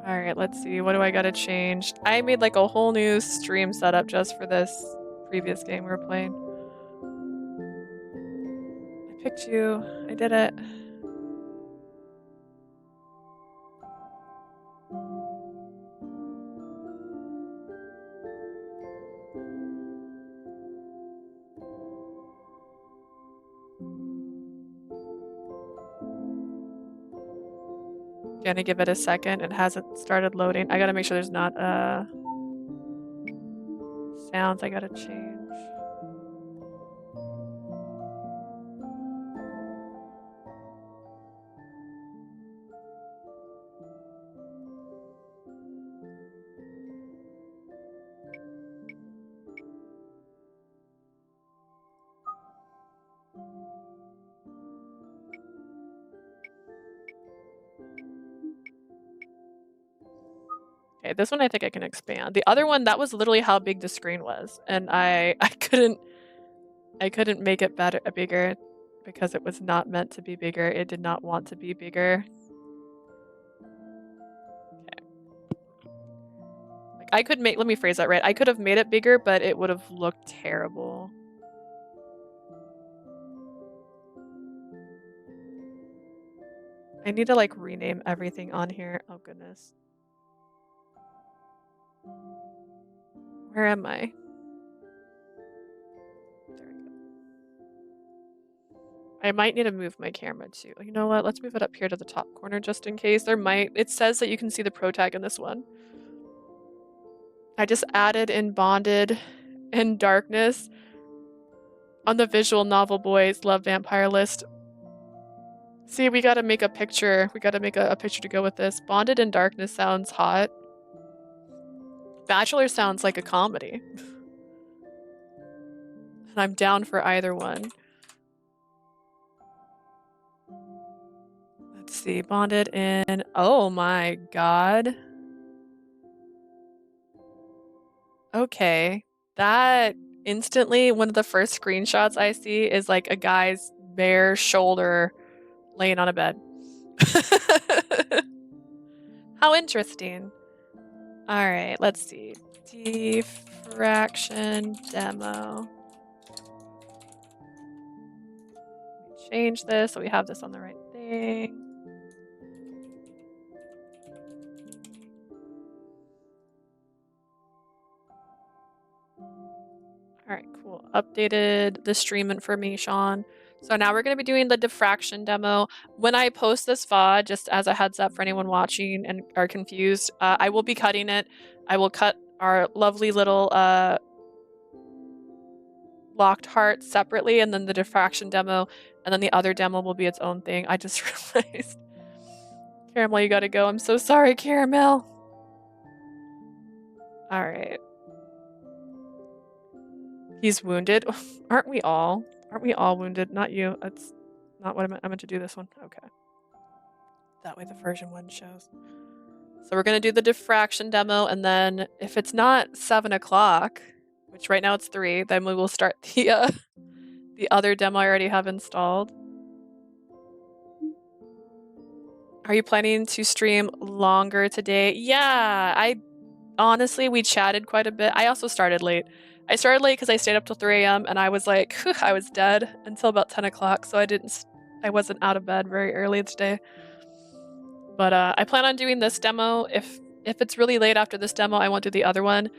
All right, let's see. What do I gotta change? I made like a whole new stream setup just for this previous game we were playing. I picked you. I did it. Gonna give it a second. It hasn't started loading. I gotta make sure there's not sounds I gotta change. Okay, this one I think I can expand. The other one, that was literally how big the screen was, and I couldn't make it bigger because it was not meant to be bigger. It did not want to be bigger. Okay. Like I could make, let me phrase that right. I could have made it bigger, but it would have looked terrible. I need to like rename everything on here. Oh goodness. Where am I? There we go. I might need to move my camera too. You know what? Let's move it up here to the top corner just in case. It says that you can see the pro tag in this one. I just added in bonded in darkness on the visual novel boys love vampire list. See, we gotta make a picture. We gotta make a picture to go with this. Bonded in darkness sounds hot. Bachelor sounds like a comedy. And I'm down for either one. Let's see, bonded in, oh my god. Okay, that instantly, one of the first screenshots I see is like a guy's bare shoulder laying on a bed. How interesting. All right, let's see. Diffraction demo. Change this so we have this on the right thing. All right, cool. Updated the stream information. So now we're going to be doing the diffraction demo. When I post this VOD, just as a heads up for anyone watching and are confused, I will be cutting it. I will cut our lovely little locked heart separately, and then the diffraction demo, and then the other demo will be its own thing. I just realized. Caramel, you gotta go. I'm so sorry, Caramel. All right. He's wounded. Aren't we all? Aren't we all wounded? Not you. That's not what I meant to do this one. Okay. That way the version 1 shows. So we're going to do the diffraction demo, and then if it's not 7 o'clock, which right now it's 3, then we will start the other demo I already have installed. Are you planning to stream longer today? Yeah, honestly, we chatted quite a bit. I also started late. I started late because I stayed up till 3 a.m. and I was like, I was dead until about 10 o'clock, so I wasn't out of bed very early today. But I plan on doing this demo. If it's really late after this demo, I won't do the other one.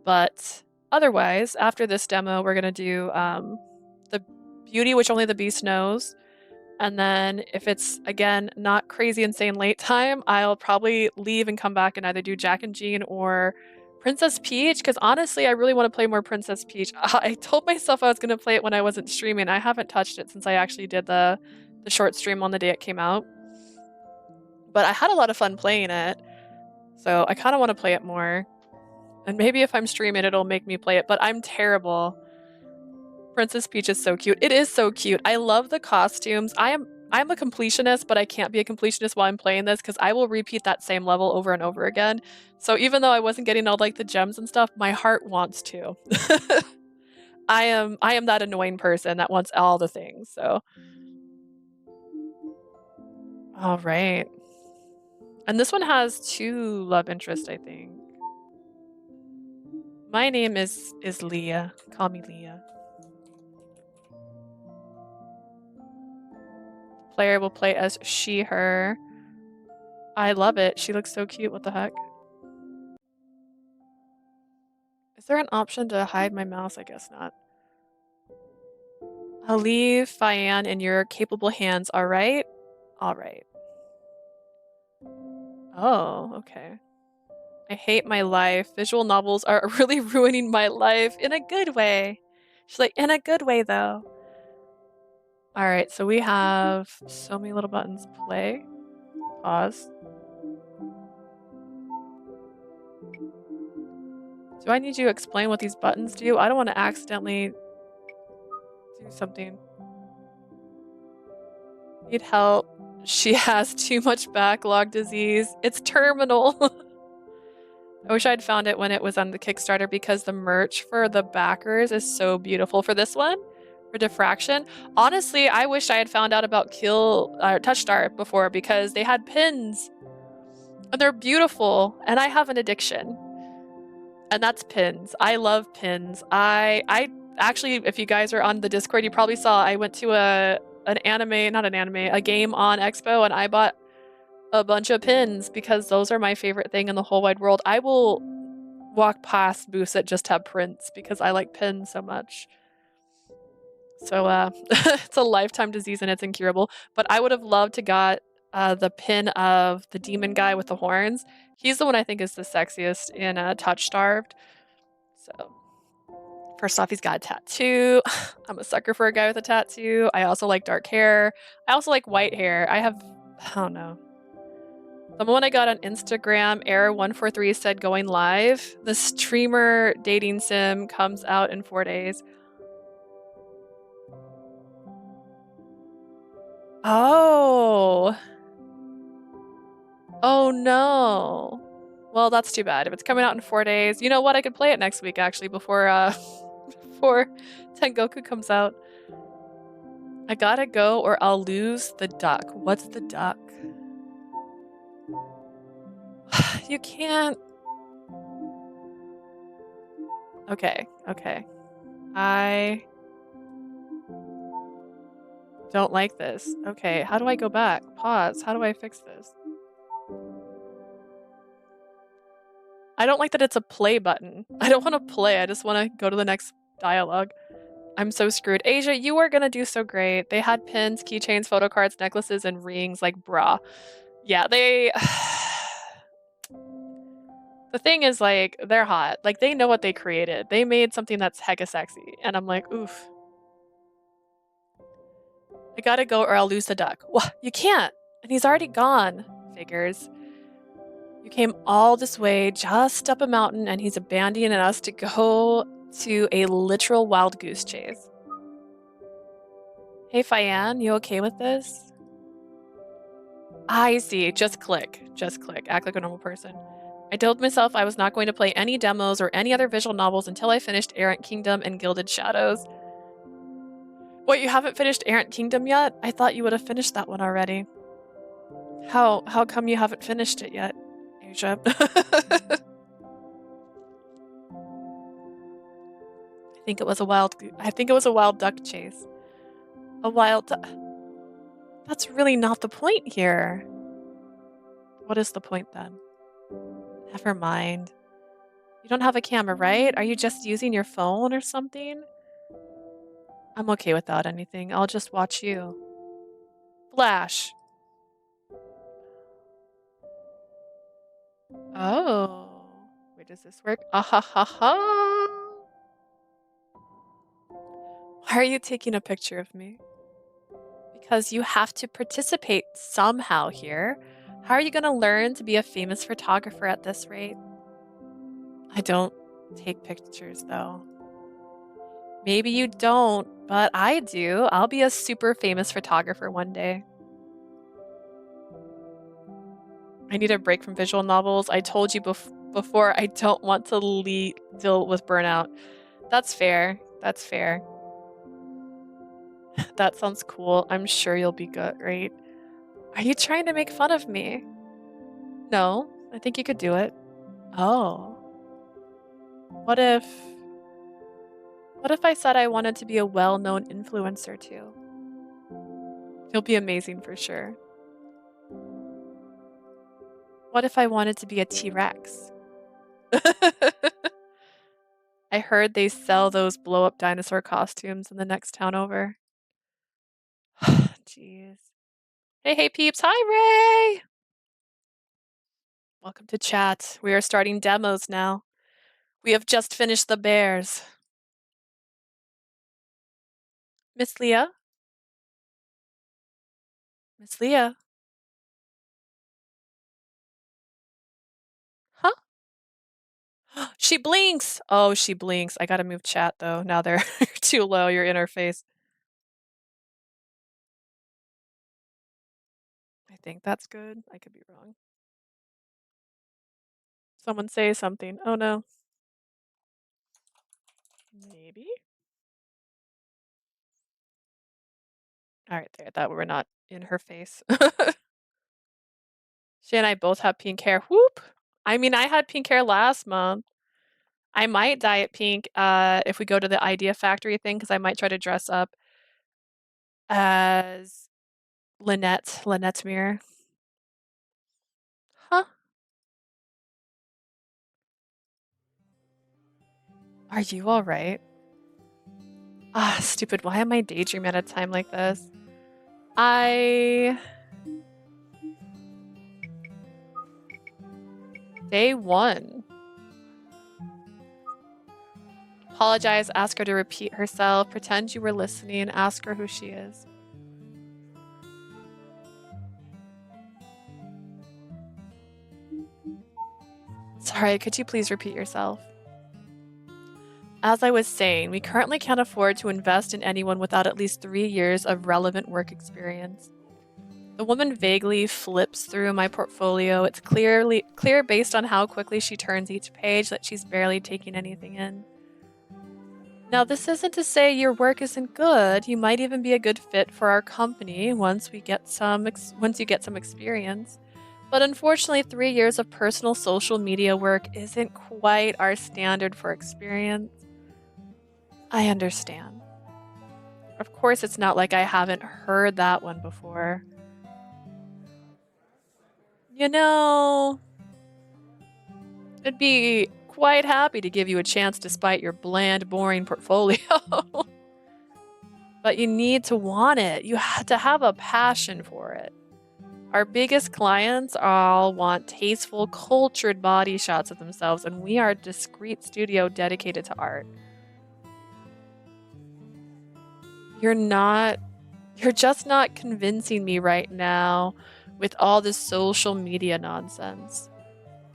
But otherwise, after this demo, we're gonna do the beauty, which only the beast knows. And then if it's, again, not crazy insane late time, I'll probably leave and come back and either do Jack and Jean or Princess Peach, because honestly, I really want to play more Princess Peach. I told myself I was going to play it when I wasn't streaming. I haven't touched it since I actually did the short stream on the day it came out. But I had a lot of fun playing it, so I kind of want to play it more. And maybe if I'm streaming, it'll make me play it, but I'm terrible. Princess Peach is so cute. It is so cute. I love the costumes. I'm a completionist, but I can't be a completionist while I'm playing this because I will repeat that same level over and over again. So even though I wasn't getting all like the gems and stuff, my heart wants to. I am that annoying person that wants all the things. So all right. And this one has 2 love interests, I think. My name is Leah. Call me Leah. Player will play as she, her. I love it. She looks so cute. What the heck? Is there an option to hide my mouse? I guess not. I'll leave Fian in your capable hands, alright? Alright. Oh, okay. I hate my life. Visual novels are really ruining my life in a good way. She's like, in a good way, though. Alright, so we have so many little buttons. Play. Pause. Do I need you to explain what these buttons do? I don't want to accidentally do something. Need help. She has too much backlog disease. It's terminal. I wish I'd found it when it was on the Kickstarter because the merch for the backers is so beautiful. For this one, for Diffraction, honestly, I wish I had found out about Touchstar before because they had pins and they're beautiful and I have an addiction. And that's pins. I love pins. I actually, if you guys are on the Discord, you probably saw I went to a game on Expo and I bought a bunch of pins because those are my favorite thing in the whole wide world. I will walk past booths that just have prints because I like pins so much. So it's a lifetime disease and it's incurable. But I would have loved to got the pin of the demon guy with the horns. He's the one I think is the sexiest in Touch Starved. So first off, he's got a tattoo. I'm a sucker for a guy with a tattoo. I also like dark hair. I also like white hair. I don't know. Someone I got on Instagram, Error143, said going live. The streamer dating sim comes out in 4 days. Oh. Oh no. Well, that's too bad. If it's coming out in 4 days, you know what? I could play it next week actually before before Tengoku comes out. I gotta go or I'll lose the duck. What's the duck? You can't. Okay. I don't like this. Okay, how do I go back? Pause. How do I fix this? I don't like that it's a play button. I don't want to play. I just want to go to the next dialogue. I'm so screwed. Asia, you are gonna do so great. They had pins, keychains, photo cards, necklaces, and rings. Like, brah. Yeah, they... The thing is, like, they're hot. Like, they know what they created. They made something that's hecka sexy. And I'm like, oof. I gotta go or I'll lose the duck. What? You can't! And he's already gone. Figures. You came all this way, just up a mountain, and he's abandoning us to go to a literal wild goose chase. Hey, Fian, you okay with this? I see. Just click. Just click. Act like a normal person. I told myself I was not going to play any demos or any other visual novels until I finished Errant Kingdom and Gilded Shadows. Wait, you haven't finished Errant Kingdom yet? I thought you would have finished that one already. How come you haven't finished it yet, Asia? I think it was a wild duck chase. A wild duck. That's really not the point here. What is the point then? Never mind. You don't have a camera, right? Are you just using your phone or something? I'm okay without anything. I'll just watch you. Flash. Oh. Wait, does this work? Ah ha ha ha. Why are you taking a picture of me? Because you have to participate somehow here. How are you going to learn to be a famous photographer at this rate? I don't take pictures, though. Maybe you don't, but I do. I'll be a super famous photographer one day. I need a break from visual novels. I told you before I don't want to deal with burnout. That's fair. That's fair. That sounds cool. I'm sure you'll be good, right? Are you trying to make fun of me? No, I think you could do it. Oh. What if what if I said I wanted to be a well-known influencer too? You'll be amazing for sure. What if I wanted to be a T-Rex? I heard they sell those blow-up dinosaur costumes in the next town over. Jeez. Hey, hey, peeps. Hi, Ray. Welcome to chat. We are starting demos now. We have just finished the bears. Miss Leah? Miss Leah? Huh? She blinks. Oh, she blinks. I gotta move chat though. Now they're too low. Your interface. I think that's good. I could be wrong. Someone say something. Oh no. Maybe? Alright, there. That we're not in her face. She and I both have pink hair. Whoop! I mean, I had pink hair last month. I might dye it pink if we go to the Idea Factory thing, because I might try to dress up as Lynette's mirror. Huh? Are you alright? Ah, stupid. Why am I daydreaming at a time like this? Day 1. Apologize, ask her to repeat herself, pretend you were listening, ask her who she is. Sorry, could you please repeat yourself? As I was saying, we currently can't afford to invest in anyone without at least 3 years of relevant work experience. The woman vaguely flips through my portfolio. It's clear based on how quickly she turns each page that she's barely taking anything in. Now, this isn't to say your work isn't good. You might even be a good fit for our company once you get some experience. But unfortunately, 3 years of personal social media work isn't quite our standard for experience. I understand. Of course, it's not like I haven't heard that one before. You know, I'd be quite happy to give you a chance despite your bland, boring portfolio. But you need to want it. You have to have a passion for it. Our biggest clients all want tasteful, cultured body shots of themselves, and we are a discreet studio dedicated to art. You're just not convincing me right now with all this social media nonsense.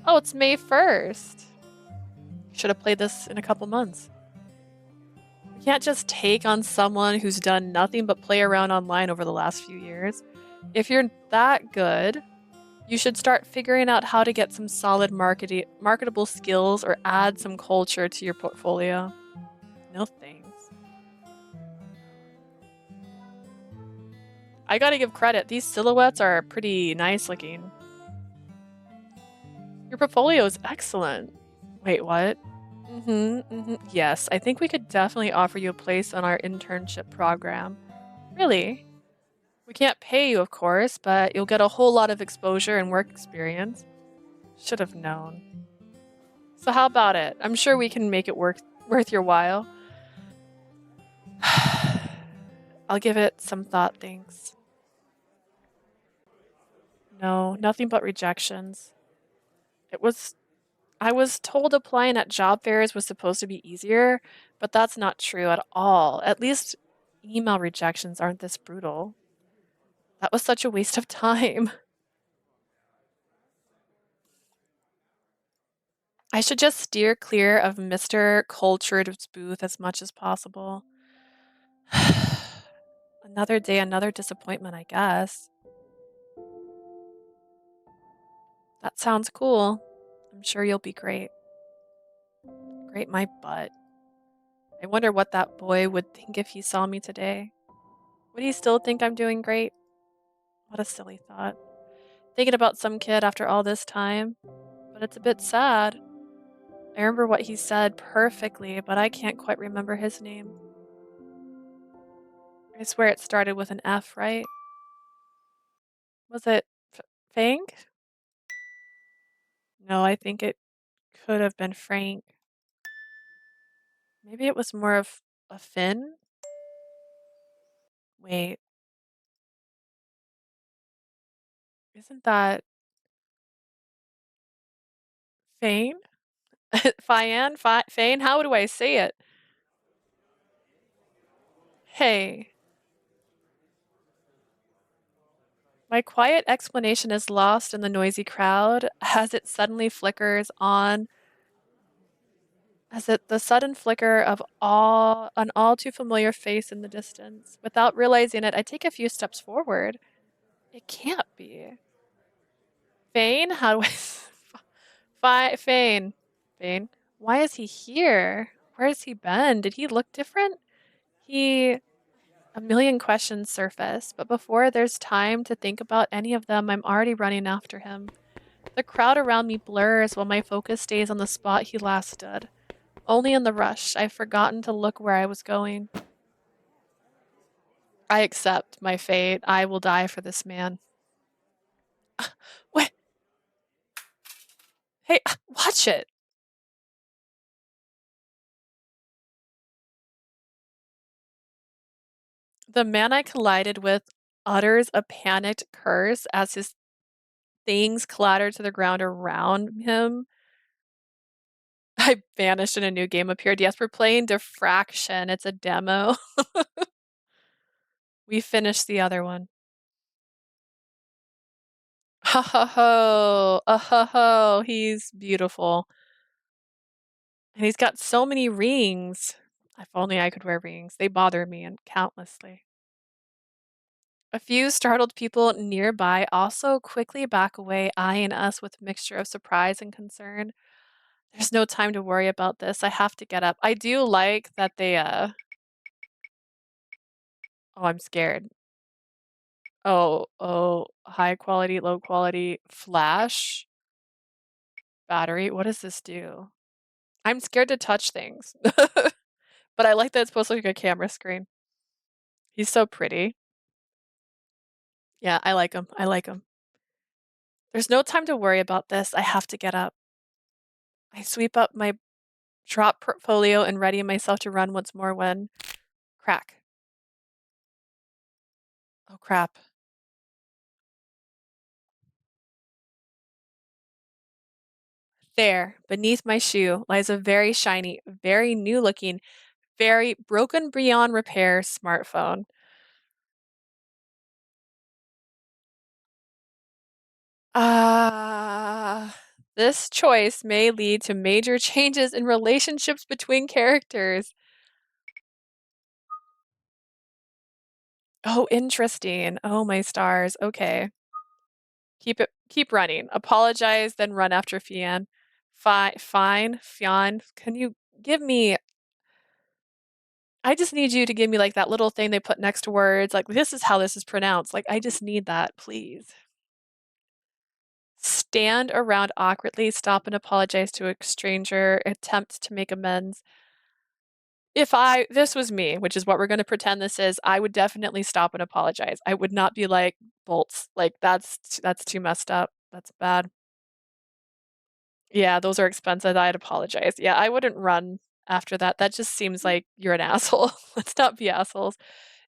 Oh, it's May 1st. Should have played this in a couple months. You can't just take on someone who's done nothing but play around online over the last few years. If you're that good, you should start figuring out how to get some solid marketable skills or add some culture to your portfolio. No thanks. I gotta give credit. These silhouettes are pretty nice looking. Your portfolio is excellent. Wait, what? Yes, I think we could definitely offer you a place on our internship program. Really? We can't pay you, of course, but you'll get a whole lot of exposure and work experience. Should have known. So how about it? I'm sure we can make it worth your while. I'll give it some thought, thanks. No, nothing but rejections. I was told applying at job fairs was supposed to be easier, but that's not true at all. At least email rejections aren't this brutal. That was such a waste of time. I should just steer clear of Mr. Cultured's booth as much as possible. Another day, another disappointment, I guess. That sounds cool. I'm sure you'll be great. Great my butt. I wonder what that boy would think if he saw me today. Would he still think I'm doing great? What a silly thought. Thinking about some kid after all this time, but it's a bit sad. I remember what he said perfectly, but I can't quite remember his name. I swear it started with an F, right? Was it Fang? No, I think it could have been Frank. Maybe it was more of a Finn? Wait, isn't that Fane? Fian? Fane? How do I say it? Hey. My quiet explanation is lost in the noisy crowd as it suddenly flickers on, as it the sudden flicker of an all too familiar face in the distance. Without realizing it, I take a few steps forward. It can't be. Fane? How do Fane. Fane. Why is he here? Where has he been? Did he look different? He. A million questions surface, but before there's time to think about any of them, I'm already running after him. The crowd around me blurs while my focus stays on the spot he last stood. Only in the rush, I've forgotten to look where I was going. I accept my fate. I will die for this man. Wait. Hey, watch it. The man I collided with utters a panicked curse as his things clatter to the ground around him. I vanished and a new game appeared. Yes, we're playing Diffraction. It's a demo. We finished the other one. Ha ha ho. Ha ho. He's beautiful. And he's got so many rings. If only I could wear rings. They bother me and countlessly. A few startled people nearby also quickly back away, eyeing us with a mixture of surprise and concern. There's no time to worry about this. I have to get up. I do like that they oh, I'm scared. Oh, high quality, low quality, flash, battery. What does this do? I'm scared to touch things. But I like that it's supposed to look like a camera screen. He's so pretty. Yeah, I like him. I like him. There's no time to worry about this. I have to get up. I sweep up my drop portfolio and ready myself to run once more when crack. Oh crap. There, beneath my shoe, lies a very shiny, very new looking, very broken beyond repair smartphone. Ah, this choice may lead to major changes in relationships between characters. Oh, interesting. Oh, my stars. Okay. Keep running. Apologize, then run after Fian. Fian, can you give me I just need you to give me like that little thing they put next to words, like this is how this is pronounced. Like I just need that, please. Stand around awkwardly, stop and apologize to a stranger, attempt to make amends. If this was me, which is what we're going to pretend this is, I would definitely stop and apologize. I would not be like bolts. Like that's too messed up. That's bad. Yeah, those are expensive. I'd apologize. Yeah, I wouldn't run after that. That just seems like you're an asshole. Let's not be assholes.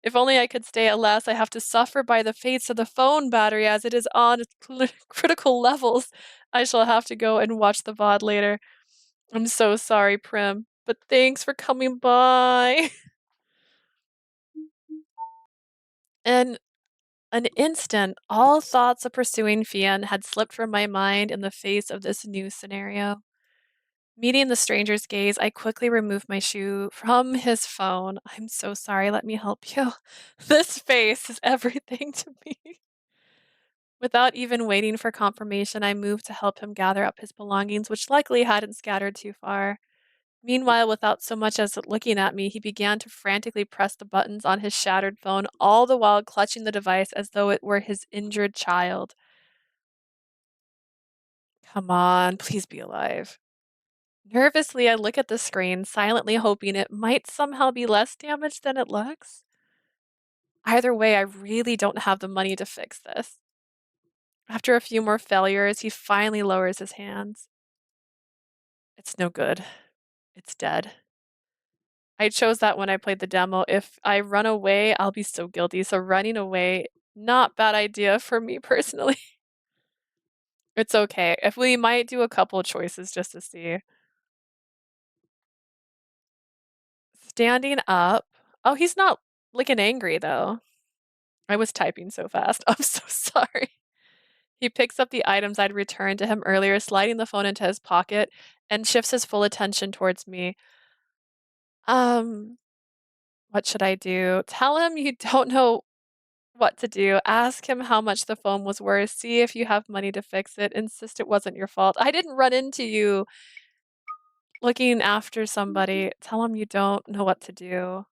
If only I could stay, alas, I have to suffer by the fates of the phone battery as it is on its critical levels. I shall have to go and watch the VOD later. I'm so sorry, Prim, but thanks for coming by. In an instant, all thoughts of pursuing Fian had slipped from my mind in the face of this new scenario. Meeting the stranger's gaze, I quickly removed my shoe from his phone. I'm so sorry, let me help you. This face is everything to me. Without even waiting for confirmation, I moved to help him gather up his belongings, which luckily hadn't scattered too far. Meanwhile, without so much as looking at me, he began to frantically press the buttons on his shattered phone, all the while clutching the device as though it were his injured child. Come on, please be alive. Nervously, I look at the screen, silently hoping it might somehow be less damaged than it looks. Either way, I really don't have the money to fix this. After a few more failures, he finally lowers his hands. It's no good. It's dead. I chose that when I played the demo. If I run away, I'll be so guilty. So running away, not bad idea for me personally. It's okay. If we might do a couple choices just to see. Standing up. Oh, he's not looking angry though. I was typing so fast. I'm so sorry. He picks up the items I'd returned to him earlier, sliding the phone into his pocket, and shifts his full attention towards me. Um, what should I do? Tell him you don't know what to do. Ask him how much the phone was worth. See if you have money to fix it. Insist it wasn't your fault. I didn't run into you looking after somebody. Tell him you don't know what to do.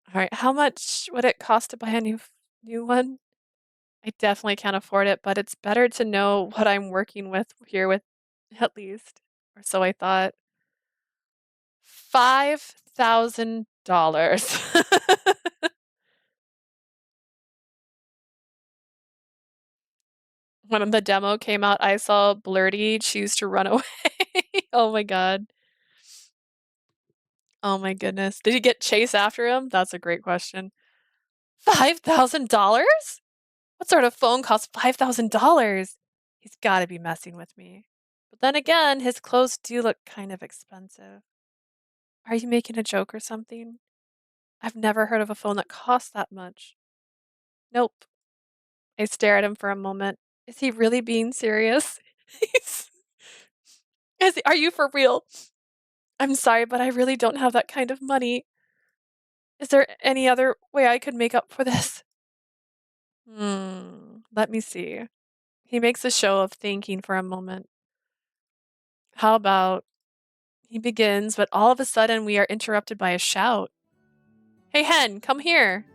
All right, how much would it cost to buy a new one? I definitely can't afford it, but it's better to know what I'm working with here with at least, or so I thought. $5,000. When the demo came out, I saw Blurty choose to run away. Oh my god. Oh my goodness. Did he get chased after him? That's a great question. $5,000? What sort of phone costs $5,000? He's gotta be messing with me. But then again, his clothes do look kind of expensive. Are you making a joke or something? I've never heard of a phone that costs that much. Nope. I stare at him for a moment. Is he really being serious? He's- are you for real? I'm sorry, but I really don't have that kind of money. Is there any other way I could make up for this? Let me see. He makes a show of thinking for a moment. How about he begins, but all of a sudden we are interrupted by a shout. Hey, Hen, come here.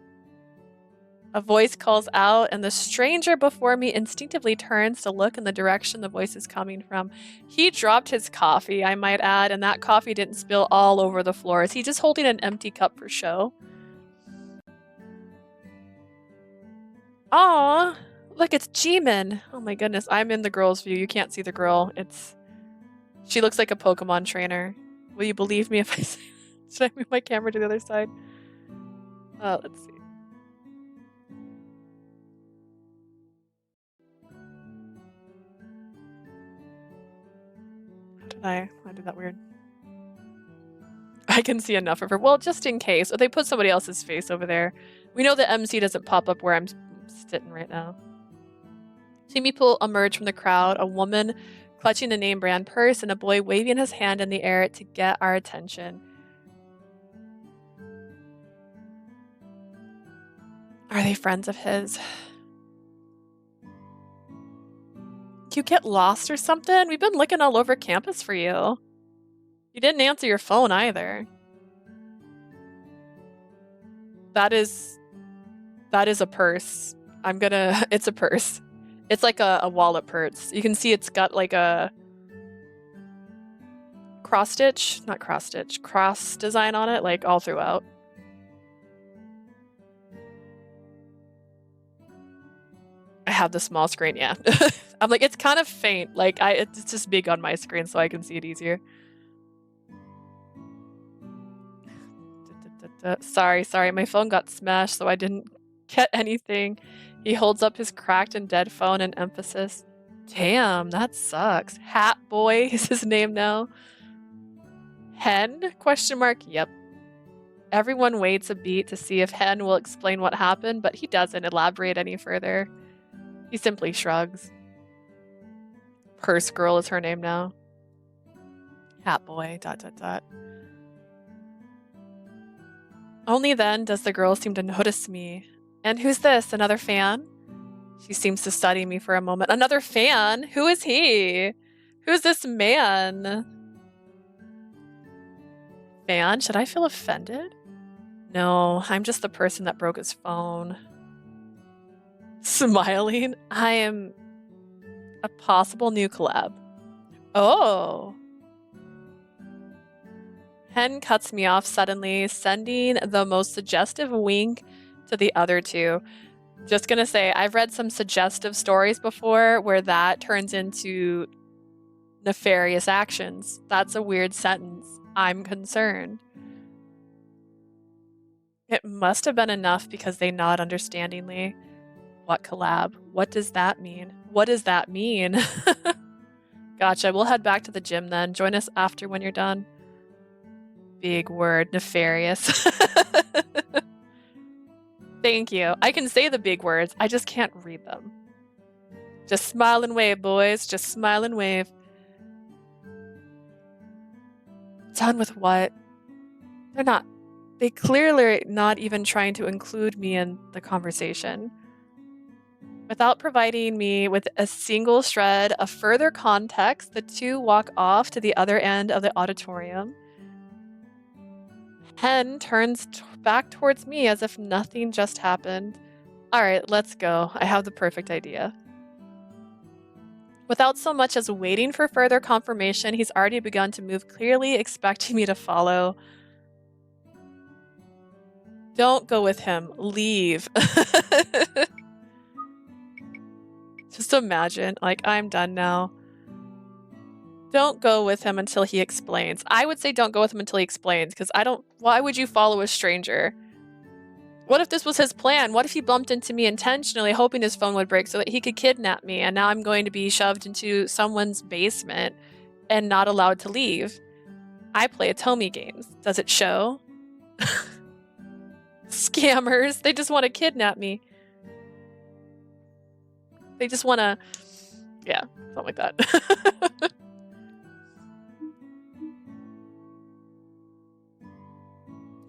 A voice calls out, and the stranger before me instinctively turns to look in the direction the voice is coming from. He dropped his coffee, I might add, and that coffee didn't spill all over the floor. Is he just holding an empty cup for show? Aw, look, it's Jimin. Oh my goodness, I'm in the girl's view. You can't see the girl. She looks like a Pokemon trainer. Will you believe me if I say that? Should I move my camera to the other side? Let's see. I did that weird. I can see enough of her. Well, just in case. Or they put somebody else's face over there. We know the MC doesn't pop up where I'm sitting right now. See people emerge from the crowd, a woman clutching a name brand purse and a boy waving his hand in the air to get our attention. Are they friends of his? You get lost or something? We've been looking all over campus for you. You didn't answer your phone either. That is a purse. It's a purse. It's like a wallet purse. You can see it's got like a cross design on it, like all throughout. I have the small screen, yeah. I'm like, it's kind of faint. Like it's just big on my screen so I can see it easier. Sorry, my phone got smashed, so I didn't get anything. He holds up his cracked and dead phone in emphasis. Damn, that sucks. Hat Boy is his name now. Hen? Question mark. Yep. Everyone waits a beat to see if Hen will explain what happened, but he doesn't elaborate any further. He simply shrugs. Purse Girl is her name now. Hat Boy, ... Only then does the girl seem to notice me. And who's this? Another fan? She seems to study me for a moment. Another fan? Who is he? Who's this man? Fan? Should I feel offended? No, I'm just the person that broke his phone. Smiling? I am a possible new collab. Oh. Hen cuts me off suddenly, sending the most suggestive wink to the other two. Just gonna say, I've read some suggestive stories before where that turns into nefarious actions. That's a weird sentence. I'm concerned. It must have been enough because they nod understandingly. What collab? What does that mean? What does that mean? Gotcha. We'll head back to the gym then. Join us after when you're done. Big word. Nefarious. Thank you. I can say the big words. I just can't read them. Just smile and wave, boys. Just smile and wave. Done with what? They clearly are not even trying to include me in the conversation. Without providing me with a single shred of further context, the two walk off to the other end of the auditorium. Hen turns back towards me as if nothing just happened. All right, let's go. I have the perfect idea. Without so much as waiting for further confirmation, he's already begun to move, clearly expecting me to follow. Don't go with him. Leave. Just imagine, like, I'm done now. Don't go with him until he explains. I would say don't go with him until he explains, because why would you follow a stranger? What if this was his plan? What if he bumped into me intentionally, hoping his phone would break so that he could kidnap me, and now I'm going to be shoved into someone's basement and not allowed to leave? I play Atomi games. Does it show? Scammers. They just want to kidnap me. They just want to... Yeah, something like that.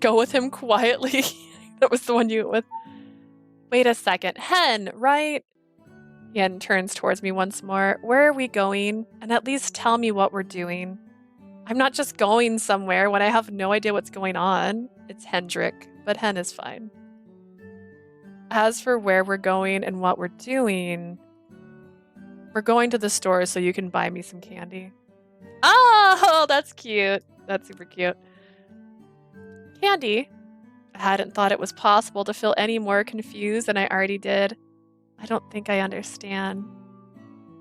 Go with him quietly. That was the one you went with. Wait a second. Hen, right? Yen turns towards me once more. Where are we going? And at least tell me what we're doing. I'm not just going somewhere when I have no idea what's going on. It's Hendrik, but Hen is fine. As for where we're going and what we're doing, we're going to the store so you can buy me some candy. Oh, that's cute. That's super cute. Candy? I hadn't thought it was possible to feel any more confused than I already did. I don't think I understand.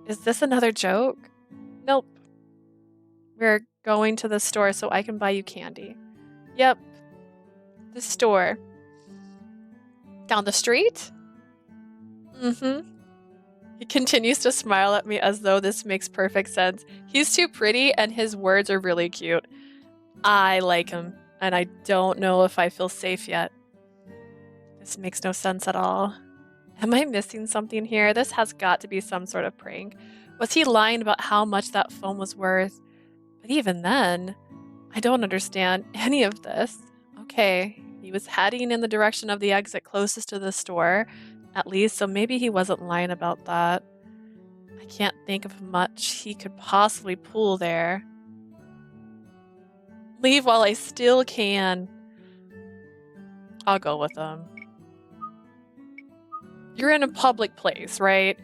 Is this another joke? Nope. We're going to the store so I can buy you candy. Yep. The store. Down the street? Mm-hmm. He continues to smile at me as though this makes perfect sense. He's too pretty and his words are really cute. I like him, and I don't know if I feel safe yet. This makes no sense at all. Am I missing something here? This has got to be some sort of prank. Was he lying about how much that phone was worth? But even then, I don't understand any of this. Okay, he was heading in the direction of the exit closest to the store, at least, so maybe he wasn't lying about that. I can't think of much he could possibly pull there. Leave while I still can. I'll go with him. You're in a public place, right?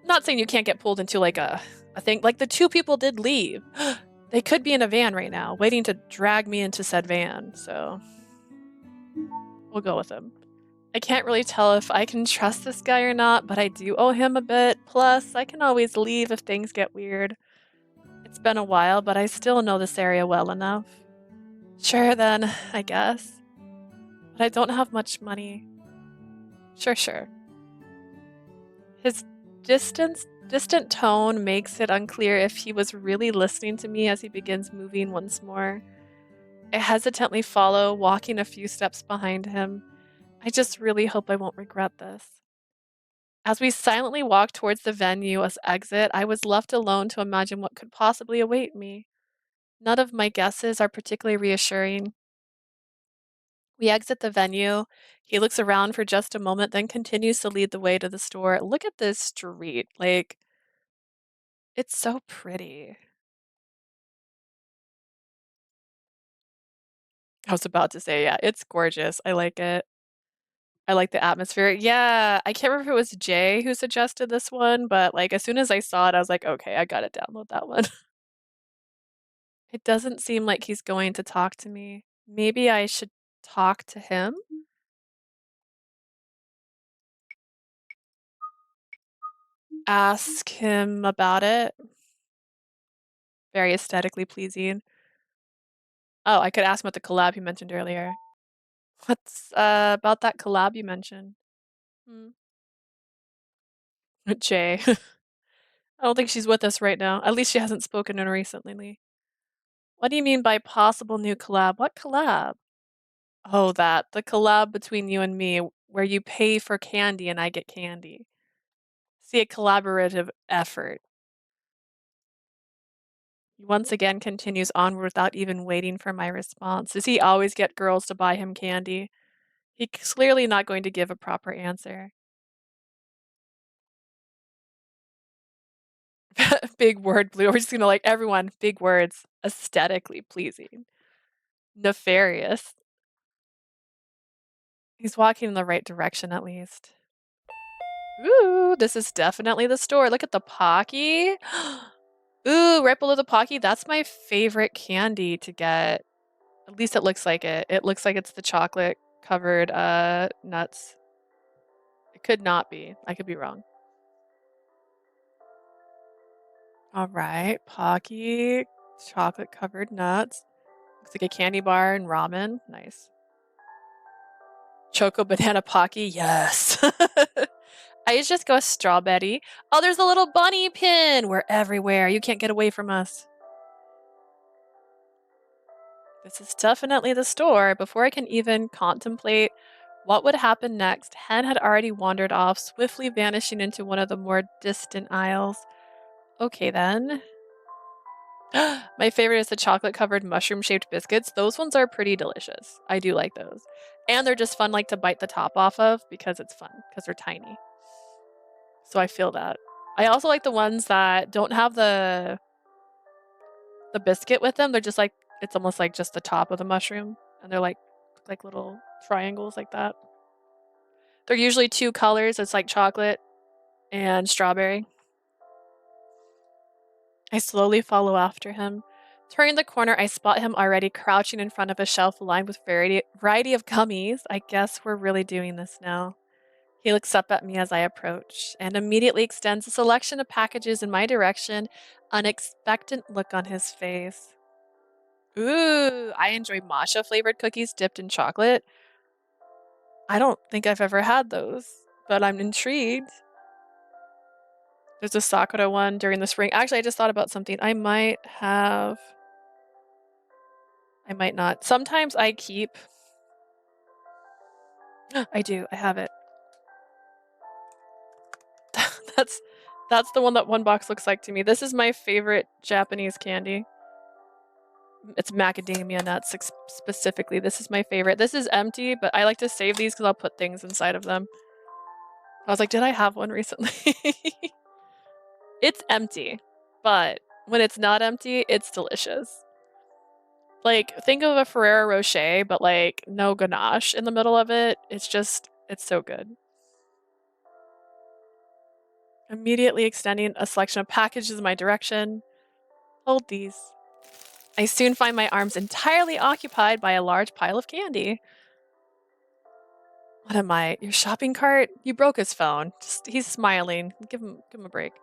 I'm not saying you can't get pulled into like a thing. Like the two people did leave. They could be in a van right now, waiting to drag me into said van, so we'll go with him. I can't really tell if I can trust this guy or not, but I do owe him a bit. Plus, I can always leave if things get weird. It's been a while, but I still know this area well enough. Sure then, I guess. But I don't have much money. Sure. His distant tone makes it unclear if he was really listening to me as he begins moving once more. I hesitantly follow, walking a few steps behind him. I just really hope I won't regret this. As we silently walk towards the venue as exit, I was left alone to imagine what could possibly await me. None of my guesses are particularly reassuring. We exit the venue. He looks around for just a moment, then continues to lead the way to the store. Look at this street. Like, it's so pretty. I was about to say, yeah, it's gorgeous. I like it. I like the atmosphere. Yeah, I can't remember if it was Jay who suggested this one, but, like, as soon as I saw it, I was like, "Okay, I gotta download that one." It doesn't seem like he's going to talk to me. Maybe I should talk to him? Ask him about it? Very aesthetically pleasing. Oh, I could ask him about the collab you mentioned earlier. What's, about that collab you mentioned? Hmm. Jay. I don't think she's with us right now. At least she hasn't spoken in recently. What do you mean by possible new collab? What collab? Oh, that. The collab between you and me where you pay for candy and I get candy. See, a collaborative effort. He once again continues onward without even waiting for my response. Does he always get girls to buy him candy? He's clearly not going to give a proper answer. Big word blue. We're just gonna like everyone, big words. Aesthetically pleasing. Nefarious. He's walking in the right direction at least. Ooh, this is definitely the store. Look at the Pocky. Ooh, right below the Pocky, that's my favorite candy to get. At least it looks like it. It looks like it's the chocolate covered nuts. It could not be. I could be wrong. All right, Pocky, chocolate covered nuts. Looks like a candy bar and ramen. Nice. Choco banana Pocky. Yes. I just go strawberry. Oh, there's a little bunny pin. We're everywhere. You can't get away from us. This is definitely the store. Before I can even contemplate what would happen next, Hen had already wandered off, swiftly vanishing into one of the more distant aisles. Okay then. My favorite is the chocolate covered mushroom shaped biscuits. Those ones are pretty delicious. I do like those. And they're just fun like to bite the top off of because it's fun because they're tiny. So I feel that. I also like the ones that don't have the biscuit with them. They're just like it's almost like just the top of the mushroom and they're like little triangles like that. They're usually two colors. It's like chocolate and strawberry. I slowly follow after him. Turning the corner, I spot him already crouching in front of a shelf lined with variety of gummies. I guess we're really doing this now. He looks up at me as I approach and immediately extends a selection of packages in my direction, an expectant look on his face. Ooh, I enjoy matcha flavored cookies dipped in chocolate. I don't think I've ever had those, but I'm intrigued. There's a Sakura one during the spring. Actually, I just thought about something. I might have. I might not. Sometimes I keep. I do. I have it. that's that's the one that one box looks like to me. This is my favorite Japanese candy. It's macadamia nuts specifically. This is my favorite. This is empty, but I like to save these because I'll put things inside of them. I was like, did I have one recently? It's empty, but when it's not empty, it's delicious. Like, think of a Ferrero Rocher, but like no ganache in the middle of it. It's so good. Immediately extending a selection of packages in my direction. Hold these. I soon find my arms entirely occupied by a large pile of candy. What am I? Your shopping cart? You broke his phone. He's smiling. Give him a break.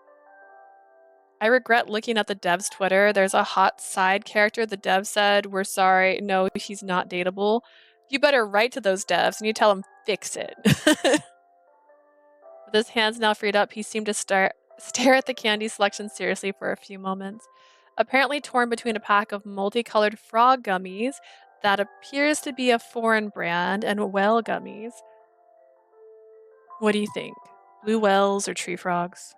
I regret looking at the dev's Twitter. There's a hot side character. The dev said, "We're sorry. No, he's not dateable. You better write to those devs and you tell them fix it." With his hands now freed up, he seemed to stare at the candy selection seriously for a few moments. Apparently torn between a pack of multicolored frog gummies that appears to be a foreign brand and whale gummies. What do you think? Blue whales or tree frogs?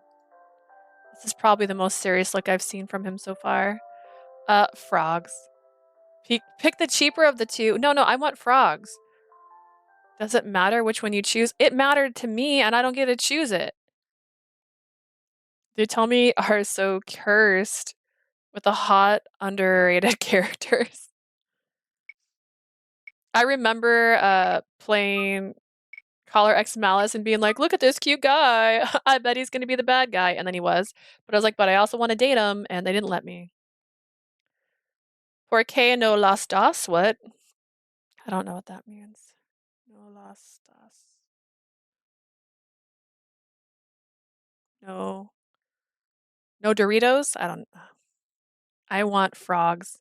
This is probably the most serious look I've seen from him so far. Frogs. Pick the cheaper of the two. No, I want frogs. Does it matter which one you choose? It mattered to me and I don't get to choose it. They tell me are so cursed with the hot, underrated characters. I remember playing Collar X Malice and being like, "Look at this cute guy. I bet he's gonna be the bad guy," and then he was. But I was like, "But I also want to date him," and they didn't let me. Por qué no las dos? What? I don't know what that means. No las dos. No. No Doritos? I don't. I want frogs.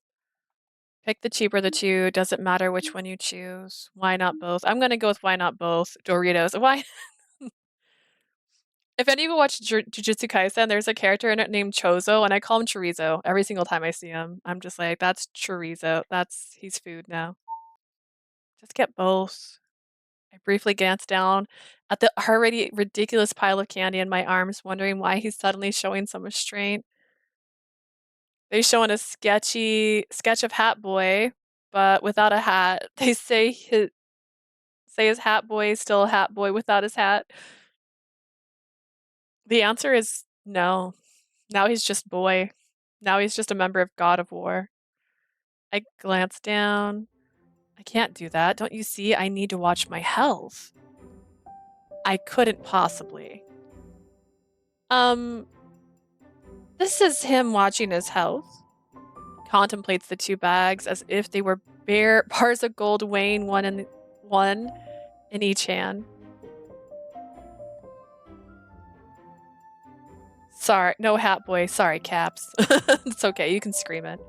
Pick the cheaper of the two. Doesn't matter which one you choose. Why not both? I'm gonna go with why not both. Doritos. Why? If any of you watch Jujutsu Kaisen, there's a character in it named Chozo, and I call him Chorizo every single time I see him. I'm just like, that's chorizo. He's food now. Just get both. I briefly glanced down at the already ridiculous pile of candy in my arms, wondering why he's suddenly showing some restraint. They showing a sketchy sketch of Hat Boy, but without a hat. They say his Hat Boy is still a Hat Boy without his hat. The answer is no. Now he's just boy. Now he's just a member of God of War. I glanced down. I can't do that. Don't you see? I need to watch my health. I couldn't possibly. Um, this is him watching his health. Contemplates the two bags as if they were bare bars of gold weighing one in each hand. Sorry, no Hat Boy. Sorry, Caps. It's okay. You can scream it.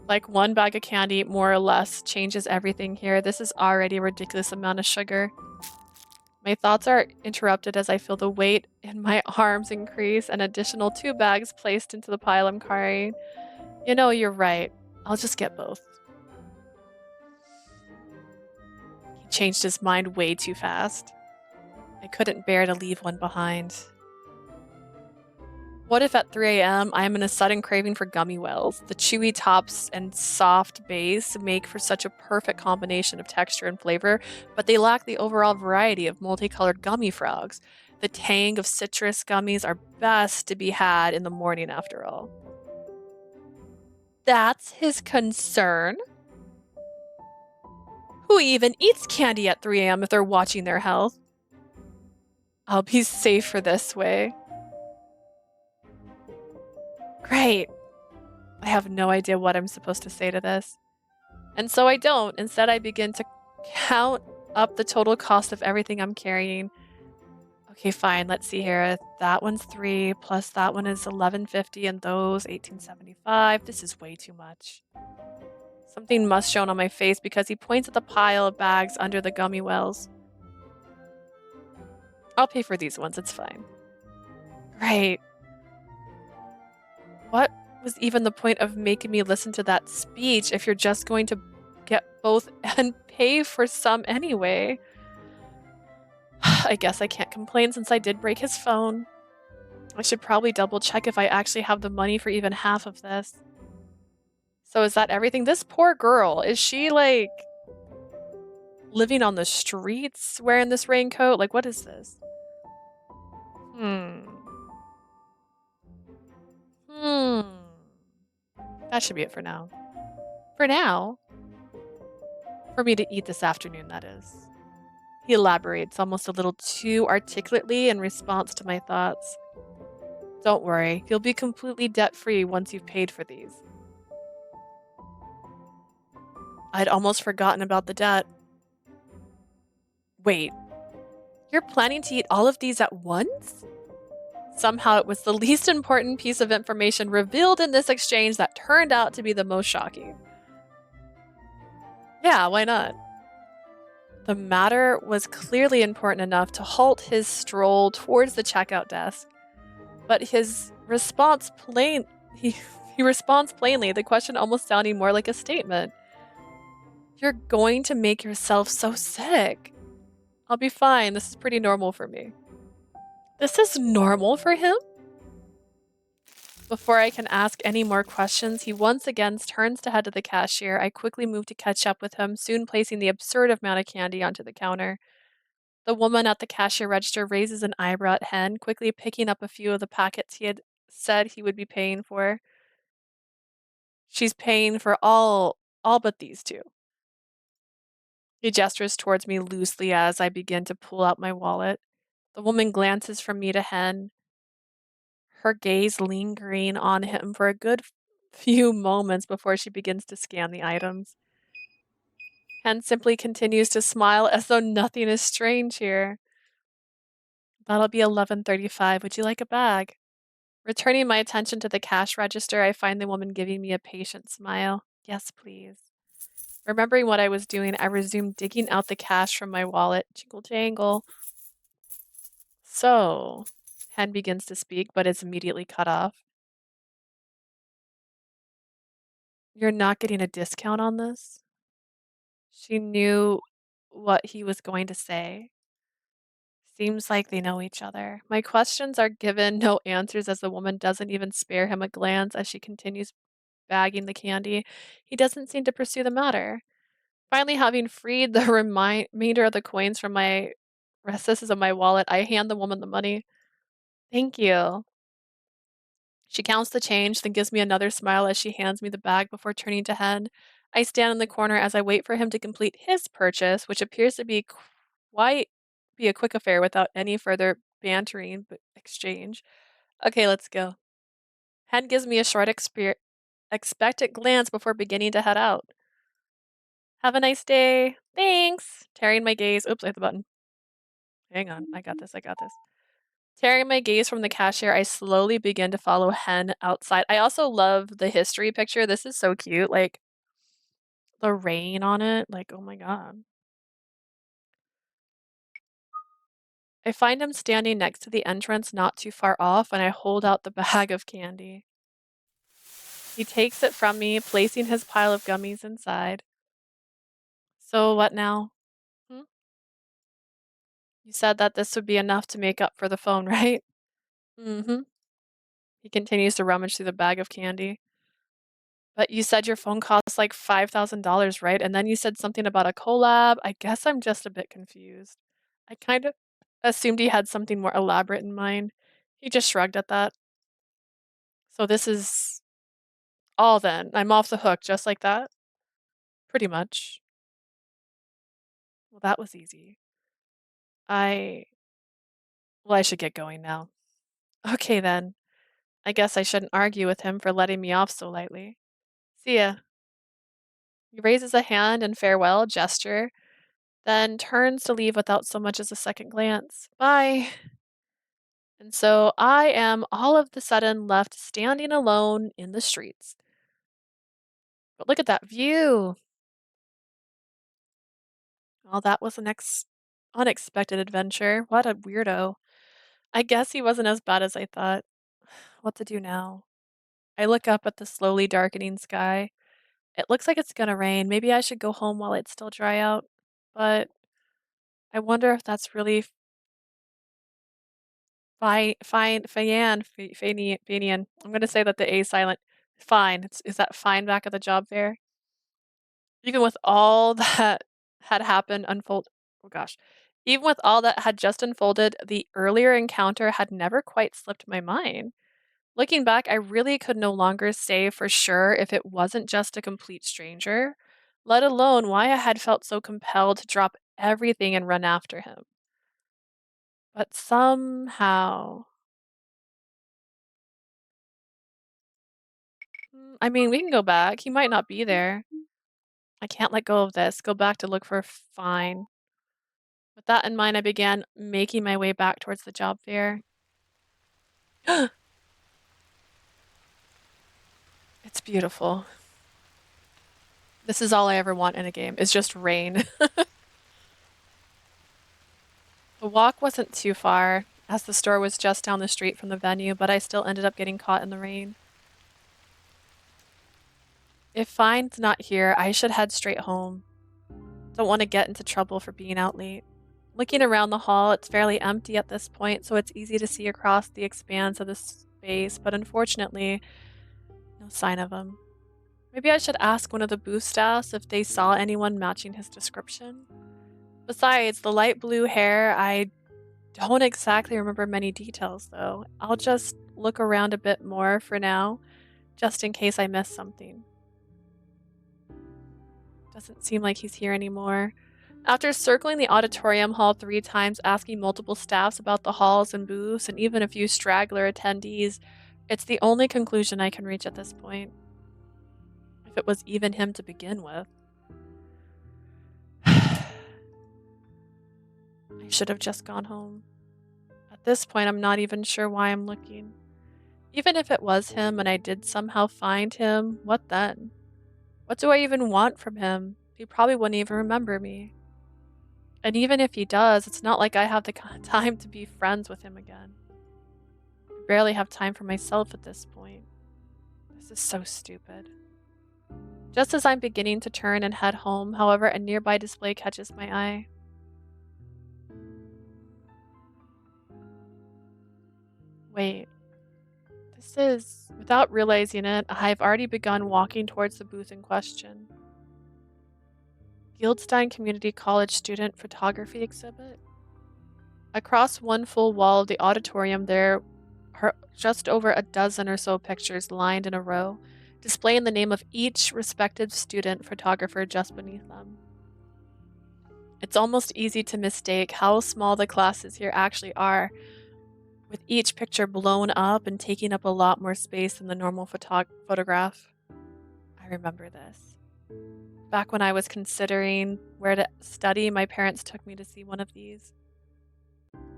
Like one bag of candy, more or less, changes everything here. This is already a ridiculous amount of sugar. My thoughts are interrupted as I feel the weight in my arms increase, an additional 2 bags placed into the pile I'm carrying. You know, you're right. I'll just get both. He changed his mind way too fast. I couldn't bear to leave one behind. What if at 3 a.m. I am in a sudden craving for gummy wells? The chewy tops and soft base make for such a perfect combination of texture and flavor, but they lack the overall variety of multicolored gummy frogs. The tang of citrus gummies are best to be had in the morning after all. That's his concern? Who even eats candy at 3 a.m. if they're watching their health? I'll be safer this way. Great. I have no idea what I'm supposed to say to this. And so I don't. Instead, I begin to count up the total cost of everything I'm carrying. Okay, fine. Let's see here. That one's 3 plus that one is 1150 and those 1875. This is way too much. Something must shown on my face because he points at the pile of bags under the gummy wells. I'll pay for these ones. It's fine. Great. What was even the point of making me listen to that speech if you're just going to get both and pay for some anyway? I guess I can't complain since I did break his phone. I should probably double check if I actually have the money for even half of this. So is that everything? This poor girl, is she like living on the streets wearing this raincoat? Like, what is this? Hmm. That should be it for now. For now? For me to eat this afternoon, that is. He elaborates almost a little too articulately in response to my thoughts. Don't worry, you'll be completely debt-free once you've paid for these. I'd almost forgotten about the debt. Wait, you're planning to eat all of these at once? Somehow it was the least important piece of information revealed in this exchange that turned out to be the most shocking. Yeah, why not? The matter was clearly important enough to halt his stroll towards the checkout desk. But his response he responds plainly, the question almost sounding more like a statement. You're going to make yourself so sick. I'll be fine. This is pretty normal for me. This is normal for him? Before I can ask any more questions, he once again turns to head to the cashier. I quickly move to catch up with him, soon placing the absurd amount of candy onto the counter. The woman at the cashier register raises an eyebrow at Hen, quickly picking up a few of the packets he had said he would be paying for. She's paying for all but these two. He gestures towards me loosely as I begin to pull out my wallet. The woman glances from me to Hen, her gaze lingering on him for a good few moments before she begins to scan the items. Hen simply continues to smile as though nothing is strange here. That'll be 11:35. Would you like a bag? Returning my attention to the cash register, I find the woman giving me a patient smile. Yes, please. Remembering what I was doing, I resumed digging out the cash from my wallet. Jingle jangle. So, Hen begins to speak, but is immediately cut off. You're not getting a discount on this? She knew what he was going to say. Seems like they know each other. My questions are given no answers as the woman doesn't even spare him a glance as she continues bagging the candy. He doesn't seem to pursue the matter. Finally, having freed the remainder of the coins from my recesses of my wallet, I hand the woman the money. Thank you. She counts the change, then gives me another smile as she hands me the bag before turning to Hen. I stand in the corner as I wait for him to complete his purchase, which appears to quite be a quick affair without any further bantering exchange. Okay, let's go. Hen gives me a short expectant glance before beginning to head out. Have a nice day. Thanks. Tearing my gaze. Oops, I hit the button. Hang on. I got this. I got this. Tearing my gaze from the cashier, I slowly begin to follow Hen outside. I also love the history picture. This is so cute. Like the rain on it. Like, oh my God. I find him standing next to the entrance not too far off, and I hold out the bag of candy. He takes it from me, placing his pile of gummies inside. So, what now? Hmm? You said that this would be enough to make up for the phone, right? Mm hmm. He continues to rummage through the bag of candy. But you said your phone costs like $5,000, right? And then you said something about a collab. I guess I'm just a bit confused. I kind of assumed he had something more elaborate in mind. He just shrugged at that. So this is all then. I'm off the hook just like that? Pretty much. Well, that was easy. I I should get going now. Okay then. I guess I shouldn't argue with him for letting me off so lightly. See ya. He raises a hand in farewell gesture, then turns to leave without so much as a second glance. Bye. And so I am all of the sudden left standing alone in the streets. But look at that view. Well, that was an unexpected adventure. What a weirdo. I guess he wasn't as bad as I thought. What to do now? I look up at the slowly darkening sky. It looks like it's gonna rain. Maybe I should go home while it's still dry out. But I wonder if that's really Fanian. I'm gonna say that the A is silent. Fine. Is that fine back at the job fair? Even with all that had happened oh gosh. Even with all that had just unfolded, the earlier encounter had never quite slipped my mind. Looking back, I really could no longer say for sure if it wasn't just a complete stranger, let alone why I had felt so compelled to drop everything and run after him. But somehow, I mean, we can go back. He might not be there. I can't let go of this. Go back to look for Fine. With that in mind, I began making my way back towards the job fair. It's beautiful. This is all I ever want in a game, is just rain. The walk wasn't too far, as the store was just down the street from the venue, but I still ended up getting caught in the rain. If Fine's not here, I should head straight home. Don't want to get into trouble for being out late. Looking around the hall, it's fairly empty at this point, so it's easy to see across the expanse of the space, but unfortunately, no sign of him. Maybe I should ask one of the booth staffs if they saw anyone matching his description. Besides, the light blue hair, I don't exactly remember many details, though. I'll just look around a bit more for now, just in case I miss something. Doesn't seem like he's here anymore. After circling the auditorium hall 3 times, asking multiple staffs about the halls and booths, and even a few straggler attendees, it's the only conclusion I can reach at this point. If it was even him to begin with. I should have just gone home. At this point, I'm not even sure why I'm looking. Even if it was him and I did somehow find him, what then? What do I even want from him? He probably wouldn't even remember me. And even if he does, it's not like I have the time to be friends with him again. I barely have time for myself at this point. This is so stupid. Just as I'm beginning to turn and head home, however, a nearby display catches my eye. Wait. This is, without realizing it, I've already begun walking towards the booth in question. Fieldstein Community College Student Photography Exhibit? Across one full wall of the auditorium, there are just over a dozen or so pictures lined in a row, displaying the name of each respective student photographer just beneath them. It's almost easy to mistake how small the classes here actually are, with each picture blown up and taking up a lot more space than the normal photograph. I remember this. Back when I was considering where to study, my parents took me to see one of these.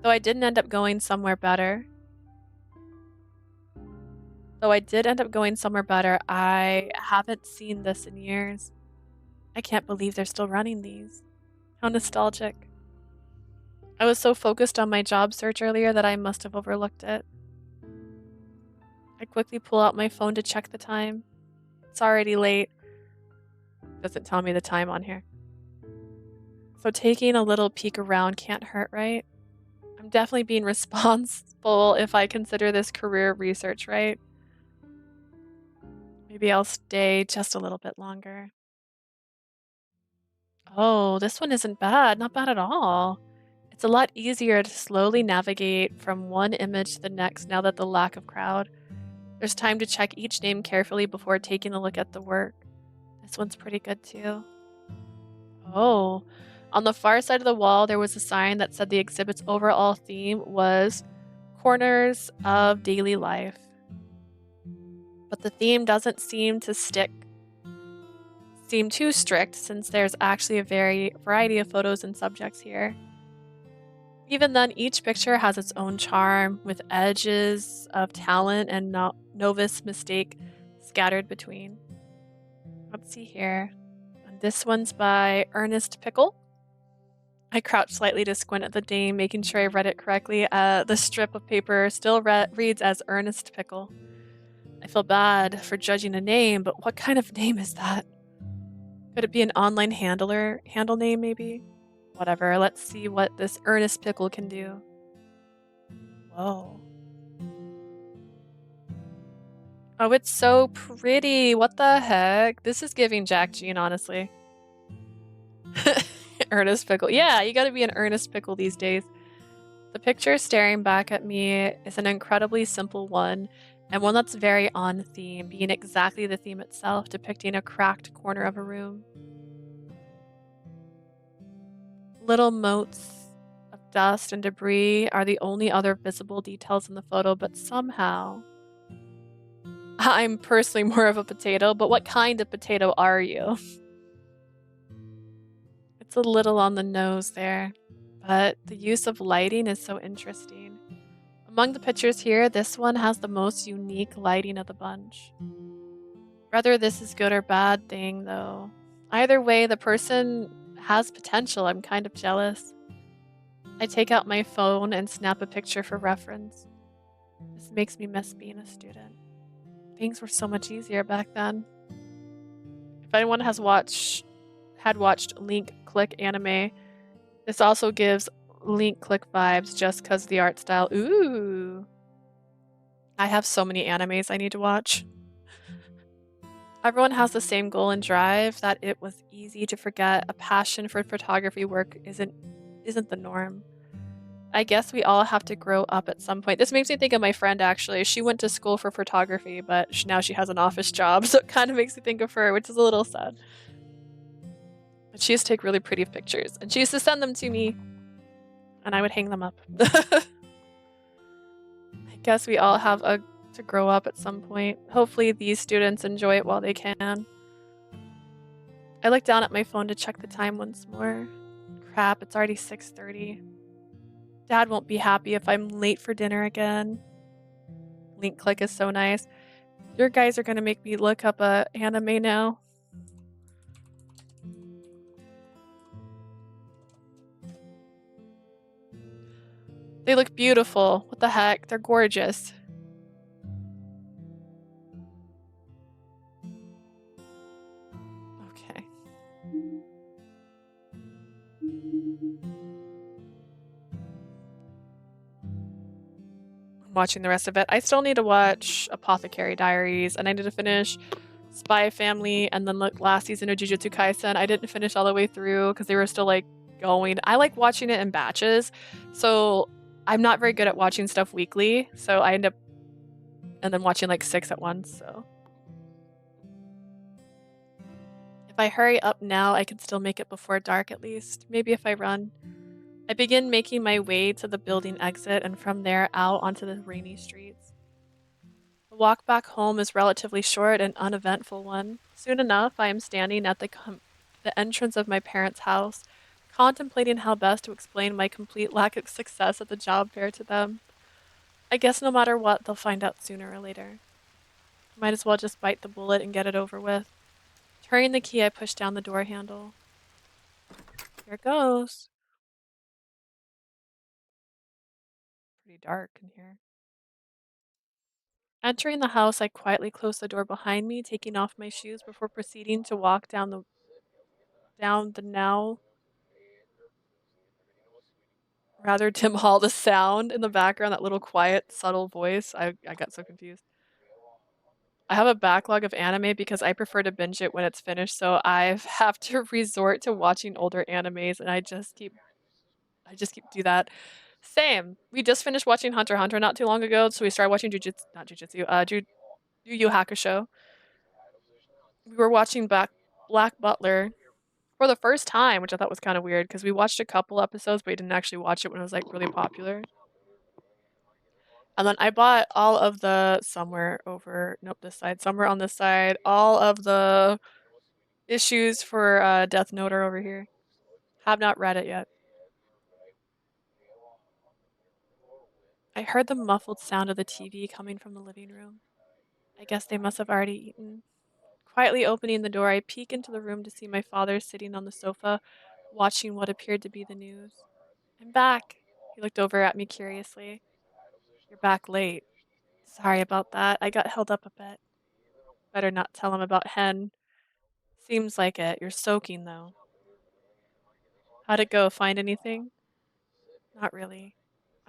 Though I did end up going somewhere better, I haven't seen this in years. I can't believe they're still running these. How nostalgic. I was so focused on my job search earlier that I must have overlooked it. I quickly pull out my phone to check the time. It's already late. Doesn't tell me the time on here. So taking a little peek around can't hurt, right? I'm definitely being responsible if I consider this career research, right? Maybe I'll stay just a little bit longer. Oh, this one isn't bad. Not bad at all. It's a lot easier to slowly navigate from one image to the next now that the lack of crowd. There's time to check each name carefully before taking a look at the work. This one's pretty good too. Oh, on the far side of the wall, there was a sign that said the exhibit's overall theme was Corners of Daily Life. But the theme doesn't seem too strict since there's actually a variety of photos and subjects here. Even then, each picture has its own charm, with edges of talent and novice mistake scattered between. Let's see here. And this one's by Ernest Pickle. I crouched slightly to squint at the name, making sure I read it correctly. The strip of paper still reads as Ernest Pickle. I feel bad for judging a name, but what kind of name is that? Could it be an online handle name maybe? Whatever, let's see what this Ernest Pickle can do. Whoa. Oh, it's so pretty. What the heck? This is giving Jack Jean, honestly. Ernest Pickle. Yeah, you gotta be an Ernest Pickle these days. The picture staring back at me is an incredibly simple one, and one that's very on theme, being exactly the theme itself, depicting a cracked corner of a room. Little motes of dust and debris are the only other visible details in the photo, but somehow... I'm personally more of a potato, but what kind of potato are you? It's a little on the nose there, but the use of lighting is so interesting. Among the pictures here, this one has the most unique lighting of the bunch. Whether this is good or bad thing, though. Either way, the person has potential. I'm kind of jealous. I take out my phone and snap a picture for reference. This makes me miss being a student. Things were so much easier back then. If anyone had watched Link Click anime, this also gives Link Click vibes just because the art style. Ooh. I have so many animes I need to watch. Everyone has the same goal and drive that it was easy to forget a passion for photography work isn't the norm. I guess we all have to grow up at some point. This makes me think of my friend, actually. She went to school for photography, but now she has an office job, so it kind of makes me think of her, which is a little sad. But she used to take really pretty pictures, and she used to send them to me, and I would hang them up. I guess we all have to grow up at some point. Hopefully these students enjoy it while they can. I looked down at my phone to check the time once more. Crap, it's already 6:30. Dad won't be happy if I'm late for dinner again. Link click is so nice. Your guys are gonna make me look up a anime now. They look beautiful. What the heck? They're gorgeous. Okay. I'm watching the rest of it. I still need to watch Apothecary Diaries, and I need to finish Spy Family, and then look last season of Jujutsu Kaisen. I didn't finish all the way through because they were still like going. I like watching it in batches, so I'm not very good at watching stuff weekly. So I end up and then watching like 6 at once. So if I hurry up now, I can still make it before dark at least. Maybe if I run. I begin making my way to the building exit and from there out onto the rainy streets. The walk back home is relatively short and uneventful one. Soon enough, I am standing at the entrance of my parents' house, contemplating how best to explain my complete lack of success at the job fair to them. I guess no matter what, they'll find out sooner or later. Might as well just bite the bullet and get it over with. Turning the key, I push down the door handle. Here it goes. Pretty dark in here. Entering the house, I quietly close the door behind me, taking off my shoes before proceeding to walk down the now rather dim hall. The sound in the background, that little quiet, subtle voice. I got so confused. I have a backlog of anime because I prefer to binge it when it's finished, so I have to resort to watching older animes, and I just keep do that. Same. We just finished watching Hunter x Hunter not too long ago, so we started watching Yu Yu Hakusho. We were watching Black Butler for the first time, which I thought was kind of weird because we watched a couple episodes, but we didn't actually watch it when it was like really popular. And then I bought all of the somewhere on this side, all of the issues for Death Note are over here. Have not read it yet. I heard the muffled sound of the TV coming from the living room. I guess they must have already eaten. Quietly opening the door, I peek into the room to see my father sitting on the sofa, watching what appeared to be the news. I'm back. He looked over at me curiously. You're back late. Sorry about that. I got held up a bit. Better not tell him about Hen. Seems like it. You're soaking, though. How'd it go? Find anything? Not really.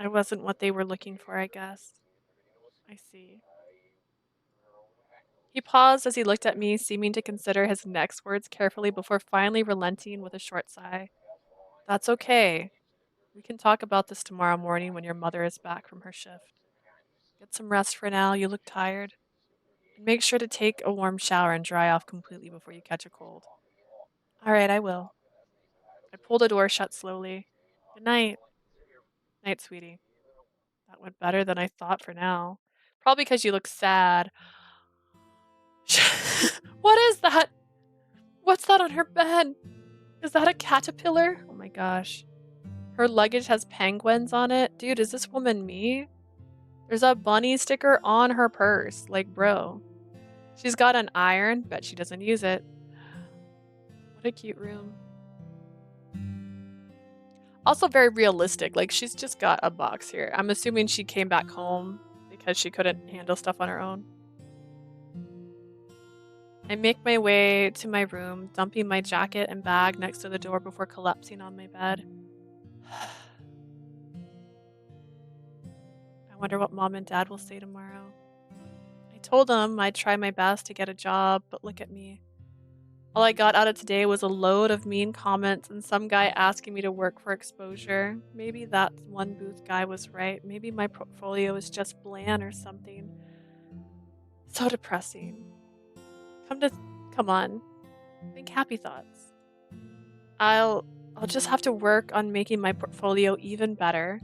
I wasn't what they were looking for, I guess. I see. He paused as he looked at me, seeming to consider his next words carefully before finally relenting with a short sigh. That's okay. We can talk about this tomorrow morning when your mother is back from her shift. Get some rest for now. You look tired. And make sure to take a warm shower and dry off completely before you catch a cold. All right, I will. I pulled the door shut slowly. Good night. Night, sweetie. That went better than I thought for now. Probably because you look sad. What is that? What's that on her bed? Is that a caterpillar? Oh my gosh. Her luggage has penguins on it. Dude, is this woman me? There's a bunny sticker on her purse. Like, bro. She's got an iron. Bet she doesn't use it. What a cute room. Also very realistic. Like, she's just got a box here. I'm assuming she came back home because she couldn't handle stuff on her own. I make my way to my room, dumping my jacket and bag next to the door before collapsing on my bed. I wonder what mom and dad will say tomorrow. I told them I'd try my best to get a job, but look at me. All I got out of today was a load of mean comments and some guy asking me to work for exposure. Maybe that one booth guy was right. Maybe my portfolio is just bland or something. So depressing. Come on. Think happy thoughts. I'll just have to work on making my portfolio even better,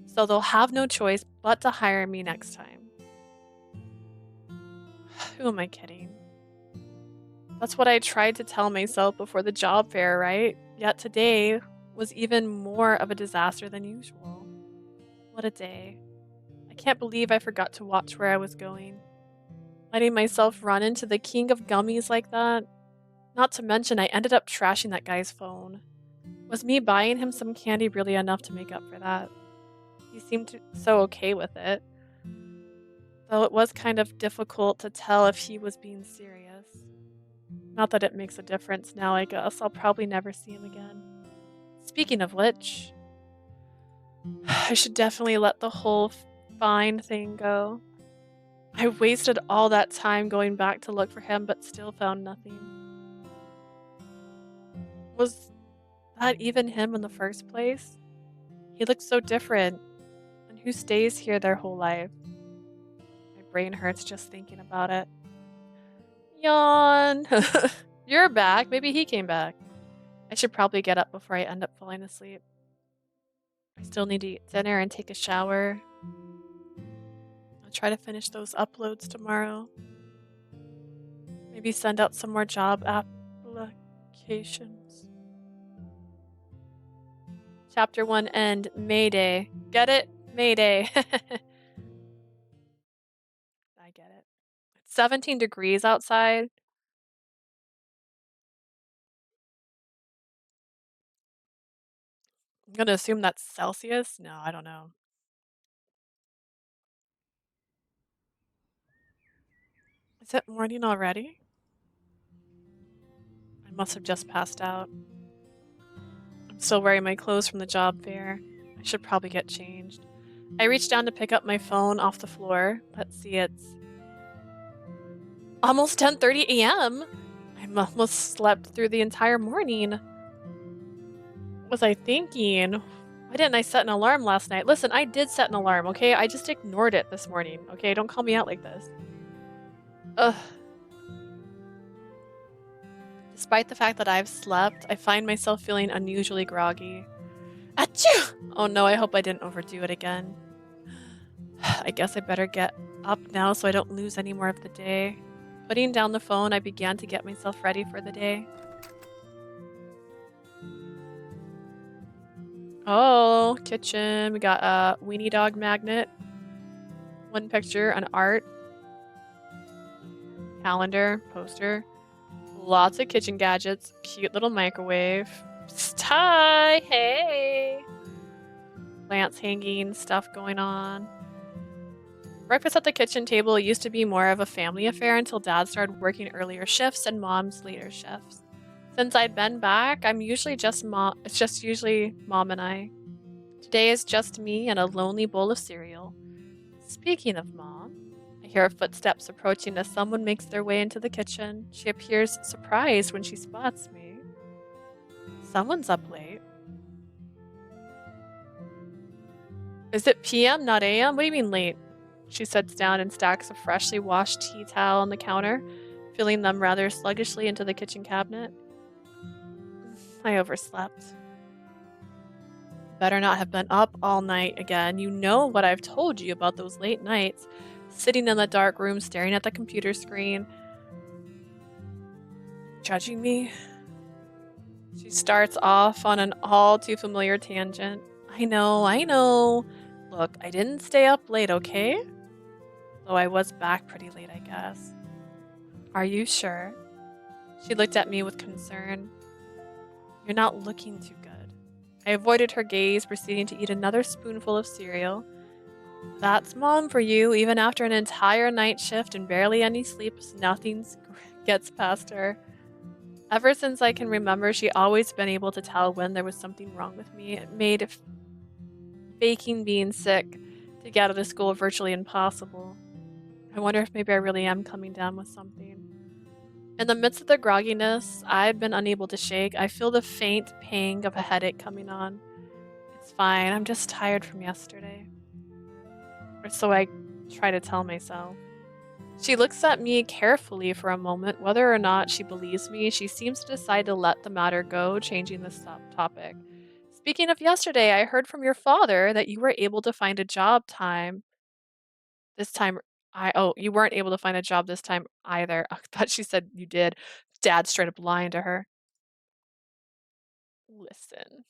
so they'll have no choice but to hire me next time. Who am I kidding? That's what I tried to tell myself before the job fair, right? Yet today was even more of a disaster than usual. What a day. I can't believe I forgot to watch where I was going. Letting myself run into the king of gummies like that. Not to mention, I ended up trashing that guy's phone. Was me buying him some candy really enough to make up for that? He seemed so okay with it. Though it was kind of difficult to tell if he was being serious. Not that it makes a difference now, I guess. I'll probably never see him again. Speaking of which, I should definitely let the whole fine thing go. I wasted all that time going back to look for him, but still found nothing. Was that even him in the first place? He looked so different. And who stays here their whole life? My brain hurts just thinking about it. Yawn! You're back. Maybe he came back. I should probably get up before I end up falling asleep. I still need to eat dinner and take a shower. I'll try to finish those uploads tomorrow. Maybe send out some more job applications. Chapter 1 end. Mayday. Get it? Mayday. I get it. It's 17 degrees outside. I'm gonna assume that's Celsius? No, I don't know. Is it morning already? I must have just passed out. I'm still wearing my clothes from the job fair. I should probably get changed. I reached down to pick up my phone off the floor. Let's see, it's almost 10:30 a.m. I almost slept through the entire morning. What was I thinking? Why didn't I set an alarm last night? Listen, I did set an alarm, okay? I just ignored it this morning, okay? Don't call me out like this. Ugh. Despite the fact that I've slept, I find myself feeling unusually groggy. Achoo! Oh no, I hope I didn't overdo it again. I guess I better get up now so I don't lose any more of the day. Putting down the phone, I began to get myself ready for the day. Oh, kitchen. We got a weenie dog magnet. One picture, an art. Calendar, poster. Lots of kitchen gadgets. Cute little microwave. Hi, hey. Plants hanging, stuff going on. Breakfast at the kitchen table used to be more of a family affair until Dad started working earlier shifts and Mom's later shifts. Since I'd been back, I'm usually just mom. It's just usually Mom and I. Today is just me and a lonely bowl of cereal. Speaking of Mom, I hear footsteps approaching as someone makes their way into the kitchen. She appears surprised when she spots me. Someone's up late. Is it PM, not AM? What do you mean late? She sits down and stacks a freshly washed tea towel on the counter, filling them rather sluggishly into the kitchen cabinet. I overslept. Better not have been up all night again. You know what I've told you about those late nights. Sitting in the dark room, staring at the computer screen. Judging me? She starts off on an all too familiar tangent. I know. Look, I didn't stay up late, okay? Though I was back pretty late, I guess. Are you sure? She looked at me with concern. You're not looking too good. I avoided her gaze, proceeding to eat another spoonful of cereal. That's Mom for you. Even after an entire night shift and barely any sleep, nothing gets past her. Ever since I can remember, she always been able to tell when there was something wrong with me. It made faking being sick to get out of school virtually impossible. I wonder if maybe I really am coming down with something. In the midst of the grogginess I've been unable to shake, I feel the faint pang of a headache coming on. It's fine, I'm just tired from yesterday. Or so I try to tell myself. She looks at me carefully for a moment. Whether or not she believes me, she seems to decide to let the matter go, changing the topic. Speaking of yesterday, I heard from your father that you were able to find a job time this time. You weren't able to find a job this time either. I thought she said you did. Dad straight up lying to her. Listen.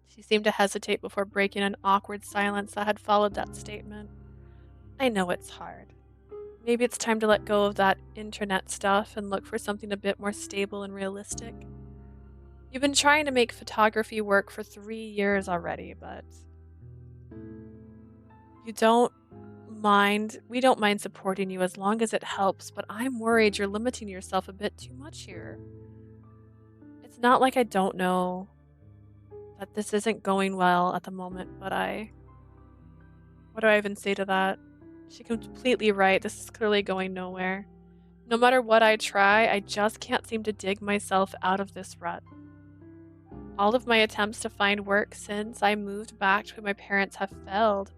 She seemed to hesitate before breaking an awkward silence that had followed that statement. I know it's hard. Maybe it's time to let go of that internet stuff and look for something a bit more stable and realistic. You've been trying to make photography work for 3 years already, but you don't we don't mind supporting you as long as it helps, but I'm worried you're limiting yourself a bit too much here. It's not like I don't know that this isn't going well at the moment, but what do I even say to that? She's completely right. This is clearly going nowhere. No matter what I try, I just can't seem to dig myself out of this rut. All of my attempts to find work since I moved back to my parents have failed,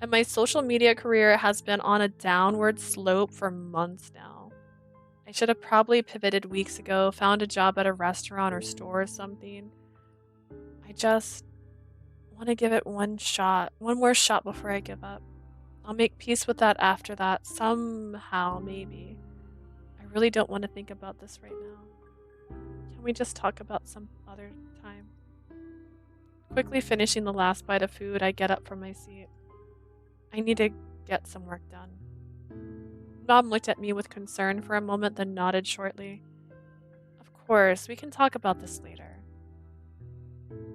and my social media career has been on a downward slope for months now. I should have probably pivoted weeks ago, found a job at a restaurant or store or something. I just want to give it one more shot before I give up. I'll make peace with that after that, somehow, maybe. I really don't want to think about this right now. Can we just talk about some other time? Quickly finishing the last bite of food, I get up from my seat. I need to get some work done. Mom looked at me with concern for a moment, then nodded shortly. Of course, we can talk about this later.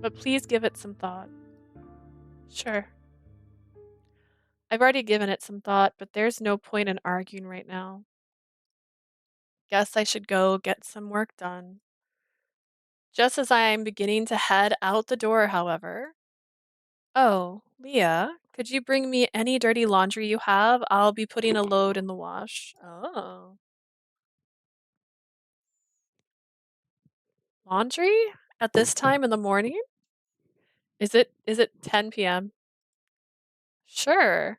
But please give it some thought. Sure. I've already given it some thought, but there's no point in arguing right now. Guess I should go get some work done. Just as I am beginning to head out the door, however. Oh, Leah, could you bring me any dirty laundry you have? I'll be putting a load in the wash. Oh. Laundry? At this time in the morning? Is it 10 p.m.? Sure.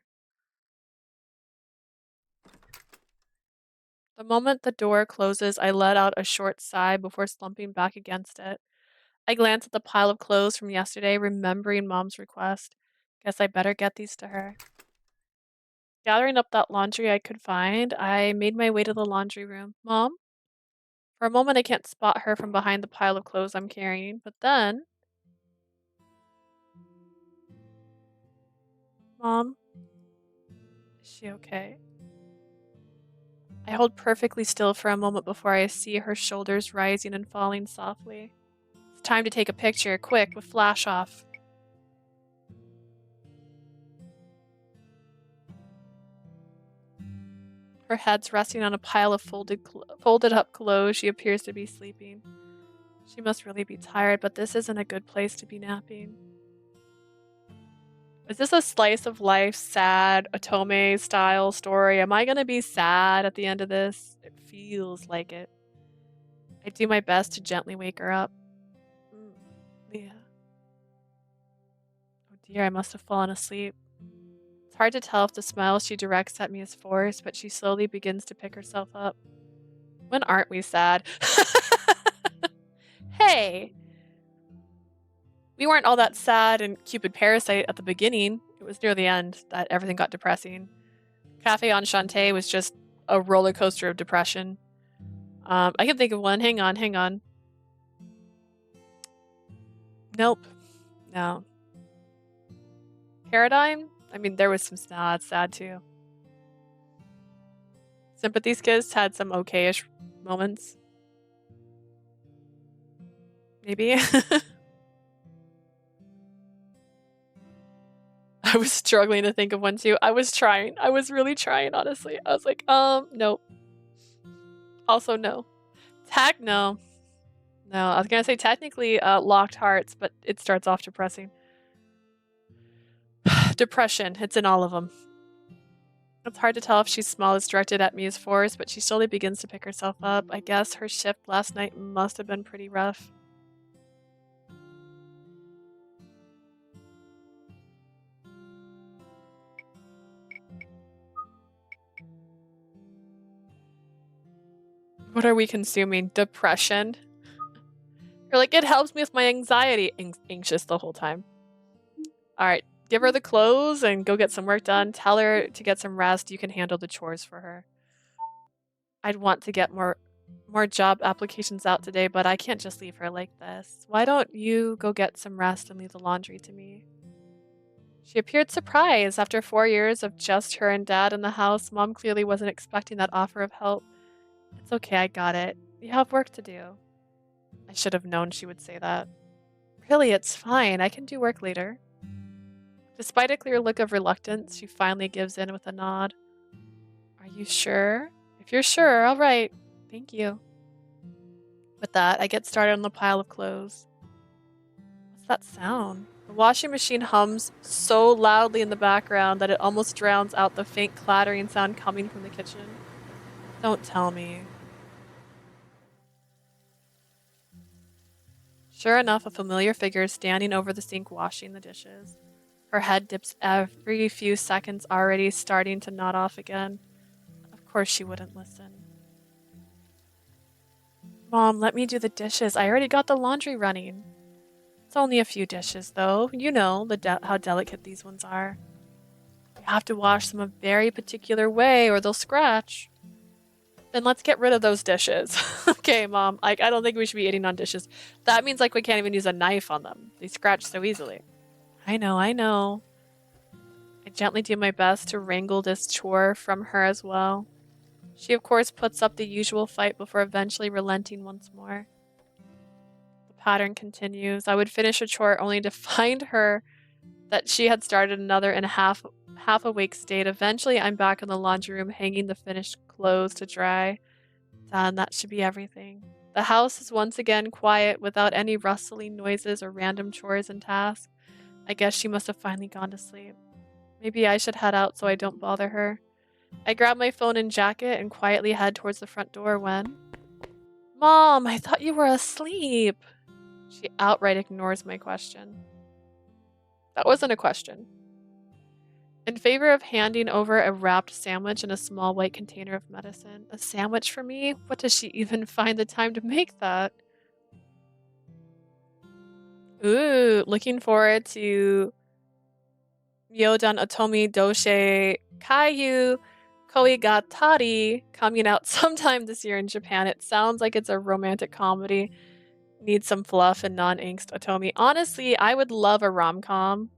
The moment the door closes, I let out a short sigh before slumping back against it. I glance at the pile of clothes from yesterday, remembering Mom's request. Guess I better get these to her. Gathering up that laundry I could find, I made my way to the laundry room. Mom? For a moment, I can't spot her from behind the pile of clothes I'm carrying, but then. Mom? Is she okay? I hold perfectly still for a moment before I see her shoulders rising and falling softly. It's time to take a picture, quick, with flash off. Her head's resting on a pile of folded up clothes. She appears to be sleeping. She must really be tired, but this isn't a good place to be napping. Is this a slice of life, sad, Otome style story? Am I gonna be sad at the end of this? It feels like it. I do my best to gently wake her up. Mm, Leah. Oh dear, I must have fallen asleep. It's hard to tell if the smile she directs at me is forced, but she slowly begins to pick herself up. When aren't we sad? Hey! We weren't all that sad and Cupid Parasite at the beginning. It was near the end that everything got depressing. Cafe Enchanté was just a roller coaster of depression. I can think of one. Hang on, hang on. Nope. No. Paradigm? I mean, there was some sad too. Sympathy Kiss had some okayish moments. Maybe. I was struggling to think of one too. I was trying. I was really trying, honestly. I was like, nope. Also, no. No. No, I was gonna say technically Locked Hearts, but it starts off depressing. Depression, it's in all of them. It's hard to tell if she's small is directed at me as forced, but she slowly begins to pick herself up. I guess her shift last night must have been pretty rough. What are we consuming? Depression? You're like, it helps me with my anxiety. Anxious the whole time. All right, give her the clothes and go get some work done. Tell her to get some rest. You can handle the chores for her. I'd want to get more job applications out today, but I can't just leave her like this. Why don't you go get some rest and leave the laundry to me? She appeared surprised. After 4 years of just her and Dad in the house, Mom clearly wasn't expecting that offer of help. It's okay, I got it. You have work to do. I should have known she would say that. Really, it's fine. I can do work later. Despite a clear look of reluctance, she finally gives in with a nod. Are you sure? If you're sure, all right. Thank you. With that, I get started on the pile of clothes. What's that sound? The washing machine hums so loudly in the background that it almost drowns out the faint clattering sound coming from the kitchen. Don't tell me. Sure enough, a familiar figure is standing over the sink washing the dishes. Her head dips every few seconds, already starting to nod off again. Of course she wouldn't listen. Mom, let me do the dishes. I already got the laundry running. It's only a few dishes, though. You know how delicate these ones are. You have to wash them a very particular way or they'll scratch. Then let's get rid of those dishes. Okay, Mom. I don't think we should be eating on dishes. That means we can't even use a knife on them. They scratch so easily. I know. I gently do my best to wrangle this chore from her as well. She, of course, puts up the usual fight before eventually relenting once more. The pattern continues. I would finish a chore only to find her that she had started another in a half awake state. Eventually, I'm back in the laundry room hanging the finished clothes to dry. Done. That should be everything. The house is once again quiet without any rustling noises or random chores and tasks. I guess she must have finally gone to sleep. Maybe I should head out so I don't bother her. I grab my phone and jacket and quietly head towards the front door when... Mom, I thought you were asleep. She outright ignores my question. That wasn't a question. In favor of handing over a wrapped sandwich and a small white container of medicine. A sandwich for me? What does she even find the time to make that? Ooh, looking forward to Yodan Otomi Doshe Kaiju Koigatari coming out sometime this year in Japan. It sounds like it's a romantic comedy. Needs some fluff and non-angst Otomi. Honestly, I would love a rom-com.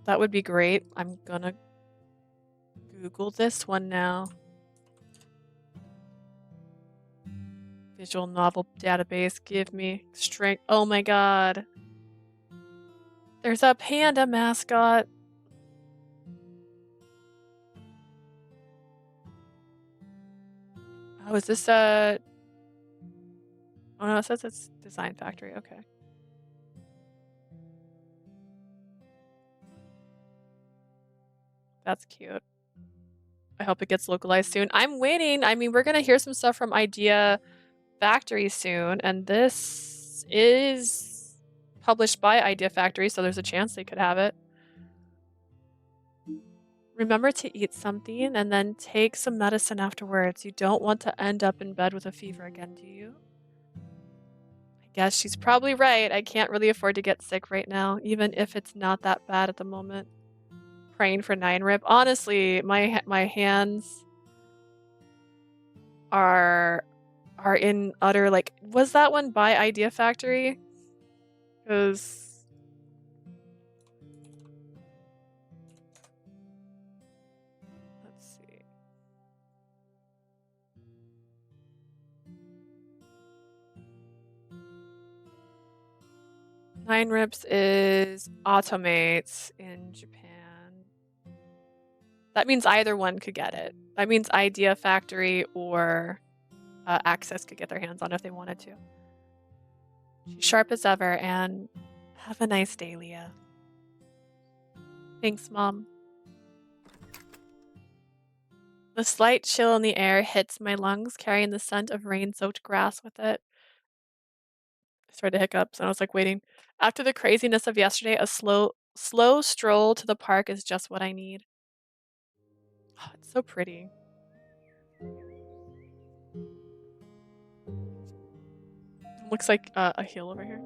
That would be great. I'm gonna Google this one now. Visual novel database, give me strength. Oh my god. There's a panda mascot. Oh, is this a... Oh no, it says it's Design Factory. Okay. That's cute. I hope it gets localized soon. I'm waiting. I mean, we're gonna hear some stuff from Idea Factory soon, and this is published by Idea Factory, so there's a chance they could have it. Remember to eat something and then take some medicine afterwards. You don't want to end up in bed with a fever again, do you? I guess she's probably right. I can't really afford to get sick right now, even if it's not that bad at the moment. Praying for 9-rib. Honestly, my hands are in utter was that one by Idea Factory? Because let's see. Nine Rips is Automates in Japan. That means either one could get it. That means Idea Factory or Access could get their hands on it if they wanted to. She's sharp as ever, and have a nice day, Leah. Thanks, Mom. The slight chill in the air hits my lungs, carrying the scent of rain-soaked grass with it. I started to hiccups, and I was waiting. After the craziness of yesterday, a slow stroll to the park is just what I need. Oh, it's so pretty. Looks like a heel over here.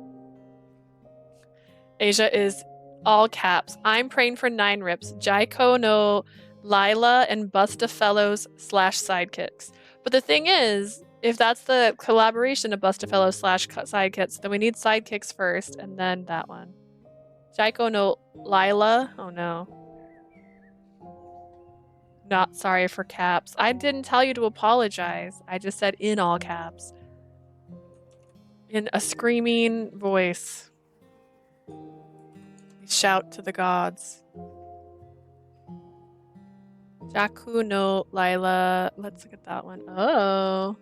Asia is all caps. I'm praying for 9 rips. Jaiko no Lila and Busta Fellows / sidekicks. But the thing is, if that's the collaboration of Busta Fellows / sidekicks, then we need sidekicks first and then that one. Jaiko no Lila. Oh no. Not sorry for caps. I didn't tell you to apologize. I just said in all caps. In a screaming voice. Shout to the gods. Jaku no Lila. Let's look at that one. Oh.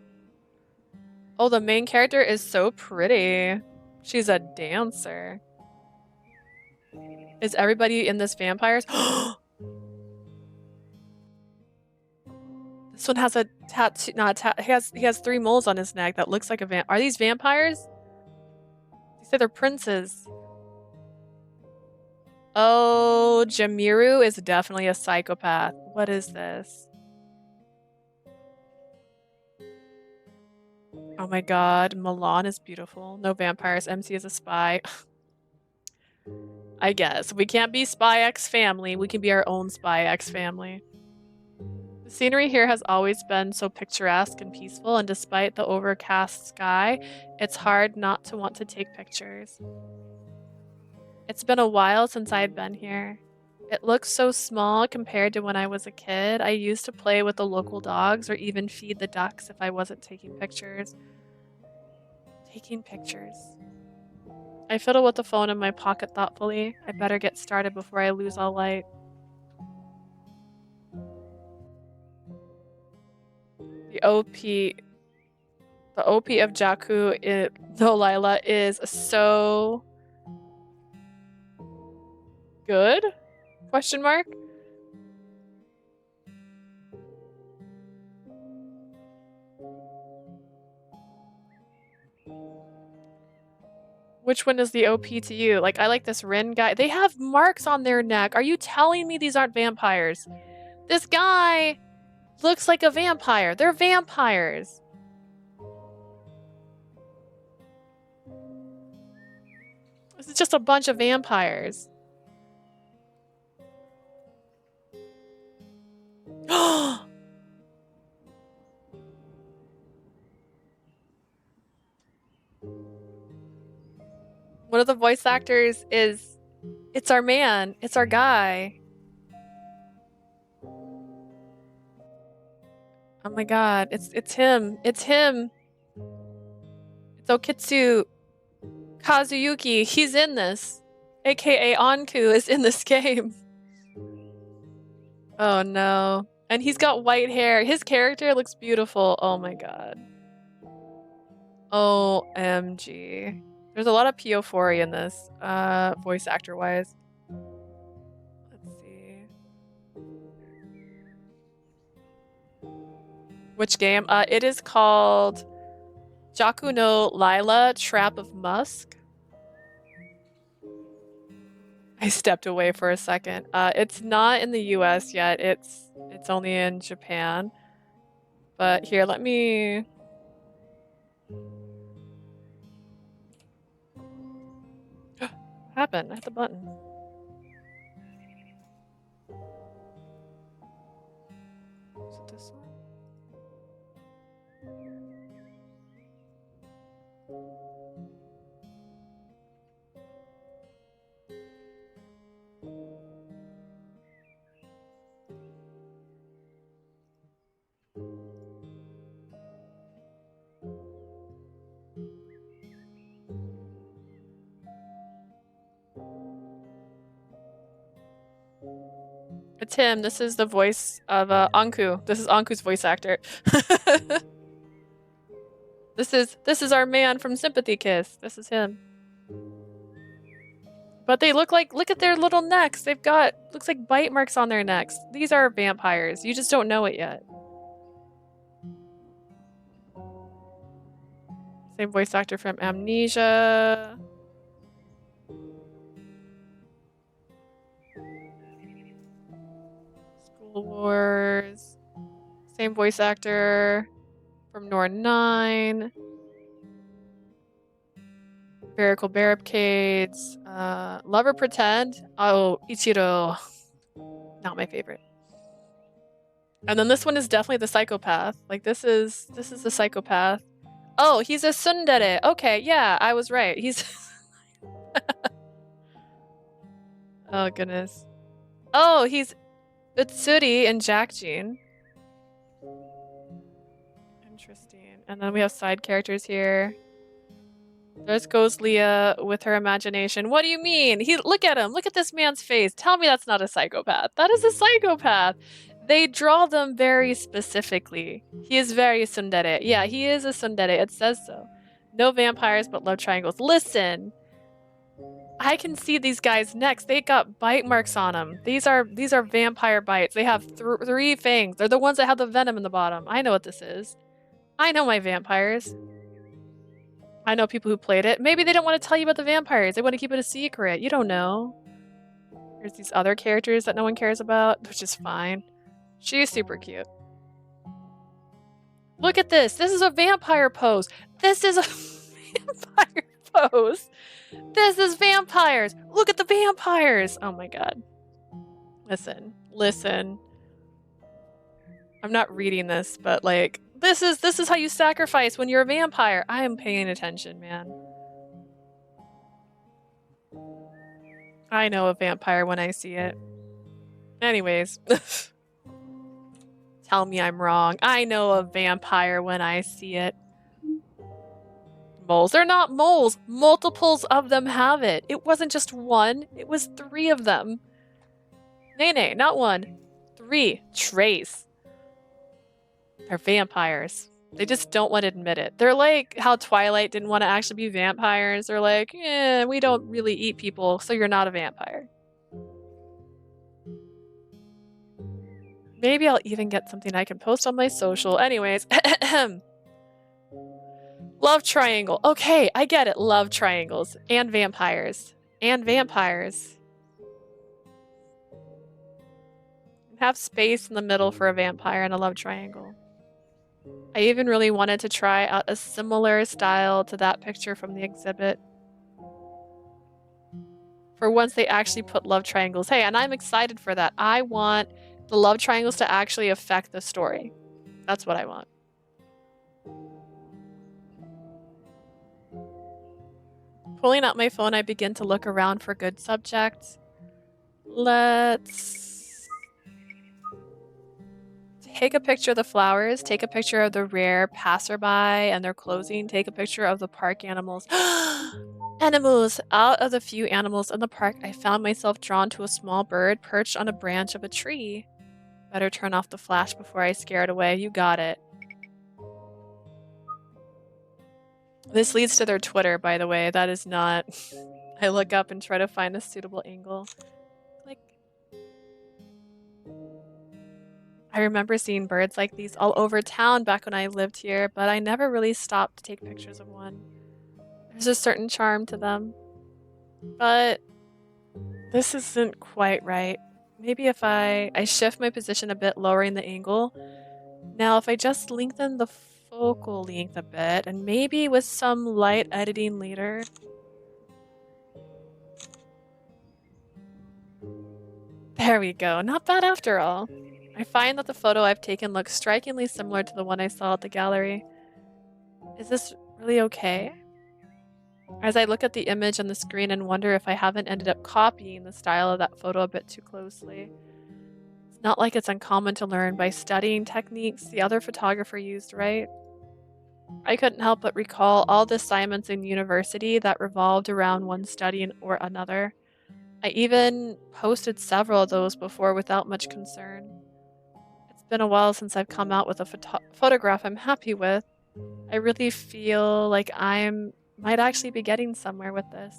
Oh, the main character is so pretty. She's a dancer. Is everybody in this vampires? This one has a tattoo. Not a he has 3 moles on his neck that looks like a vamp. Are these vampires? They say they're princes. Oh, Jamiru is definitely a psychopath. What is this? Oh my god, Milan is beautiful. No vampires. MC is a spy. I guess. We can't be Spy X family. We can be our own Spy X family. The scenery here has always been so picturesque and peaceful, and despite the overcast sky, it's hard not to want to take pictures. It's been a while since I've been here. It looks so small compared to when I was a kid. I used to play with the local dogs or even feed the ducks if I wasn't taking pictures. Taking pictures. I fiddle with the phone in my pocket thoughtfully. I better get started before I lose all light. The OP of Jaku no Lila is so good? Question mark? Which one is the OP to you? Like, I like this Rin guy. They have marks on their neck. Are you telling me these aren't vampires? This guy looks like a vampire. They're vampires. This is just a bunch of vampires. One of the voice actors is... It's our man. It's our guy. Oh my god. It's him. It's him. It's Okitsu Kazuyuki. He's in this. AKA Anku is in this game. Oh no. And he's got white hair. His character looks beautiful. Oh my god. OMG. There's a lot of Pio4 in this, voice actor wise. Let's see. Which game? It is called Jaku no Lila Trap of Musk. I stepped away for a second. It's not in the US yet. It's only in Japan. But here, let me... happened? I hit the button. Is it this one? It's him. This is the voice of Anku. This is Anku's voice actor. This is our man from Sympathy Kiss. This is him. But they look at their little necks. They've got, looks like bite marks on their necks. These are vampires. You just don't know it yet. Same voice actor from Amnesia. School Wars. Same voice actor from Nor 9. Spherical barricades. Lover pretend. Oh, Ichiro. Not my favorite. And then this one is definitely the psychopath. Like this is the psychopath. Oh, he's a tsundere. Okay, yeah, I was right. He's oh goodness. Oh, he's Utsuri and Jackjean. Interesting. And then we have side characters here. There goes Leah with her imagination. What do you mean? Look at him. Look at this man's face. Tell me that's not a psychopath. That is a psychopath. They draw them very specifically. He is very tsundere. Yeah, he is a tsundere. It says so. No vampires, but love triangles. Listen. I can see these guys' necks. They got bite marks on them. These are vampire bites. They have three fangs. They're the ones that have the venom in the bottom. I know what this is. I know my vampires. I know people who played it. Maybe they don't want to tell you about the vampires. They want to keep it a secret. You don't know. There's these other characters that no one cares about, which is fine. She's super cute. Look at this. This is a vampire pose. This is a vampire pose. This is vampires. Look at the vampires. Oh my god. Listen. Listen. I'm not reading this, but like, this is how you sacrifice when you're a vampire. I am paying attention, man. I know a vampire when I see it. Anyways. Tell me I'm wrong. I know a vampire when I see it. Moles. They're not moles. Multiples of them have it. It wasn't just one. It was 3 of them. Nay, not 1. 3. Trace. They're vampires. They just don't want to admit it. They're like how Twilight didn't want to actually be vampires. They're like, yeah, we don't really eat people, so you're not a vampire. Maybe I'll even get something I can post on my social. Anyways, love triangle. Okay, I get it. Love triangles. And vampires. And vampires. Have space in the middle for a vampire and a love triangle. I even really wanted to try out a similar style to that picture from the exhibit. For once they actually put love triangles. Hey, and I'm excited for that. I want the love triangles to actually affect the story. That's what I want. Pulling out my phone, I begin to look around for good subjects. Let's take a picture of the flowers, take a picture of the rare passerby and their clothing, take a picture of the park animals. Animals! Out of the few animals in the park, I found myself drawn to a small bird perched on a branch of a tree. Better turn off the flash before I scare it away. You got it. This leads to their Twitter, by the way. That is not... I look up and try to find a suitable angle. Click. I remember seeing birds like these all over town back when I lived here, but I never really stopped to take pictures of one. There's a certain charm to them. But this isn't quite right. Maybe if I shift my position a bit, lowering the angle. Now, if I just lengthen the focal length a bit, and maybe with some light editing later. There we go. Not bad after all. I find that the photo I've taken looks strikingly similar to the one I saw at the gallery. Is this really okay? As I look at the image on the screen and wonder if I haven't ended up copying the style of that photo a bit too closely. It's not like it's uncommon to learn by studying techniques the other photographer used, right? I couldn't help but recall all the assignments in university that revolved around one study or another. I even posted several of those before without much concern. It's been a while since I've come out with a photograph I'm happy with. I really feel like might actually be getting somewhere with this.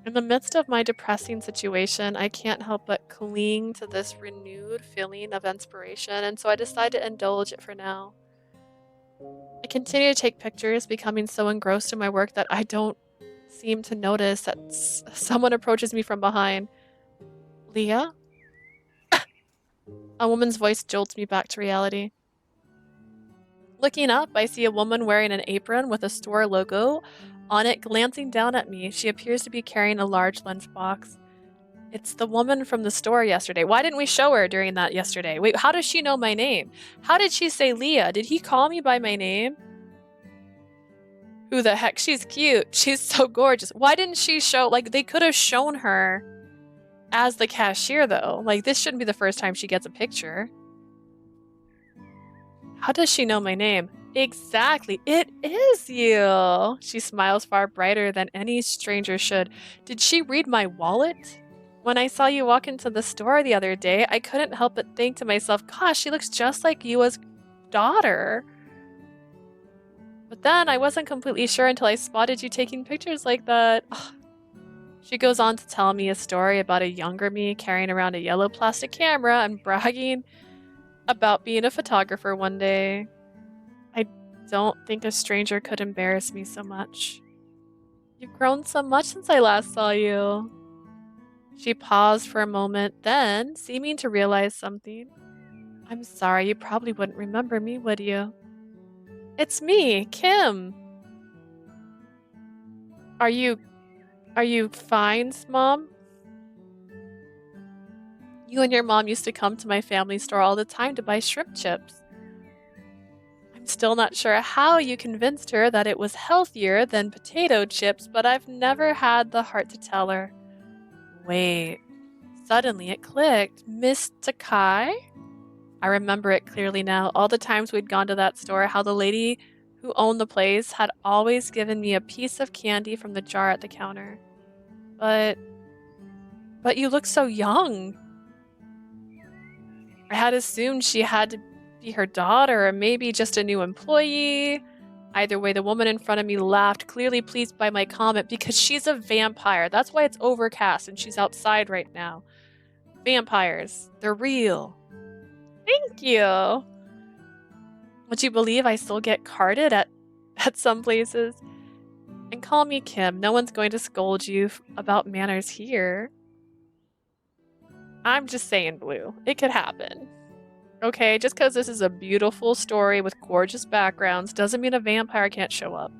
In the midst of my depressing situation, I can't help but cling to this renewed feeling of inspiration, and so I decided to indulge it for now. I continue to take pictures, becoming so engrossed in my work that I don't seem to notice that someone approaches me from behind. Leah? A woman's voice jolts me back to reality. Looking up, I see a woman wearing an apron with a store logo on it glancing down at me. She appears to be carrying a large lunchbox. It's the woman from the store yesterday. Why didn't we show her during that yesterday? Wait, how does she know my name? How did she say Leah? Did he call me by my name? Who the heck? She's cute. She's so gorgeous. Why didn't she show, like, they could have shown her as the cashier, though. Like, this shouldn't be the first time she gets a picture. How does she know my name? Exactly. It is you. She smiles far brighter than any stranger should. Did she read my wallet? When I saw you walk into the store the other day, I couldn't help but think to myself, gosh, she looks just like Yua's daughter. But then I wasn't completely sure until I spotted you taking pictures like that. Ugh. She goes on to tell me a story about a younger me carrying around a yellow plastic camera and bragging about being a photographer one day. I don't think a stranger could embarrass me so much. You've grown so much since I last saw you. She paused for a moment, then, seeming to realize something. I'm sorry, you probably wouldn't remember me, would you? It's me, Kim. Are you fine, Mom? You and your mom used to come to my family store all the time to buy shrimp chips. I'm still not sure how you convinced her that it was healthier than potato chips, but I've never had the heart to tell her. Wait. Suddenly it clicked. Miss Takai? I remember it clearly now. All the times we'd gone to that store, how the lady who owned the place had always given me a piece of candy from the jar at the counter. But you look so young. I had assumed she had to be her daughter or maybe just a new employee. Either way, the woman in front of me laughed, clearly pleased by my comment because she's a vampire. That's why it's overcast and she's outside right now. Vampires, they're real. Thank you. Would you believe I still get carded at some places? And call me Kim. No one's going to scold you about manners here. I'm just saying, Blue. It could happen. Okay, just because this is a beautiful story with gorgeous backgrounds doesn't mean a vampire can't show up.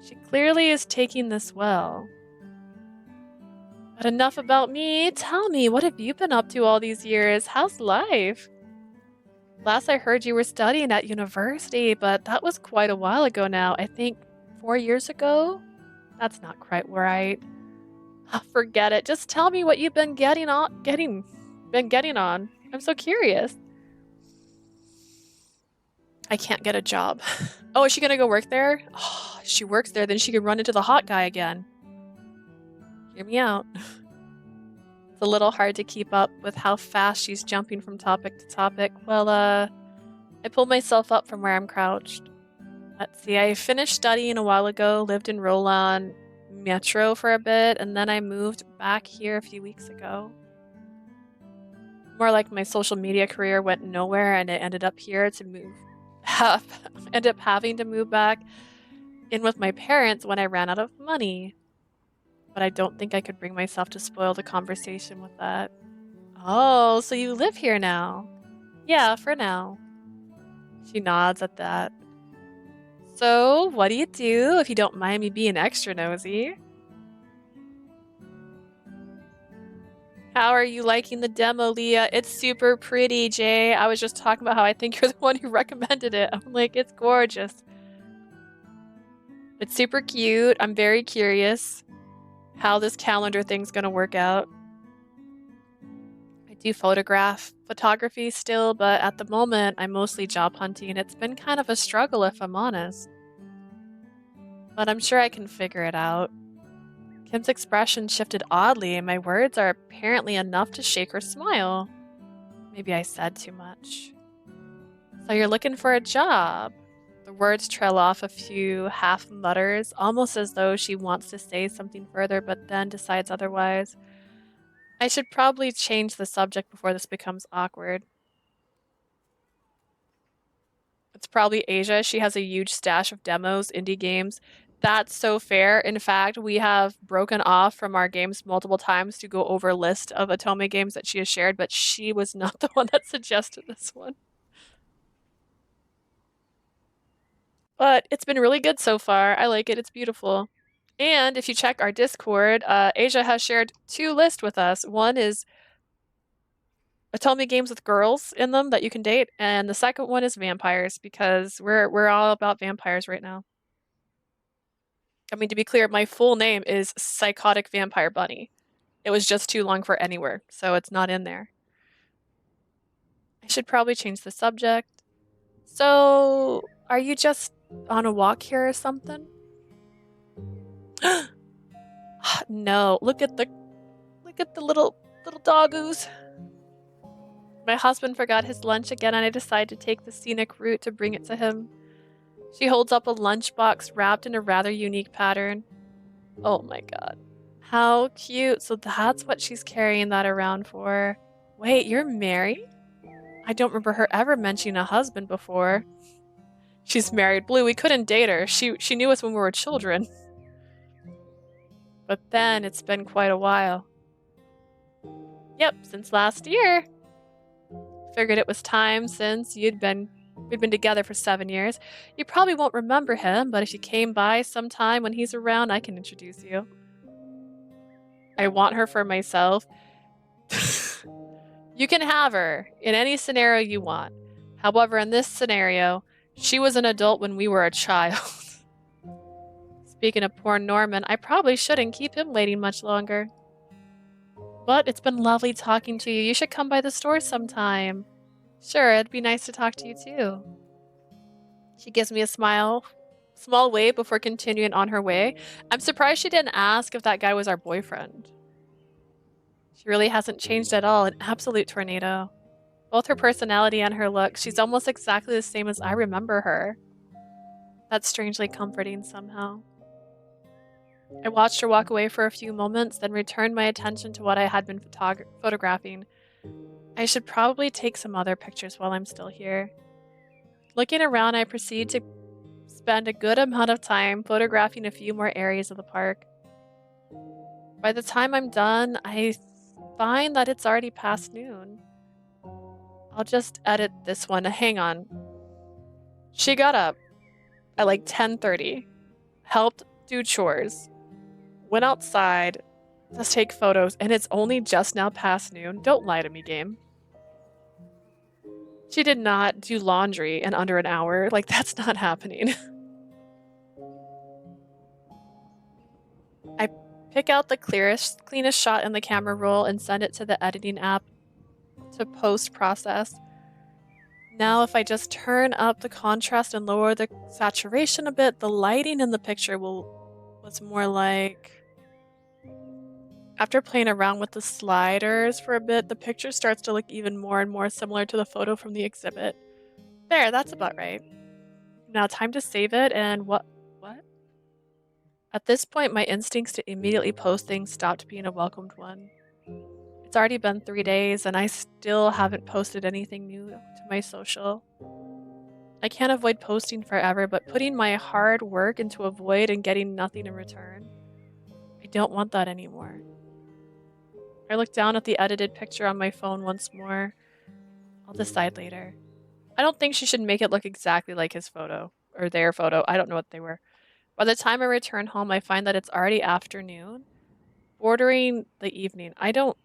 She clearly is taking this well. But enough about me. Tell me, what have you been up to all these years? How's life? Last I heard you were studying at university, but that was quite a while ago now. I think 4 years ago? That's not quite right. Forget it. Just tell me what you've been getting on. I'm so curious. I can't get a job. Oh, is she gonna go work there? Oh, if she works there, then she can run into the hot guy again. Hear me out. It's a little hard to keep up with how fast she's jumping from topic to topic. Well, I pulled myself up from where I'm crouched. Let's see, I finished studying a while ago, lived in Roland Metro for a bit, and then I moved back here a few weeks ago. More like my social media career went nowhere and I ended up here to end up having to move back in with my parents when I ran out of money. But I don't think I could bring myself to spoil the conversation with that. Oh, so you live here now? Yeah, for now. She nods at that. So, what do you do, if you don't mind me being extra nosy? How are you liking the demo, Leah? It's super pretty, Jay. I was just talking about how I think you're the one who recommended it. I'm like, it's gorgeous. It's super cute. I'm very curious how this calendar thing's gonna work out. I do photography still, but at the moment, I'm mostly job hunting. It's been kind of a struggle, if I'm honest. But I'm sure I can figure it out. Kim's expression shifted oddly, and my words are apparently enough to shake her smile. Maybe I said too much. So you're looking for a job? The words trail off a few half mutters, almost as though she wants to say something further, but then decides otherwise. I should probably change the subject before this becomes awkward. It's probably Asia. She has a huge stash of demos, indie games. That's so fair. In fact, we have broken off from our games multiple times to go over a list of Otome games that she has shared, but she was not the one that suggested this one. But it's been really good so far. I like it. It's beautiful. And if you check our Discord, Asia has shared 2 lists with us. One is Otome games with girls in them that you can date, and the second one is vampires because we're all about vampires right now. I mean, to be clear, my full name is Psychotic Vampire Bunny. It was just too long for anywhere, so it's not in there. I should probably change the subject. So, are you just on a walk here or something? No, look at the little doggoos. My husband forgot his lunch again and I decided to take the scenic route to bring it to him. She holds up a lunchbox wrapped in a rather unique pattern. Oh my god. How cute. So that's what she's carrying that around for. Wait, you're married? I don't remember her ever mentioning a husband before. She's married. Blue, we couldn't date her. She knew us when we were children. But then it's been quite a while. Yep, since last year. Figured it was time since we'd been together for 7 years. You probably won't remember him, but if you came by sometime when he's around, I can introduce you. I want her for myself. You can have her in any scenario you want. However, in this scenario, she was an adult when we were a child. Speaking of poor Norman, I probably shouldn't keep him waiting much longer. But it's been lovely talking to you. You should come by the store sometime. Sure, it'd be nice to talk to you too. She gives me a small wave before continuing on her way. I'm surprised she didn't ask if that guy was our boyfriend. She really hasn't changed at all, an absolute tornado. Both her personality and her look, she's almost exactly the same as I remember her. That's strangely comforting somehow. I watched her walk away for a few moments, then returned my attention to what I had been photographing. I should probably take some other pictures while I'm still here. Looking around, I proceed to spend a good amount of time photographing a few more areas of the park. By the time I'm done, I find that it's already past noon. I'll just edit this one. Hang on. She got up at like 10:30, helped do chores, went outside to take photos, and it's only just now past noon. Don't lie to me, game. She did not do laundry in under an hour. Like, that's not happening. I pick out the cleanest shot in the camera roll and send it to the editing app to post-process. Now if I just turn up the contrast and lower the saturation a bit, the lighting in the picture was more like... After playing around with the sliders for a bit, the picture starts to look even more and more similar to the photo from the exhibit. There, that's about right. Now time to save it and what? At this point, my instincts to immediately post things stopped being a welcomed one. It's already been 3 days and I still haven't posted anything new to my social. I can't avoid posting forever, but putting my hard work into a void and getting nothing in return. I don't want that anymore. I look down at the edited picture on my phone once more. I'll decide later. I don't think she should make it look exactly like his photo, or their photo. I don't know what they were. By the time I return home, I find that it's already afternoon, bordering the evening. I don't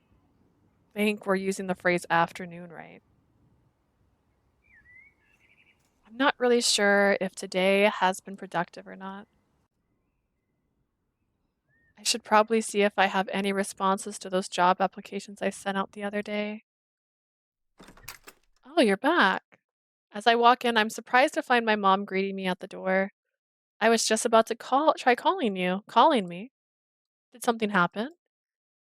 think we're using the phrase afternoon right. I'm not really sure if today has been productive or not. I should probably see if I have any responses to those job applications I sent out the other day. Oh, you're back. As I walk in, I'm surprised to find my mom greeting me at the door. I was just about to try calling me. Did something happen?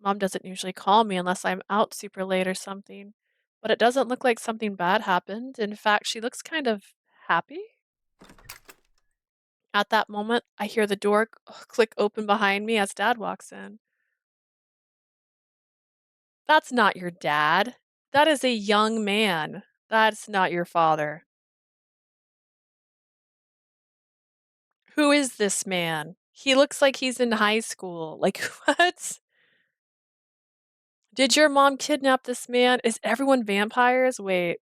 Mom doesn't usually call me unless I'm out super late or something, but it doesn't look like something bad happened. In fact, she looks kind of happy. At that moment, I hear the door click open behind me as Dad walks in. That's not your dad. That is a young man. That's not your father. Who is this man? He looks like he's in high school. Like, what? Did your mom kidnap this man? Is everyone vampires? Wait.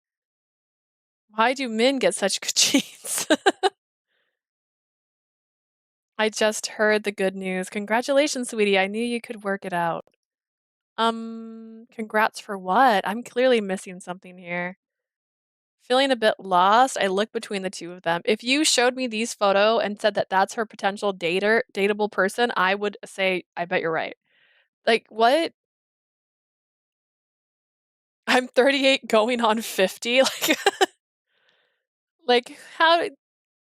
Why do men get such good genes? I just heard the good news. Congratulations, sweetie. I knew you could work it out. Congrats for what? I'm clearly missing something here. Feeling a bit lost, I look between the two of them. If you showed me these photo and said that that's her potential dateable person, I would say, I bet you're right. Like, what? I'm 38 going on 50? Like how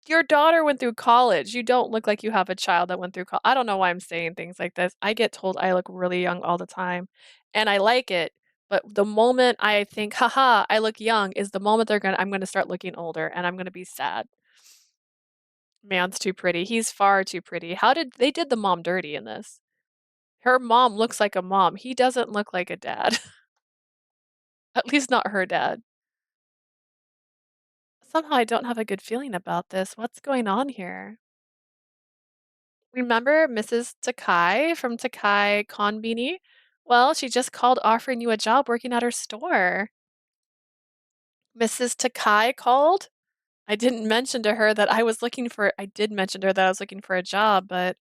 your daughter went through college. You don't look like you have a child that went through college. I don't know why I'm saying things like this. I get told I look really young all the time, and I like it, but the moment I think, "Haha, I look young," is the moment I'm gonna start looking older, and I'm gonna be sad. Man's too pretty. He's far too pretty. How did they did the mom dirty in this. Her mom looks like a mom. He doesn't look like a dad. At least not her dad. Somehow I don't have a good feeling about this. What's going on here? Remember Mrs. Takai from Takai Konbini? Well, she just called offering you a job working at her store. Mrs. Takai called? I did mention to her that I was looking for a job, but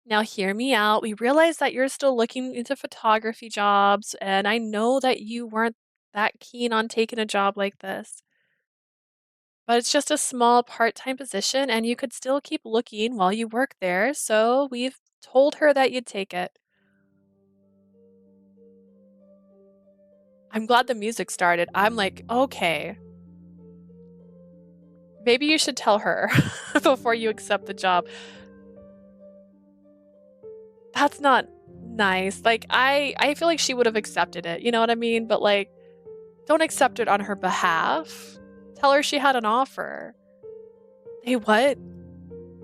now hear me out. We realize that you're still looking into photography jobs, and I know that you weren't that keen on taking a job like this. But it's just a small part-time position, and you could still keep looking while you work there, so we've told her that you'd take it. I'm glad the music started. I'm like, "Okay, maybe you should tell her before you accept the job." That's not nice. Like, I feel like she would have accepted it, you know what I mean? But, like, don't accept it on her behalf. Tell her she had an offer. Hey, what?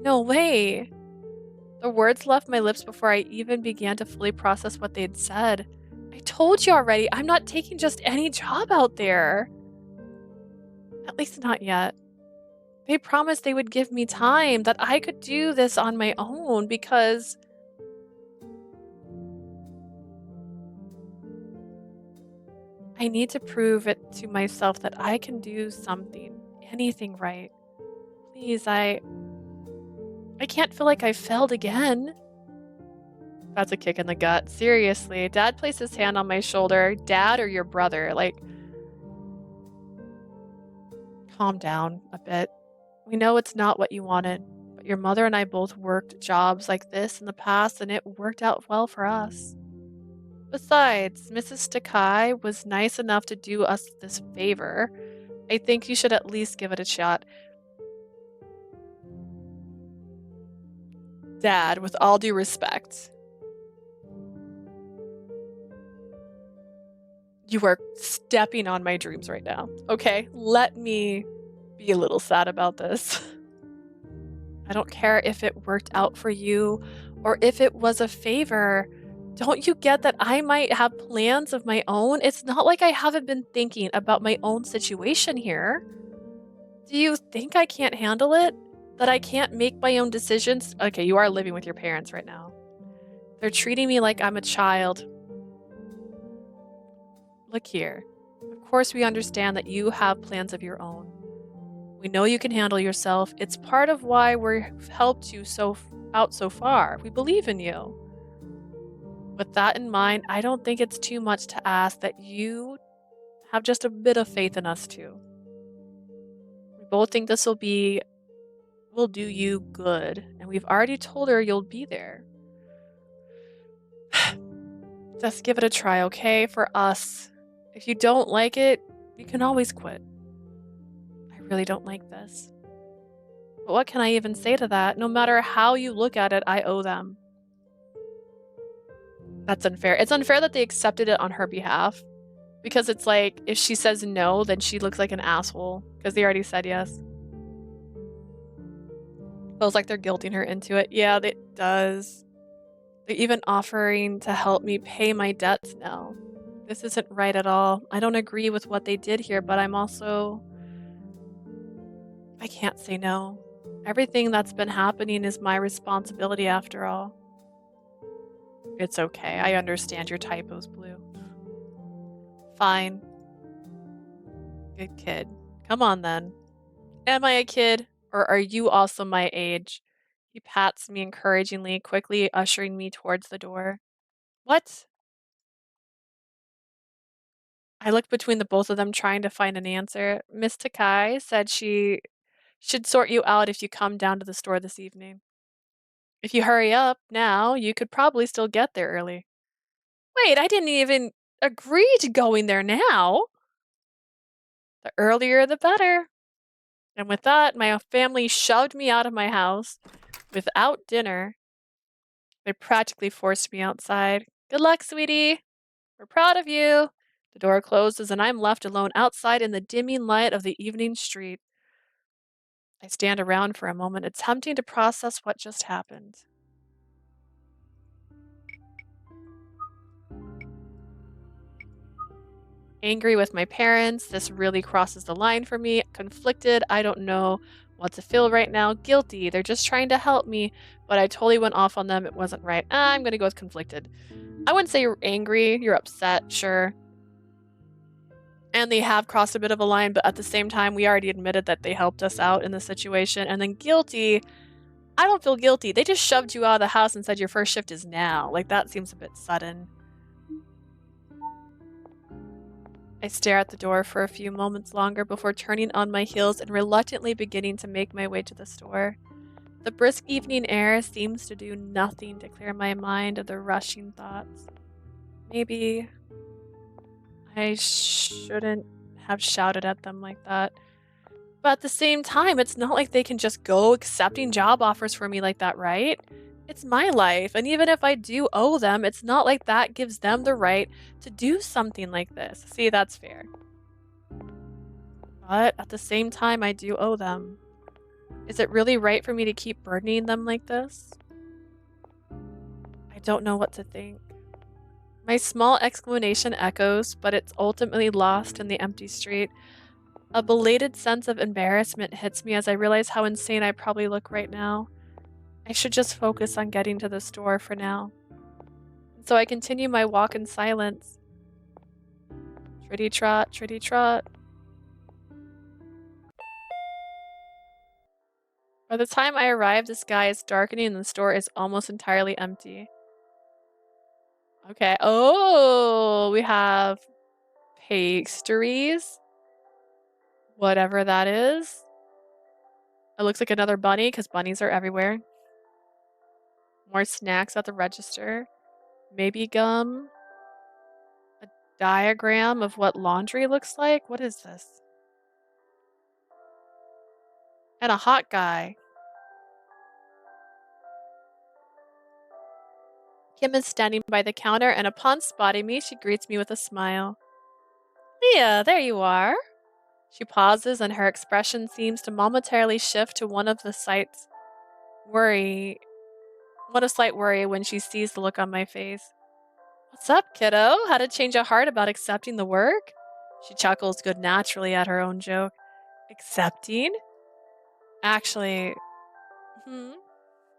No way. The words left my lips before I even began to fully process what they'd said. I told you already, I'm not taking just any job out there. At least not yet. They promised they would give me time, that I could do this on my own because I need to prove it to myself that I can do something, anything right. Please, I can't feel like I failed again. That's a kick in the gut. Seriously, Dad placed his hand on my shoulder. Dad or your brother? Like, calm down a bit. We know it's not what you wanted, but your mother and I both worked jobs like this in the past, and it worked out well for us. Besides, Mrs. Takai was nice enough to do us this favor. I think you should at least give it a shot. Dad, with all due respect, you are stepping on my dreams right now. Okay, let me be a little sad about this. I don't care if it worked out for you or if it was a favor. Don't you get that I might have plans of my own? It's not like I haven't been thinking about my own situation here. Do you think I can't handle it? That I can't make my own decisions? Okay, you are living with your parents right now. They're treating me like I'm a child. Look here. Of course, we understand that you have plans of your own. We know you can handle yourself. It's part of why we've helped you out so far. We believe in you. With that in mind, I don't think it's too much to ask that you have just a bit of faith in us too. We both think will do you good, and we've already told her you'll be there. Just give it a try, okay? For us. If you don't like it, you can always quit. I really don't like this. But what can I even say to that? No matter how you look at it, I owe them. That's unfair. It's unfair that they accepted it on her behalf. Because it's like, if she says no, then she looks like an asshole. Because they already said yes. Feels like they're guilting her into it. Yeah, it does. They're even offering to help me pay my debts now. This isn't right at all. I don't agree with what they did here, but I can't say no. Everything that's been happening is my responsibility after all. It's okay. I understand your typos, Blue. Fine. Good kid. Come on then. Am I a kid? Or are you also my age? He pats me encouragingly, quickly ushering me towards the door. What? I looked between the both of them, trying to find an answer. Miss Takai said she should sort you out if you come down to the store this evening. If you hurry up now, you could probably still get there early. Wait, I didn't even agree to going there now. The earlier the better. And with that, my family shoved me out of my house without dinner. They practically forced me outside. Good luck, sweetie. We're proud of you. The door closes and I'm left alone outside in the dimming light of the evening street. I stand around for a moment, attempting to process what just happened. Angry with my parents, this really crosses the line for me. Conflicted, I don't know what to feel right now. Guilty, they're just trying to help me, but I totally went off on them. It wasn't right. I'm gonna go with conflicted. I wouldn't say you're angry, you're upset, sure. And they have crossed a bit of a line, but at the same time, we already admitted that they helped us out in the situation. And then guilty, I don't feel guilty. They just shoved you out of the house and said your first shift is now. Like, that seems a bit sudden. I stare at the door for a few moments longer before turning on my heels and reluctantly beginning to make my way to the store. The brisk evening air seems to do nothing to clear my mind of the rushing thoughts. Maybe I shouldn't have shouted at them like that. But at the same time, it's not like they can just go accepting job offers for me like that, right? It's my life, and even if I do owe them, it's not like that gives them the right to do something like this. See, that's fair. But at the same time, I do owe them. Is it really right for me to keep burdening them like this? I don't know what to think. My small exclamation echoes, but it's ultimately lost in the empty street. A belated sense of embarrassment hits me as I realize how insane I probably look right now. I should just focus on getting to the store for now. So I continue my walk in silence. Tritty trot, tritty trot. By the time I arrive, the sky is darkening and the store is almost entirely empty. Okay. Oh, we have pastries. Whatever that is. It looks like another bunny because bunnies are everywhere. More snacks at the register. Maybe gum. A diagram of what laundry looks like. What is this? And a hot guy. Kim is standing by the counter, and upon spotting me, she greets me with a smile. Leah, there you are. She pauses, and her expression seems to momentarily shift to one of slight worry when she sees the look on my face. What's up, kiddo? Had a change of heart about accepting the work? She chuckles good naturally at her own joke. Accepting? Actually,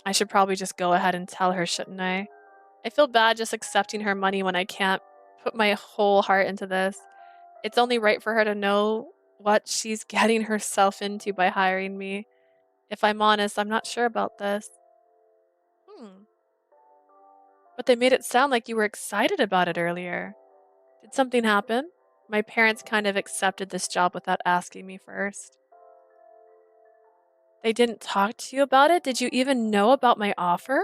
I should probably just go ahead and tell her, shouldn't I? I feel bad just accepting her money when I can't put my whole heart into this. It's only right for her to know what she's getting herself into by hiring me. If I'm honest, I'm not sure about this. But they made it sound like you were excited about it earlier. Did something happen? My parents kind of accepted this job without asking me first. They didn't talk to you about it? Did you even know about my offer?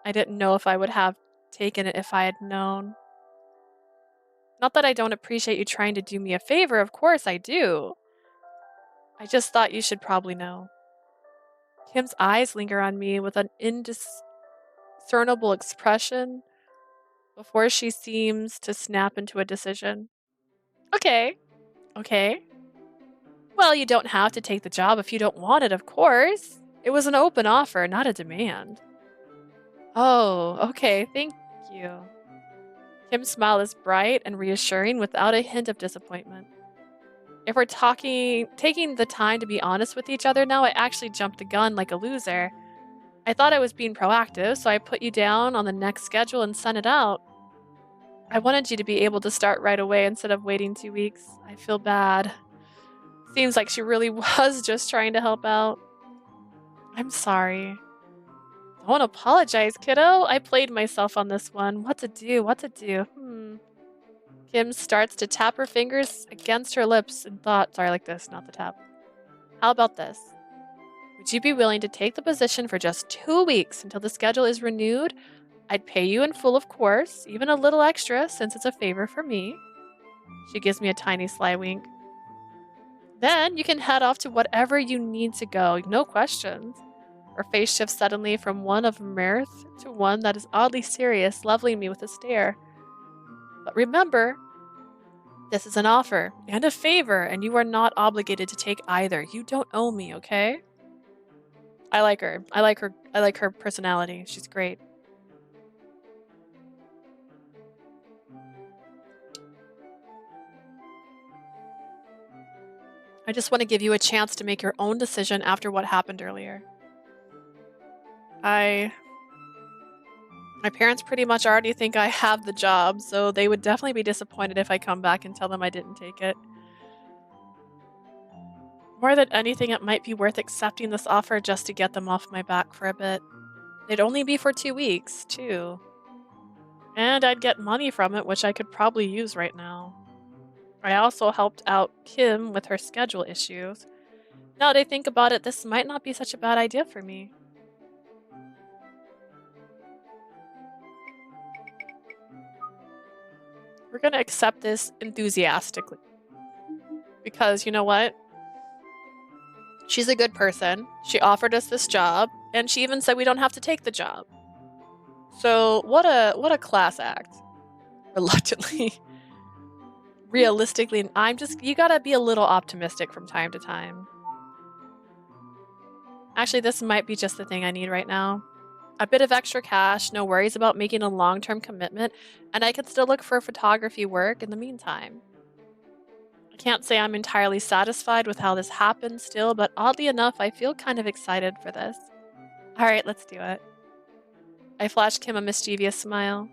I didn't know if I would have taken it if I had known. Not that I don't appreciate you trying to do me a favor, of course I do. I just thought you should probably know. Kim's eyes linger on me with an indiscernible expression before she seems to snap into a decision. Okay. Well, you don't have to take the job if you don't want it, of course. It was an open offer, not a demand. Oh, okay, thank you. Kim's smile is bright and reassuring without a hint of disappointment. If we're taking the time to be honest with each other now, I actually jumped the gun like a loser. I thought I was being proactive, so I put you down on the next schedule and sent it out. I wanted you to be able to start right away instead of waiting 2 weeks. I feel bad. Seems like she really was just trying to help out. I'm sorry. Don't apologize, kiddo. I played myself on this one. What to do? What to do? Kim starts to tap her fingers against her lips in thought. Sorry, like this, not the tap. How about this? Would you be willing to take the position for just 2 weeks until the schedule is renewed? I'd pay you in full, of course, even a little extra since it's a favor for me. She gives me a tiny sly wink. Then you can head off to whatever you need to go, no questions. Her face shifts suddenly from one of mirth to one that is oddly serious, leveling me with a stare. But remember, this is an offer and a favor, and you are not obligated to take either. You don't owe me, okay? I like her. I like her. I like her personality. She's great. I just want to give you a chance to make your own decision after what happened earlier. My parents pretty much already think I have the job, so they would definitely be disappointed if I come back and tell them I didn't take it. More than anything, it might be worth accepting this offer just to get them off my back for a bit. It'd only be for 2 weeks, too. And I'd get money from it, which I could probably use right now. I also helped out Kim with her schedule issues. Now that I think about it, this might not be such a bad idea for me. We're gonna accept this enthusiastically. Because you know what? She's a good person. She offered us this job, and she even said we don't have to take the job. So what a class act. Reluctantly. Realistically, you gotta be a little optimistic from time to time. Actually, this might be just the thing I need right now. A bit of extra cash, no worries about making a long-term commitment, and I can still look for photography work in the meantime. I can't say I'm entirely satisfied with how this happened still, but oddly enough, I feel kind of excited for this. Alright, let's do it. I flash Kim a mischievous smile.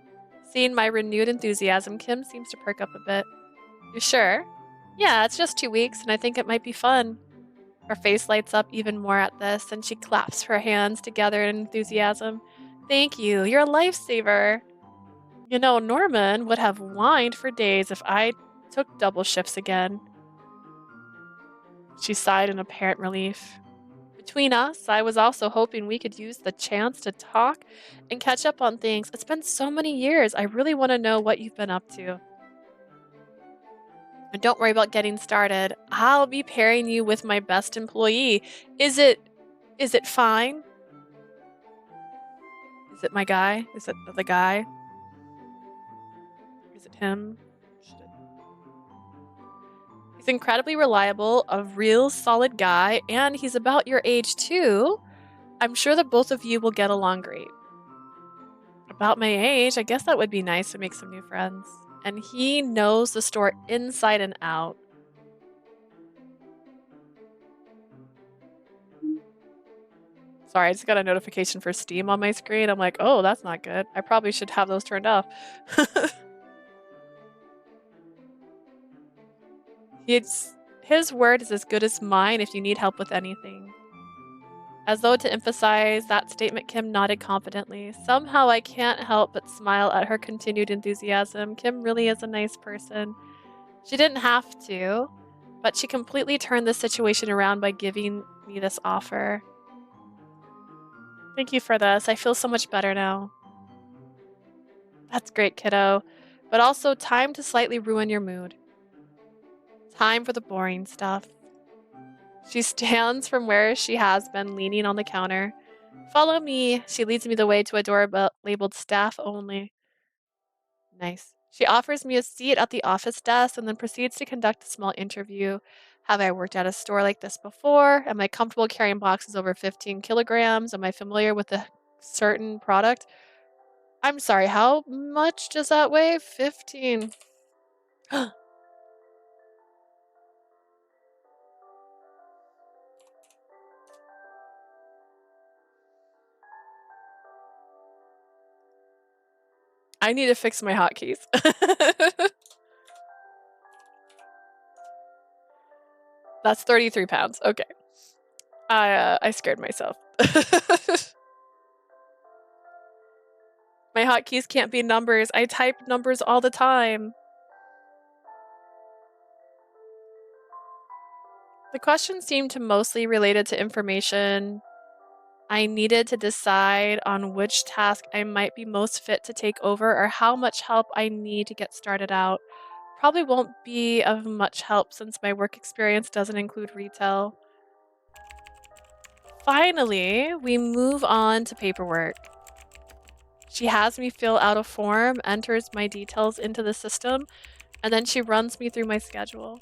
Seeing my renewed enthusiasm, Kim seems to perk up a bit. You sure? Yeah, it's just 2 weeks, and I think it might be fun. Her face lights up even more at this, and she claps her hands together in enthusiasm. Thank you, you're a lifesaver. You know, Norman would have whined for days if I took double shifts again. She sighed in apparent relief. Between us, I was also hoping we could use the chance to talk and catch up on things. It's been so many years. I really want to know what you've been up to. And don't worry about getting started. I'll be pairing you with my best employee. Is it fine? Is it my guy? Is it the guy? Is it him? He's incredibly reliable, a real solid guy, and he's about your age too. I'm sure that both of you will get along great. About my age, I guess that would be nice to make some new friends. And he knows the store inside and out. Sorry, I just got a notification for Steam on my screen. I'm like, oh, that's not good. I probably should have those turned off. His word is as good as mine if you need help with anything. As though to emphasize that statement, Kim nodded confidently. Somehow I can't help but smile at her continued enthusiasm. Kim really is a nice person. She didn't have to, but she completely turned the situation around by giving me this offer. Thank you for this. I feel so much better now. That's great, kiddo. But also time to slightly ruin your mood. Time for the boring stuff. She stands from where she has been, leaning on the counter. Follow me. She leads me the way to a door labeled staff only. Nice. She offers me a seat at the office desk and then proceeds to conduct a small interview. Have I worked at a store like this before? Am I comfortable carrying boxes over 15 kilograms? Am I familiar with a certain product? I'm sorry, how much does that weigh? 15. I need to fix my hotkeys. That's 33 pounds. Okay. I scared myself. My hotkeys can't be numbers. I type numbers all the time. The questions seemed to mostly related to information I needed to decide on which task I might be most fit to take over or how much help I need to get started out. Probably won't be of much help since my work experience doesn't include retail. Finally, we move on to paperwork. She has me fill out a form, enters my details into the system, and then she runs me through my schedule.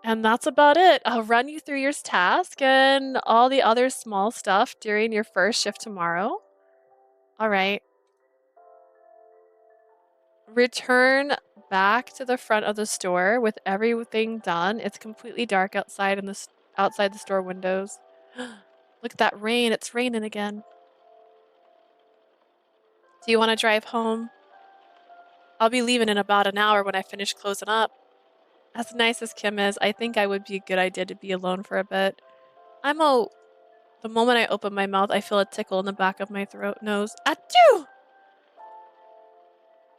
And that's about it. I'll run you through your task and all the other small stuff during your first shift tomorrow. All right. Return back to the front of the store with everything done. It's completely dark outside in the outside the store windows. Look at that rain. It's raining again. Do you want to drive home? I'll be leaving in about an hour when I finish closing up. As nice as Kim is, I think I would be a good idea to be alone for a bit. The moment I open my mouth, I feel a tickle in the back of my throat nose. Achoo!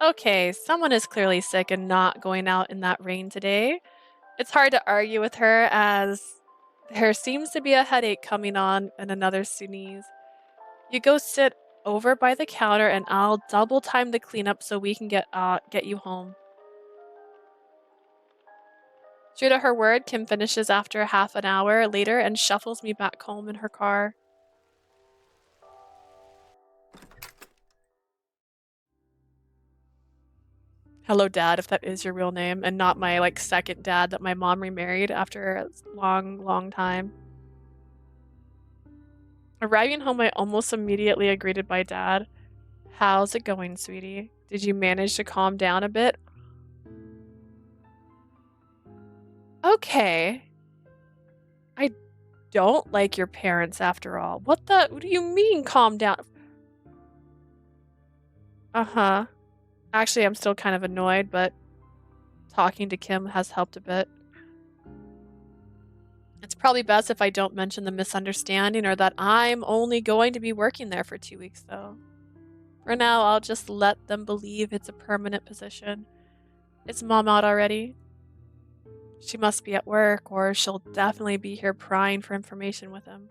Okay, someone is clearly sick and not going out in that rain today. It's hard to argue with her as there seems to be a headache coming on and another sneeze. You go sit over by the counter and I'll double time the cleanup so we can get you home. True to her word, Kim finishes after half an hour later and shuffles me back home in her car. Hello, Dad, if that is your real name, and not my, like, second dad that my mom remarried after a long, long time. Arriving home, I almost immediately are greeted by Dad. How's it going, sweetie? Did you manage to calm down a bit? Okay. I don't like your parents after all. What do you mean calm down? Uh-huh. Actually, I'm still kind of annoyed, but talking to Kim has helped a bit. It's probably best if I don't mention the misunderstanding or that I'm only going to be working there for 2 weeks, though. For now, I'll just let them believe it's a permanent position. Is Mom out already? She must be at work, or she'll definitely be here prying for information with him.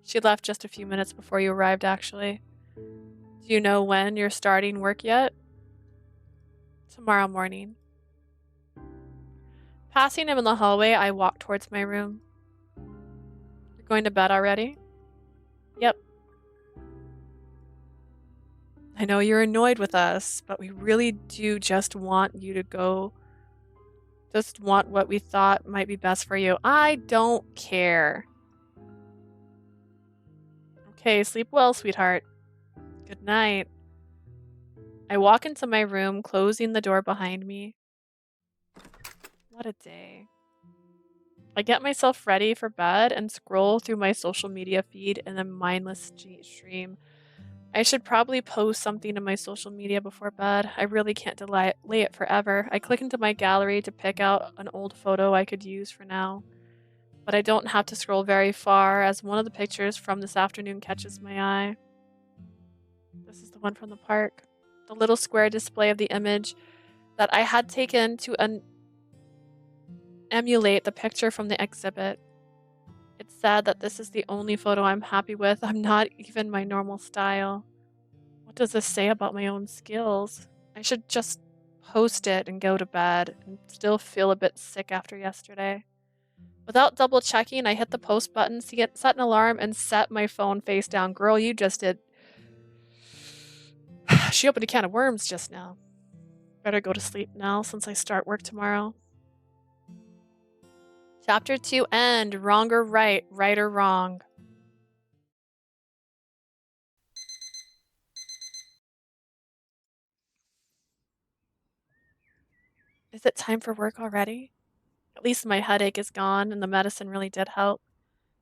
She left just a few minutes before you arrived, actually. Do you know when you're starting work yet? Tomorrow morning. Passing him in the hallway, I walk towards my room. You're going to bed already? Yep. I know you're annoyed with us, but we really do just want you to go. Just want what we thought might be best for you. I don't care. Okay, sleep well, sweetheart. Good night. I walk into my room, closing the door behind me. What a day. I get myself ready for bed and scroll through my social media feed in a mindless stream. I should probably post something to my social media before bed. I really can't delay it forever. I click into my gallery to pick out an old photo I could use for now. But I don't have to scroll very far as one of the pictures from this afternoon catches my eye. This is the one from the park. The little square display of the image that I had taken to emulate the picture from the exhibit. It's sad that this is the only photo I'm happy with. I'm not even my normal style. What does this say about my own skills? I should just post it and go to bed and still feel a bit sick after yesterday. Without double checking, I hit the post button, set an alarm, and set my phone face down. Girl, you just did. She opened a can of worms just now. Better go to sleep now since I start work tomorrow. Chapter 2 end. Wrong or right, right or wrong. Is it time for work already? At least my headache is gone and the medicine really did help.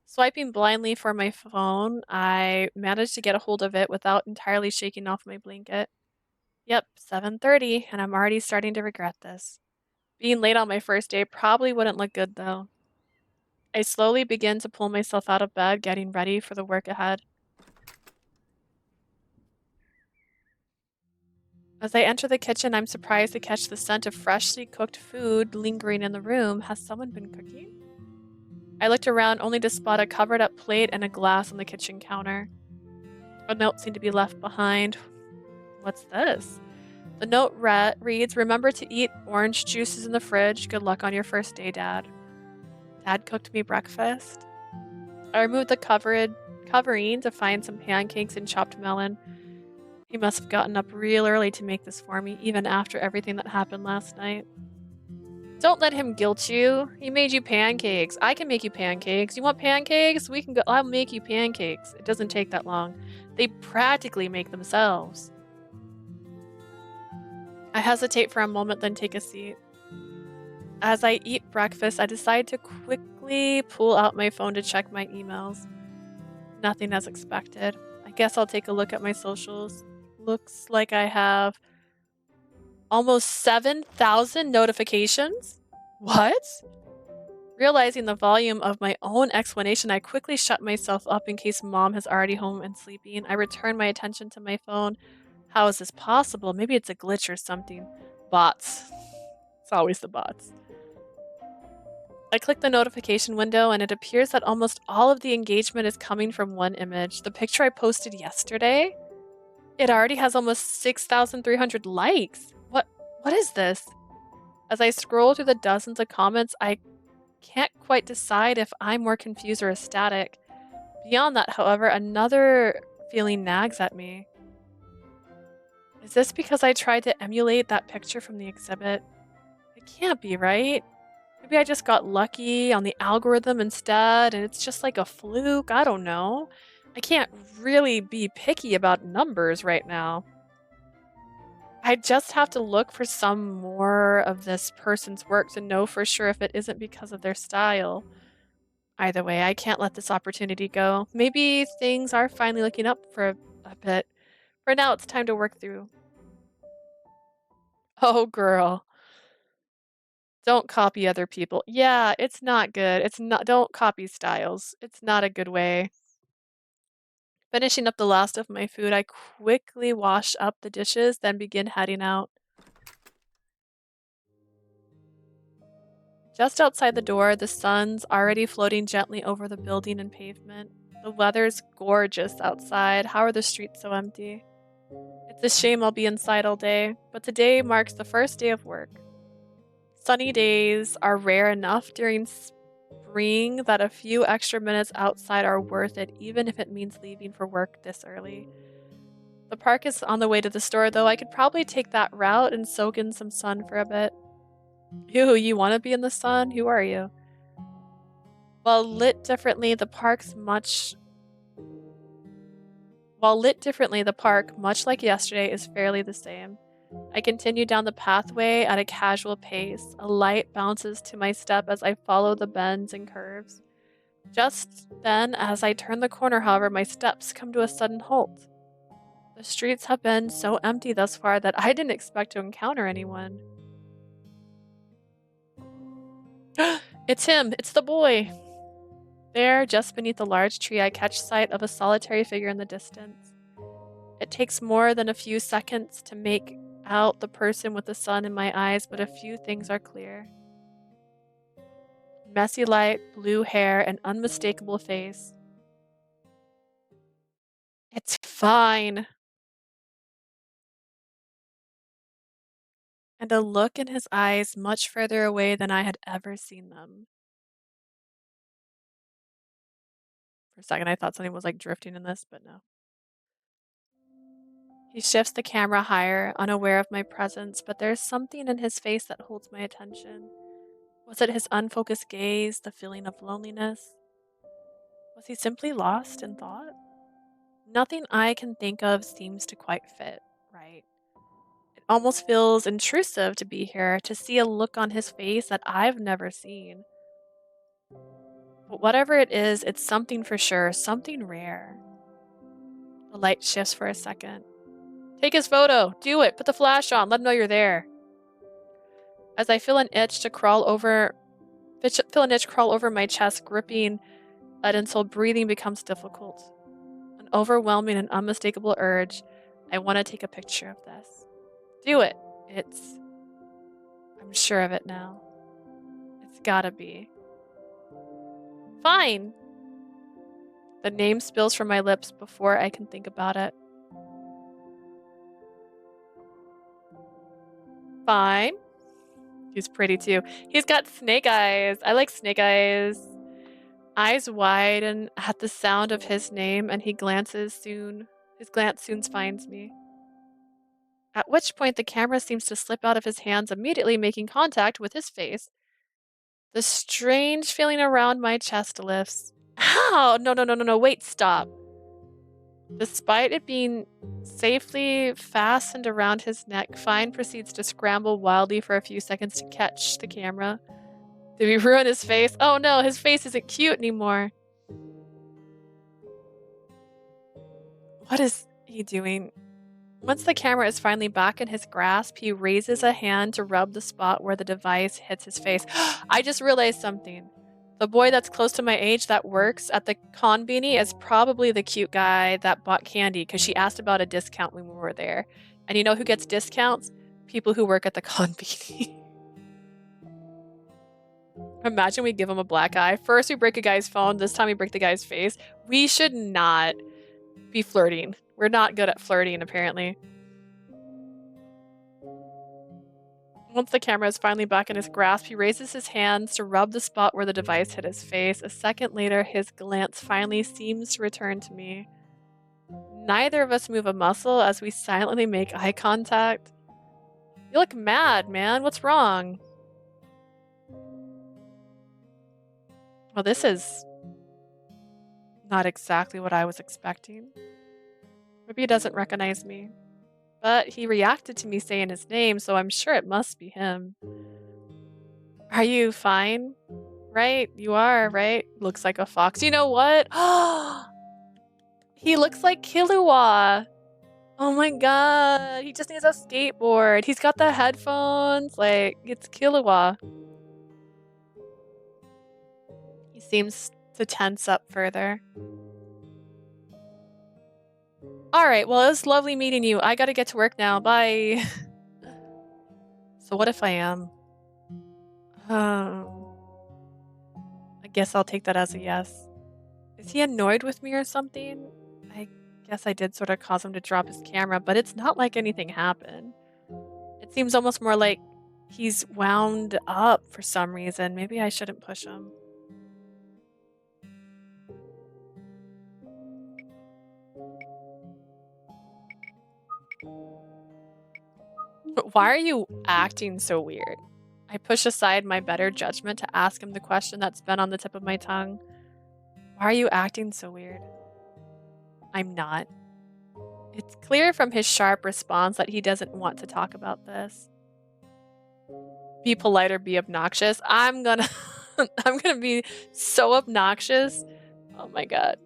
Swiping blindly for my phone, I managed to get a hold of it without entirely shaking off my blanket. Yep, 7:30, and I'm already starting to regret this. Being late on my first day probably wouldn't look good though. I slowly begin to pull myself out of bed, getting ready for the work ahead. As I enter the kitchen, I'm surprised to catch the scent of freshly cooked food lingering in the room. Has someone been cooking? I looked around only to spot a covered up plate and a glass on the kitchen counter. A note seemed to be left behind. What's this? The note reads, "Remember to eat orange juices in the fridge. Good luck on your first day, Dad." Dad cooked me breakfast. I removed the covering to find some pancakes and chopped melon. He must have gotten up real early to make this for me, even after everything that happened last night. Don't let him guilt you. He made you pancakes. I can make you pancakes. You want pancakes? We can go. I'll make you pancakes. It doesn't take that long. They practically make themselves. I hesitate for a moment, then take a seat. As I eat breakfast, I decide to quickly pull out my phone to check my emails. Nothing as expected. I guess I'll take a look at my socials. Looks like I have almost 7,000 notifications? What? Realizing the volume of my own explanation, I quickly shut myself up in case Mom is already home and sleeping. I return my attention to my phone. How is this possible? Maybe it's a glitch or something. Bots. It's always the bots. I click the notification window and it appears that almost all of the engagement is coming from one image. The picture I posted yesterday? It already has almost 6,300 likes. What is this? As I scroll through the dozens of comments, I can't quite decide if I'm more confused or ecstatic. Beyond that, however, another feeling nags at me. Is this because I tried to emulate that picture from the exhibit? It can't be, right? Maybe I just got lucky on the algorithm instead, and it's just like a fluke. I don't know. I can't really be picky about numbers right now. I just have to look for some more of this person's work to know for sure if it isn't because of their style. Either way, I can't let this opportunity go. Maybe things are finally looking up for a bit. For now, it's time to work through. Oh, girl. Don't copy other people. Yeah, it's not good. It's not, don't copy styles. It's not a good way. Finishing up the last of my food, I quickly wash up the dishes, then begin heading out. Just outside the door, the sun's already floating gently over the building and pavement. The weather's gorgeous outside. How are the streets so empty? It's a shame I'll be inside all day, but today marks the first day of work. Sunny days are rare enough during spring that a few extra minutes outside are worth it, even if it means leaving for work this early. The park is on the way to the store, though. I could probably take that route and soak in some sun for a bit. You want to be in the sun? Who are you? While lit differently, the park's much While lit differently, the park, much like yesterday, is fairly the same. I continue down the pathway at a casual pace. A light bounces to my step as I follow the bends and curves. Just then, as I turn the corner, however, my steps come to a sudden halt. The streets have been so empty thus far that I didn't expect to encounter anyone. It's him! It's the boy! There, just beneath a large tree, I catch sight of a solitary figure in the distance. It takes more than a few seconds to make out the person with the sun in my eyes, but a few things are clear. Messy light, blue hair, and unmistakable face. It's fine. And a look in his eyes much further away than I had ever seen them. For a second, I thought something was like drifting in this, but no. He shifts the camera higher, unaware of my presence, but there's something in his face that holds my attention. Was it his unfocused gaze, the feeling of loneliness? Was he simply lost in thought? Nothing I can think of seems to quite fit, right? It almost feels intrusive to be here, to see a look on his face that I've never seen. But whatever it is, it's something for sure, something rare. The light shifts for a second. Take his photo. Do it. Put the flash on. Let him know you're there. As I feel an itch crawl over my chest, gripping it until breathing becomes difficult. An overwhelming and unmistakable urge. I want to take a picture of this. Do it. It's... I'm sure of it now. It's gotta be. Fine. The name spills from my lips before I can think about it. Fine. He's pretty too. He's got snake eyes. I like snake eyes. Eyes widen at the sound of his name, and he glances soon. His glance soon finds me. At which point the camera seems to slip out of his hands, immediately making contact with his face. The strange feeling around my chest lifts. Ow! No, no, no, no, no, wait, stop. Despite it being safely fastened around his neck, Fine proceeds to scramble wildly for a few seconds to catch the camera. Did we ruin his face? Oh no, his face isn't cute anymore. What is he doing? Once the camera is finally back in his grasp, he raises a hand to rub the spot where the device hits his face. I just realized something. The boy that's close to my age that works at the con beanie is probably the cute guy that bought candy because she asked about a discount when we were there. And you know who gets discounts? People who work at the con beanie. Imagine we give him a black eye. First we break a guy's phone, this time we break the guy's face. We should not be flirting. We're not good at flirting, apparently. Once the camera is finally back in his grasp, he raises his hands to rub the spot where the device hit his face. A second later, his glance finally seems to return to me. Neither of us move a muscle as we silently make eye contact. You look mad, man. What's wrong? Well, this is not exactly what I was expecting. Maybe he doesn't recognize me. But he reacted to me saying his name, so I'm sure it must be him. Are you fine? Right? You are, right? Looks like a fox. You know what? He looks like Killua. Oh my god. He just needs a skateboard. He's got the headphones. Like, it's Killua. He seems to tense up further. Alright, well, it was lovely meeting you. I gotta get to work now. Bye. So what if I am? I guess I'll take that as a yes. Is he annoyed with me or something? I guess I did sort of cause him to drop his camera, but it's not like anything happened. It seems almost more like he's wound up for some reason. Maybe I shouldn't push him. Why are you acting so weird? I push aside my better judgment to ask him the question that's been on the tip of my tongue. Why are you acting so weird? I'm not. It's clear from his sharp response that he doesn't want to talk about this. Be polite or be obnoxious. I'm gonna I'm gonna be so obnoxious. Oh my god.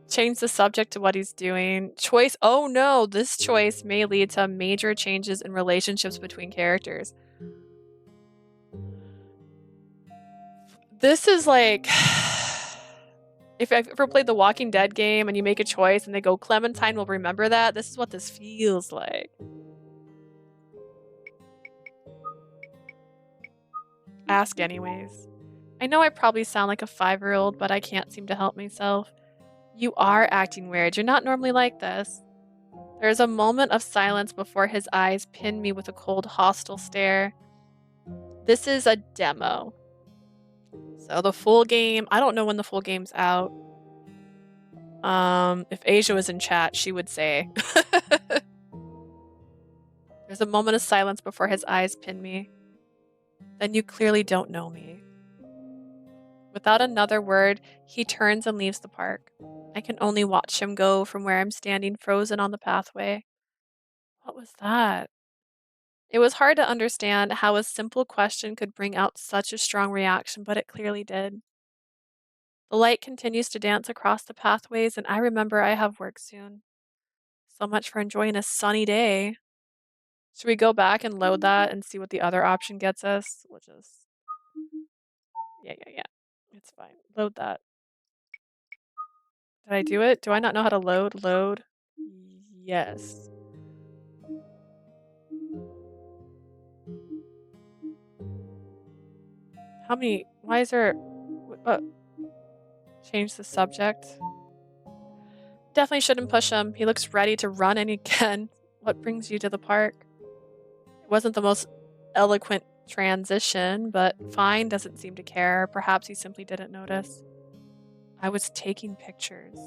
Change the subject to what he's doing. Choice. Oh no, this choice may lead to major changes in relationships between characters. This is like if I've ever played the Walking Dead game and you make a choice and they go, Clementine will remember that. This is what this feels like. Ask anyways. I know I probably sound like a 5-year-old, but I can't seem to help myself. You are acting weird. You're not normally like this. There's a moment of silence before his eyes pin me with a cold, hostile stare. This is a demo. So the full game, I don't know when the full game's out. If Asia was in chat, she would say. There's a moment of silence before his eyes pin me. Then you clearly don't know me. Without another word, he turns and leaves the park. I can only watch him go from where I'm standing frozen on the pathway. What was that? It was hard to understand how a simple question could bring out such a strong reaction, but it clearly did. The light continues to dance across the pathways, and I remember I have work soon. So much for enjoying a sunny day. Should we go back and load that and see what the other option gets us? We'll just... Yeah. It's fine. Load that. Did I do it? Do I not know how to load? Load. Yes. Why is there... change the subject. Definitely shouldn't push him. He looks ready to run and again. What brings you to the park? It wasn't the most eloquent transition, but fine, doesn't seem to care. Perhaps he simply didn't notice. I was taking pictures.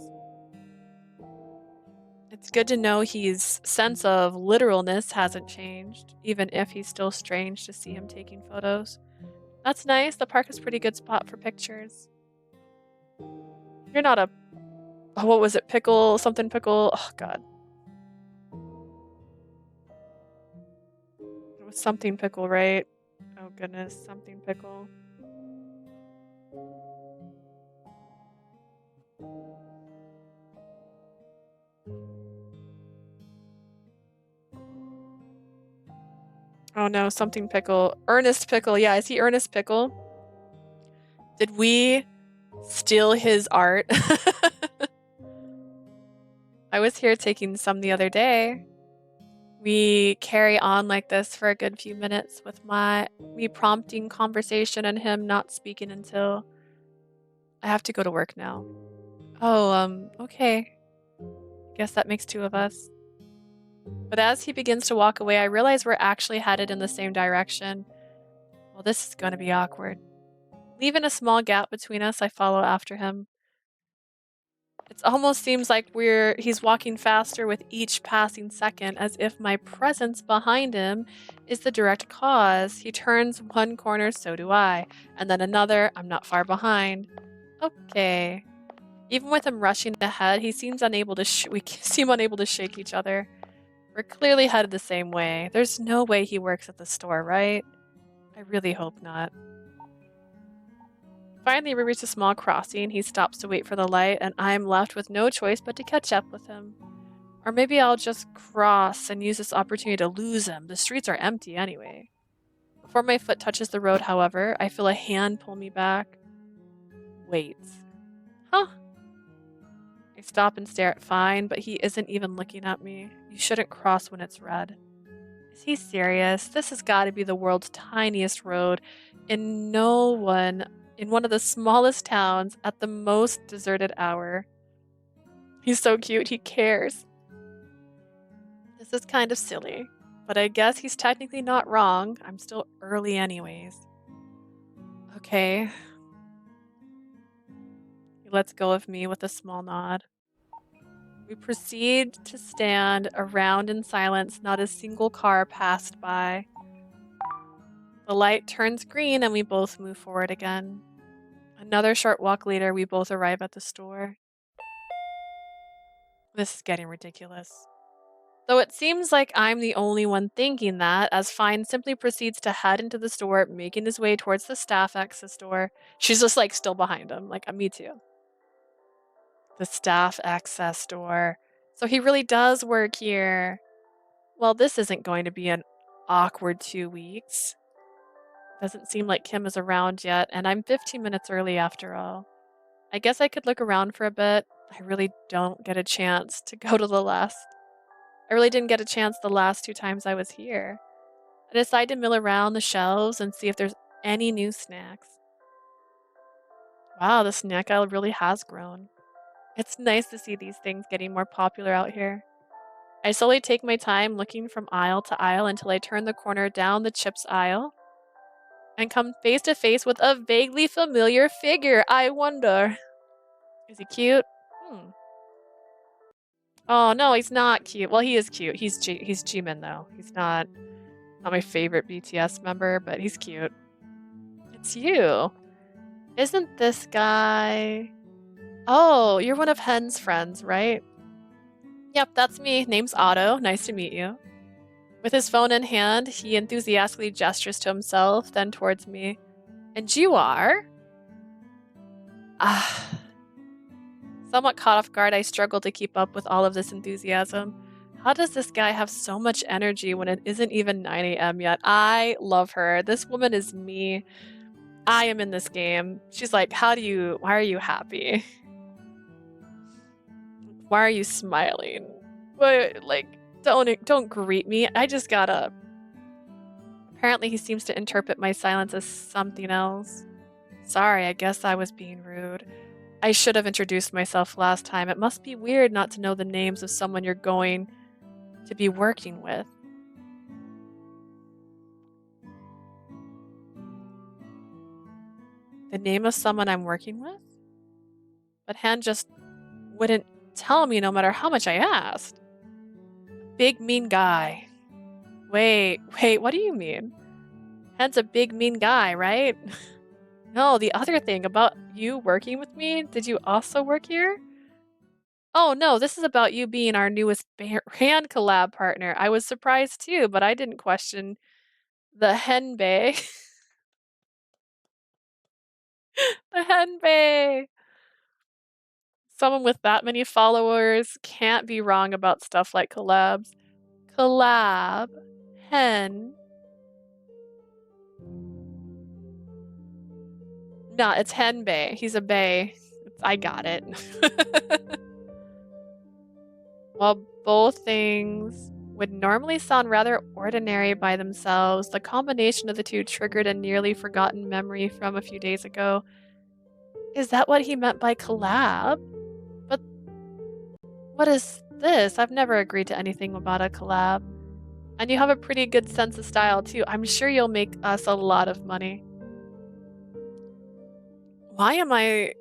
It's good to know his sense of literalness hasn't changed, even if he's still strange to see him taking photos. That's nice. The park is a pretty good spot for pictures. You're not a... Oh, what was it? Pickle? Something pickle? Oh, God. It was something pickle, right? Oh, goodness. Something pickle. Oh, no. Something pickle. Ernest Pickle. Yeah, is he Ernest Pickle? Did we steal his art? I was here taking some the other day. We carry on like this for a good few minutes with me prompting conversation and him not speaking until I have to go to work now. Oh, okay. Guess that makes two of us. But as he begins to walk away, I realize we're actually headed in the same direction. Well, this is going to be awkward. Leaving a small gap between us, I follow after him. It almost seems like he's walking faster with each passing second, as if my presence behind him is the direct cause. He turns one corner, so do I. And then another, I'm not far behind. Okay. Even with him rushing ahead, we seem unable to shake each other. We're clearly headed the same way. There's no way he works at the store, right? I really hope not. Finally, we reach a small crossing. He stops to wait for the light, and I'm left with no choice but to catch up with him. Or maybe I'll just cross and use this opportunity to lose him. The streets are empty anyway. Before my foot touches the road, however, I feel a hand pull me back. Wait. Huh? I stop and stare at Fine, but he isn't even looking at me. You shouldn't cross when it's red. Is he serious? This has got to be the world's tiniest road, and in one of the smallest towns at the most deserted hour. He's so cute, he cares. This is kind of silly, but I guess he's technically not wrong. I'm still early anyways. Okay. He lets go of me with a small nod. We proceed to stand around in silence. Not a single car passed by. The light turns green and we both move forward again. Another short walk later, we both arrive at the store. This is getting ridiculous. Though it seems like I'm the only one thinking that, as Fine simply proceeds to head into the store, making his way towards the staff access door. She's just like still behind him, like, me too. The staff access door. So he really does work here. Well, this isn't going to be an awkward 2 weeks. Doesn't seem like Kim is around yet, and I'm 15 minutes early after all. I guess I could look around for a bit. I really don't get a chance to go to the last. I really didn't get a chance the last 2 times I was here. I decide to mill around the shelves and see if there's any new snacks. Wow, the snack aisle really has grown. It's nice to see these things getting more popular out here. I slowly take my time looking from aisle to aisle until I turn the corner down the chips aisle and come face to face with a vaguely familiar figure. I wonder, is he cute? Oh no, he's not cute. Well, he is cute. He's Jimin though. He's not my favorite BTS member, but he's cute. It's you. Isn't this guy? Oh, you're one of Hen's friends, right? Yep, that's me. Name's Otto. Nice to meet you. With his phone in hand, he enthusiastically gestures to himself, then towards me. And you are? Ah. Somewhat caught off guard, I struggle to keep up with all of this enthusiasm. How does this guy have so much energy when it isn't even 9 a.m. yet? I love her. This woman is me. I am in this game. She's like, why are you happy? Why are you smiling? What, like, don't greet me. I just gotta... Apparently he seems to interpret my silence as something else. Sorry, I guess I was being rude. I should have introduced myself last time. It must be weird not to know the names of someone you're going to be working with. The name of someone I'm working with? But Han just wouldn't tell me no matter how much I asked. Big mean guy. Wait, what do you mean? Han's a big mean guy, right? No, the other thing about you working with me, did you also work here? Oh no, this is about you being our newest hand collab partner. I was surprised too, but I didn't question the henbei. The henbei! Someone with that many followers can't be wrong about stuff like collabs. Collab. Hen. No, it's henbei. He's a bae. I got it. While both things would normally sound rather ordinary by themselves, the combination of the two triggered a nearly forgotten memory from a few days ago. Is that what he meant by collab? But what is this? I've never agreed to anything about a collab. And you have a pretty good sense of style too. I'm sure you'll make us a lot of money. Why am I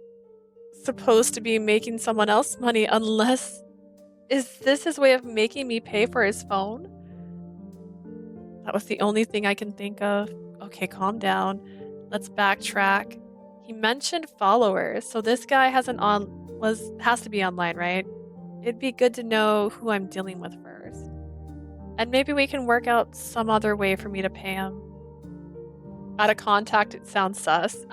supposed to be making someone else money unless... Is this his way of making me pay for his phone? That was the only thing I can think of. Okay, calm down. Let's backtrack. He mentioned followers, so this guy has to be online, right? It'd be good to know who I'm dealing with first. And maybe we can work out some other way for me to pay him. Out of contact, it sounds sus.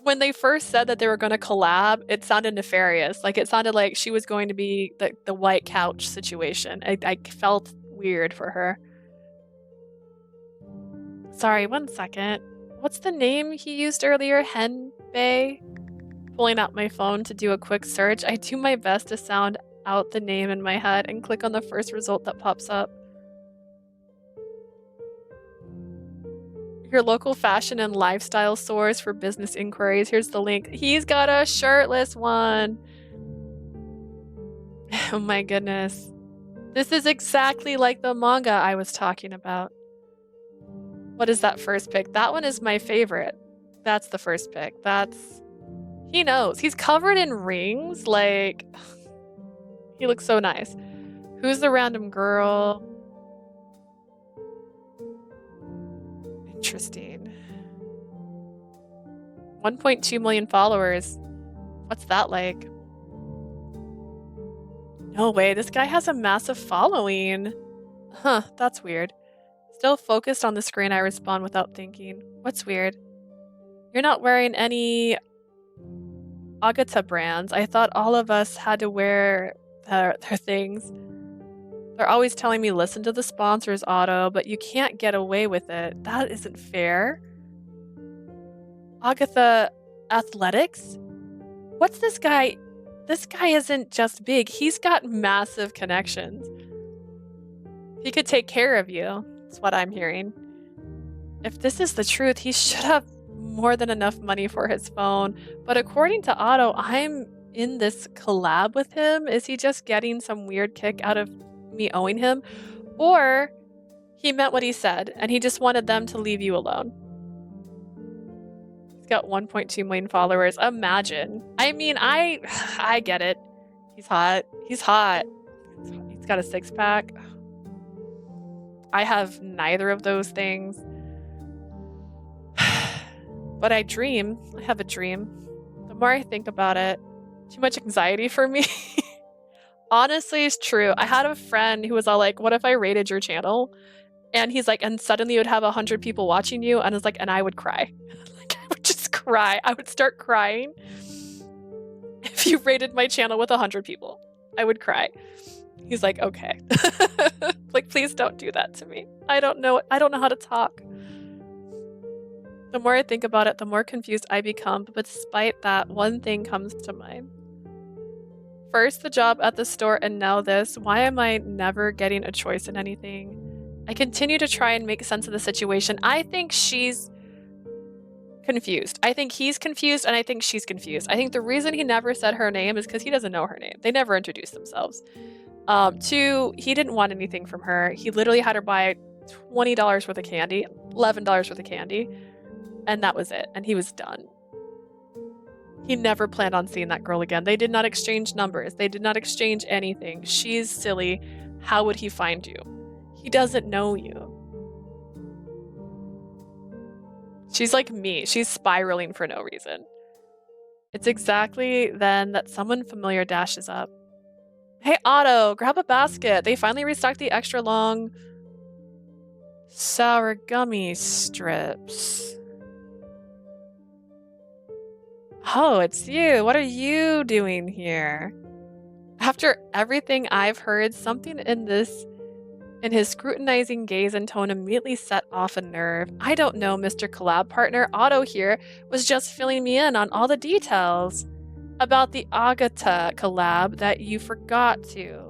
When they first said that they were going to collab, it sounded nefarious. Like, it sounded like she was going to be the white couch situation. I felt weird for her. Sorry, 1 second. What's the name he used earlier? Henbei? Pulling out my phone to do a quick search. I do my best to sound out the name in my head and click on the first result that pops up. Your local fashion and lifestyle source for business inquiries. Here's the link. He's got a shirtless one. Oh my goodness. This is exactly like the manga I was talking about. What is that first pick? That one is my favorite. That's the first pick. He knows. He's covered in rings. Like, he looks so nice. Who's the random girl? Interesting. 1.2 million followers. What's that like? No way, this guy has a massive following. Huh, that's weird. Still focused on the screen, I respond without thinking. What's weird? You're not wearing any Agata brands. I thought all of us had to wear their things. They're always telling me listen to the sponsors, Otto, but you can't get away with it. That isn't fair. Agatha Athletics? What's this guy? This guy isn't just big. He's got massive connections. He could take care of you. That's what I'm hearing. If this is the truth, he should have more than enough money for his phone. But according to Otto, I'm in this collab with him. Is he just getting some weird kick out of me owing him? Or he meant what he said and he just wanted them to leave you alone. He's got 1.2 million followers. Imagine. I mean, I get it. He's hot. He's hot. He's got a six-pack. I have neither of those things. But I dream. I have a dream. The more I think about it, too much anxiety for me. Honestly, it's true. I had a friend who was all like, what if I rated your channel? And he's like, and suddenly you would have 100 people watching you. And it's like, and I would cry. Like, I would just cry. I would start crying. If you rated my channel with 100 people, I would cry. He's like, okay. Like, please don't do that to me. I don't know how to talk. The more I think about it, the more confused I become. But despite that, one thing comes to mind. First the job at the store and now this. Why am I never getting a choice in anything? I continue to try and make sense of the situation. I think she's confused. I think he's confused and I think she's confused. I think the reason he never said her name is because he doesn't know her name. They never introduced themselves. Two, he didn't want anything from her. He literally had her buy $20 worth of candy, $11 worth of candy, and that was it. And he was done. He never planned on seeing that girl again. They did not exchange numbers. They did not exchange anything. She's silly. How would he find you? He doesn't know you. She's like me. She's spiraling for no reason. It's exactly then that someone familiar dashes up. Hey, Otto, grab a basket. They finally restocked the extra long sour gummy strips. Oh, it's you. What are you doing here? After everything I've heard, something in his scrutinizing gaze and tone immediately set off a nerve. I don't know, Mr. Collab Partner. Otto here was just filling me in on all the details about the Agata collab that you forgot to.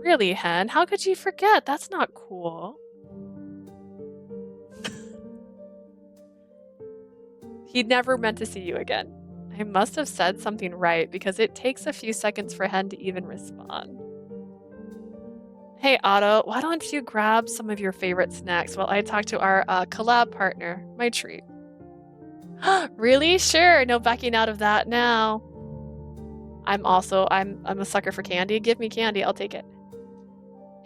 Really, Hen? How could you forget? That's not cool. He never meant to see you again. I must have said something right because it takes a few seconds for Hen to even respond. Hey Otto, why don't you grab some of your favorite snacks while I talk to our collab partner, my treat. Really? Sure, no backing out of that now. I'm a sucker for candy. Give me candy, I'll take it.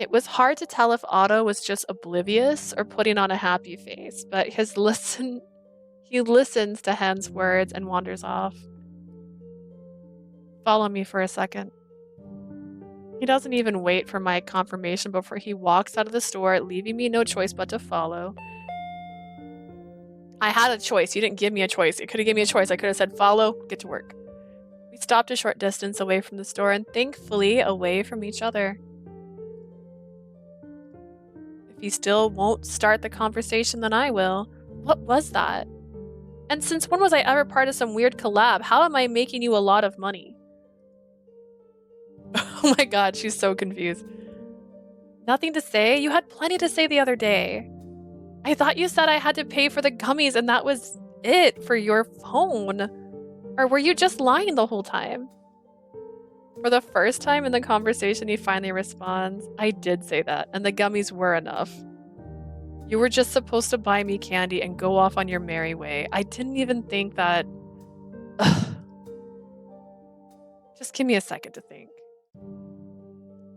It was hard to tell if Otto was just oblivious or putting on a happy face, but he listens to Hen's words and wanders off. Follow me for a second. He doesn't even wait for my confirmation before he walks out of the store, leaving me no choice but to follow. I had a choice. You didn't give me a choice. You could have given me a choice. I could have said, follow, get to work. We stopped a short distance away from the store and thankfully away from each other. If he still won't start the conversation, then I will. What was that? And since when was I ever part of some weird collab? How am I making you a lot of money? Oh my god, she's so confused. Nothing to say? You had plenty to say the other day. I thought you said I had to pay for the gummies and that was it for your phone. Or were you just lying the whole time? For the first time in the conversation, he finally responds, I did say that, and the gummies were enough. You were just supposed to buy me candy and go off on your merry way. I didn't even think that... Ugh. Just give me a second to think.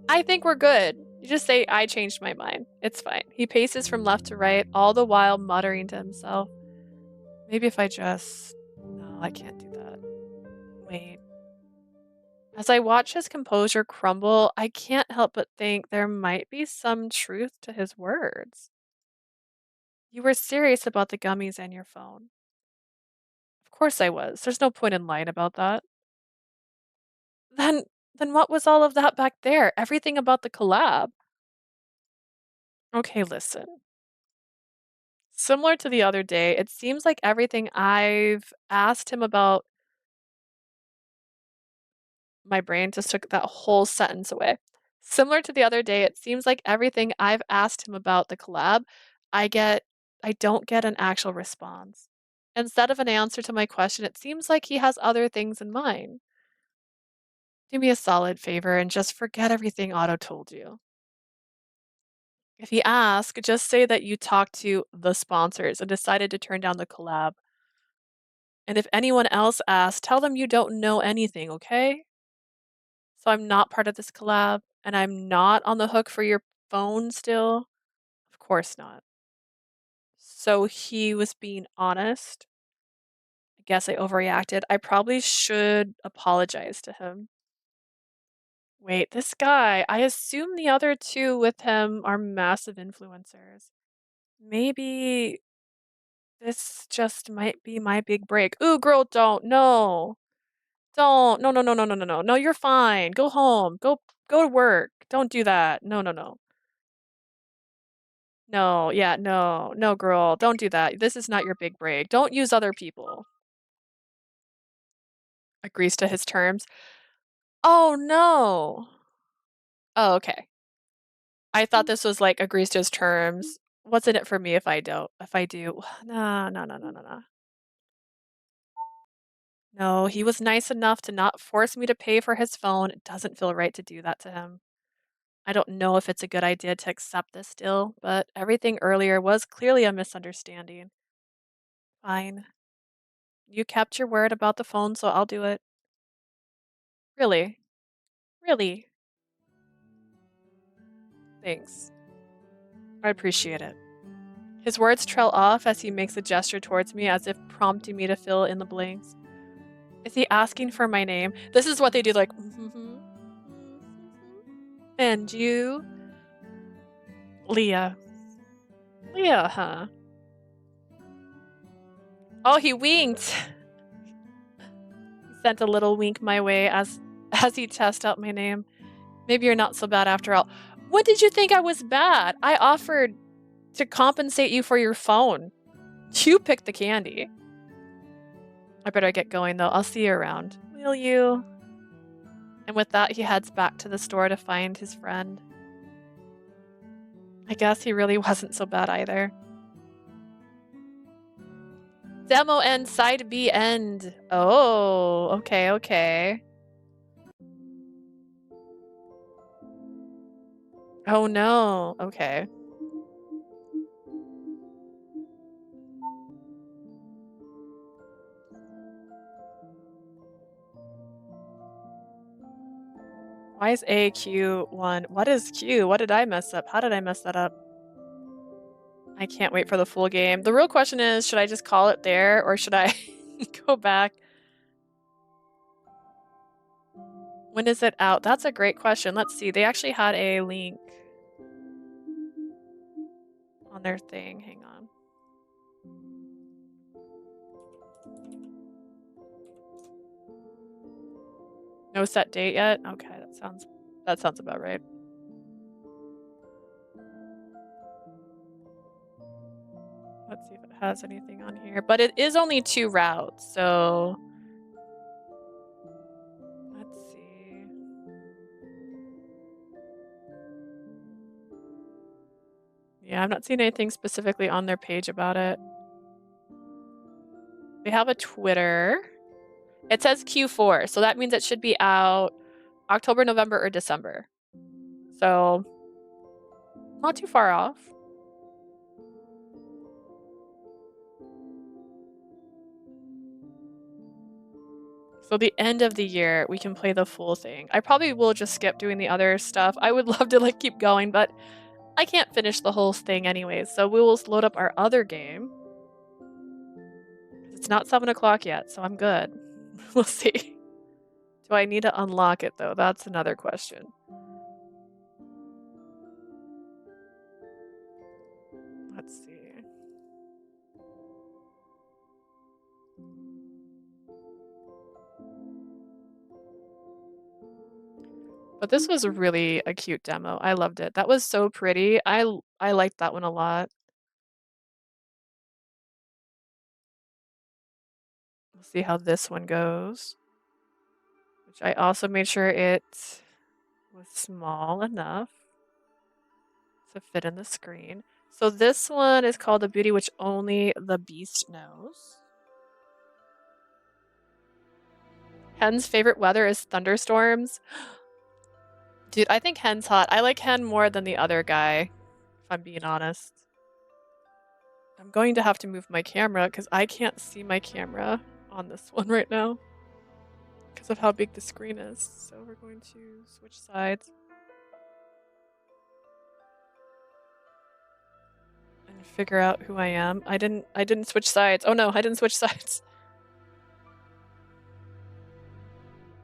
I think we're good. You just say, I changed my mind. It's fine. He paces from left to right, all the while muttering to himself. Maybe if I just... No, I can't do that. Wait. As I watch his composure crumble, I can't help but think there might be some truth to his words. You were serious about the gummies and your phone. Of course I was. There's no point in lying about that. Then then what was all of that back there? Everything about the collab? Okay, listen. Similar to the other day, it seems like everything I've asked him about. My brain just took that whole sentence away. Similar to the other day, it seems like everything I've asked him about the collab, I get I don't get an actual response. Instead of an answer to my question, it seems like he has other things in mind. Do me a solid favor and just forget everything Otto told you. If he asks, just say that you talked to the sponsors and decided to turn down the collab. And if anyone else asks, tell them you don't know anything, okay? So I'm not part of this collab, and I'm not on the hook for your phone still? Of course not. So he was being honest. I guess I overreacted. I probably should apologize to him. Wait, this guy, I assume the other two with him are massive influencers. Maybe this just might be my big break. Ooh, girl, don't. No. Don't. No, no, no, no, no, no, no. No, you're fine. Go home. Go to work. Don't do that. No, no, no. No, yeah, no. No, girl, don't do that. This is not your big break. Don't use other people. Agrees to his terms. Oh, no. Oh, okay. I thought this was like agrees to his terms. What's in it for me if I don't? If I do? No, no, no, no, no, no. No, he was nice enough to not force me to pay for his phone. It doesn't feel right to do that to him. I don't know if it's a good idea to accept this deal, but everything earlier was clearly a misunderstanding. Fine. You kept your word about the phone, so I'll do it. Really? Really? Thanks. I appreciate it. His words trail off as he makes a gesture towards me as if prompting me to fill in the blanks. Is he asking for my name? This is what they do, like, mm-hmm, and you? Leah. Leah, huh? Oh, he winked. He sent a little wink my way as he tested out my name. Maybe you're not so bad after all. What did you think I was bad? I offered to compensate you for your phone. You picked the candy. I better get going though. I'll see you around. Will you? And with that, he heads back to the store to find his friend. I guess he really wasn't so bad either. Demo end, side B end. Oh, okay, okay. Oh no, okay. Why is A Q1? What is Q? What did I mess up? How did I mess that up? I can't wait for the full game. The real question is, should I just call it there or should I go back? When is it out? That's a great question. Let's see. They actually had a link on their thing. Hang on. No set date yet? Okay, that sounds about right. Let's see if it has anything on here. But it is only 2 routes, so let's see. Yeah, I'm not seeing anything specifically on their page about it. They have a Twitter. It says Q4, so that means it should be out October, November, or December. So not too far off. So the end of the year, we can play the full thing. I probably will just skip doing the other stuff. I would love to like keep going, but I can't finish the whole thing anyways. So we will load up our other game. It's not 7 o'clock yet, so I'm good. We'll see. Do I need to unlock it though? That's another question. Let's see. But this was really a cute demo. I loved it. That was so pretty. I liked that one a lot. We'll see how this one goes. Which I also made sure it was small enough to fit in the screen. So this one is called The Beauty Which Only the Beast Knows. Hen's favorite weather is thunderstorms. Dude, I think Hen's hot. I like Hen more than the other guy, if I'm being honest. I'm going to have to move my camera because I can't see my camera on this one right now because of how big the screen is. So we're going to switch sides and figure out who I am. I didn't switch sides. Oh no, I didn't switch sides.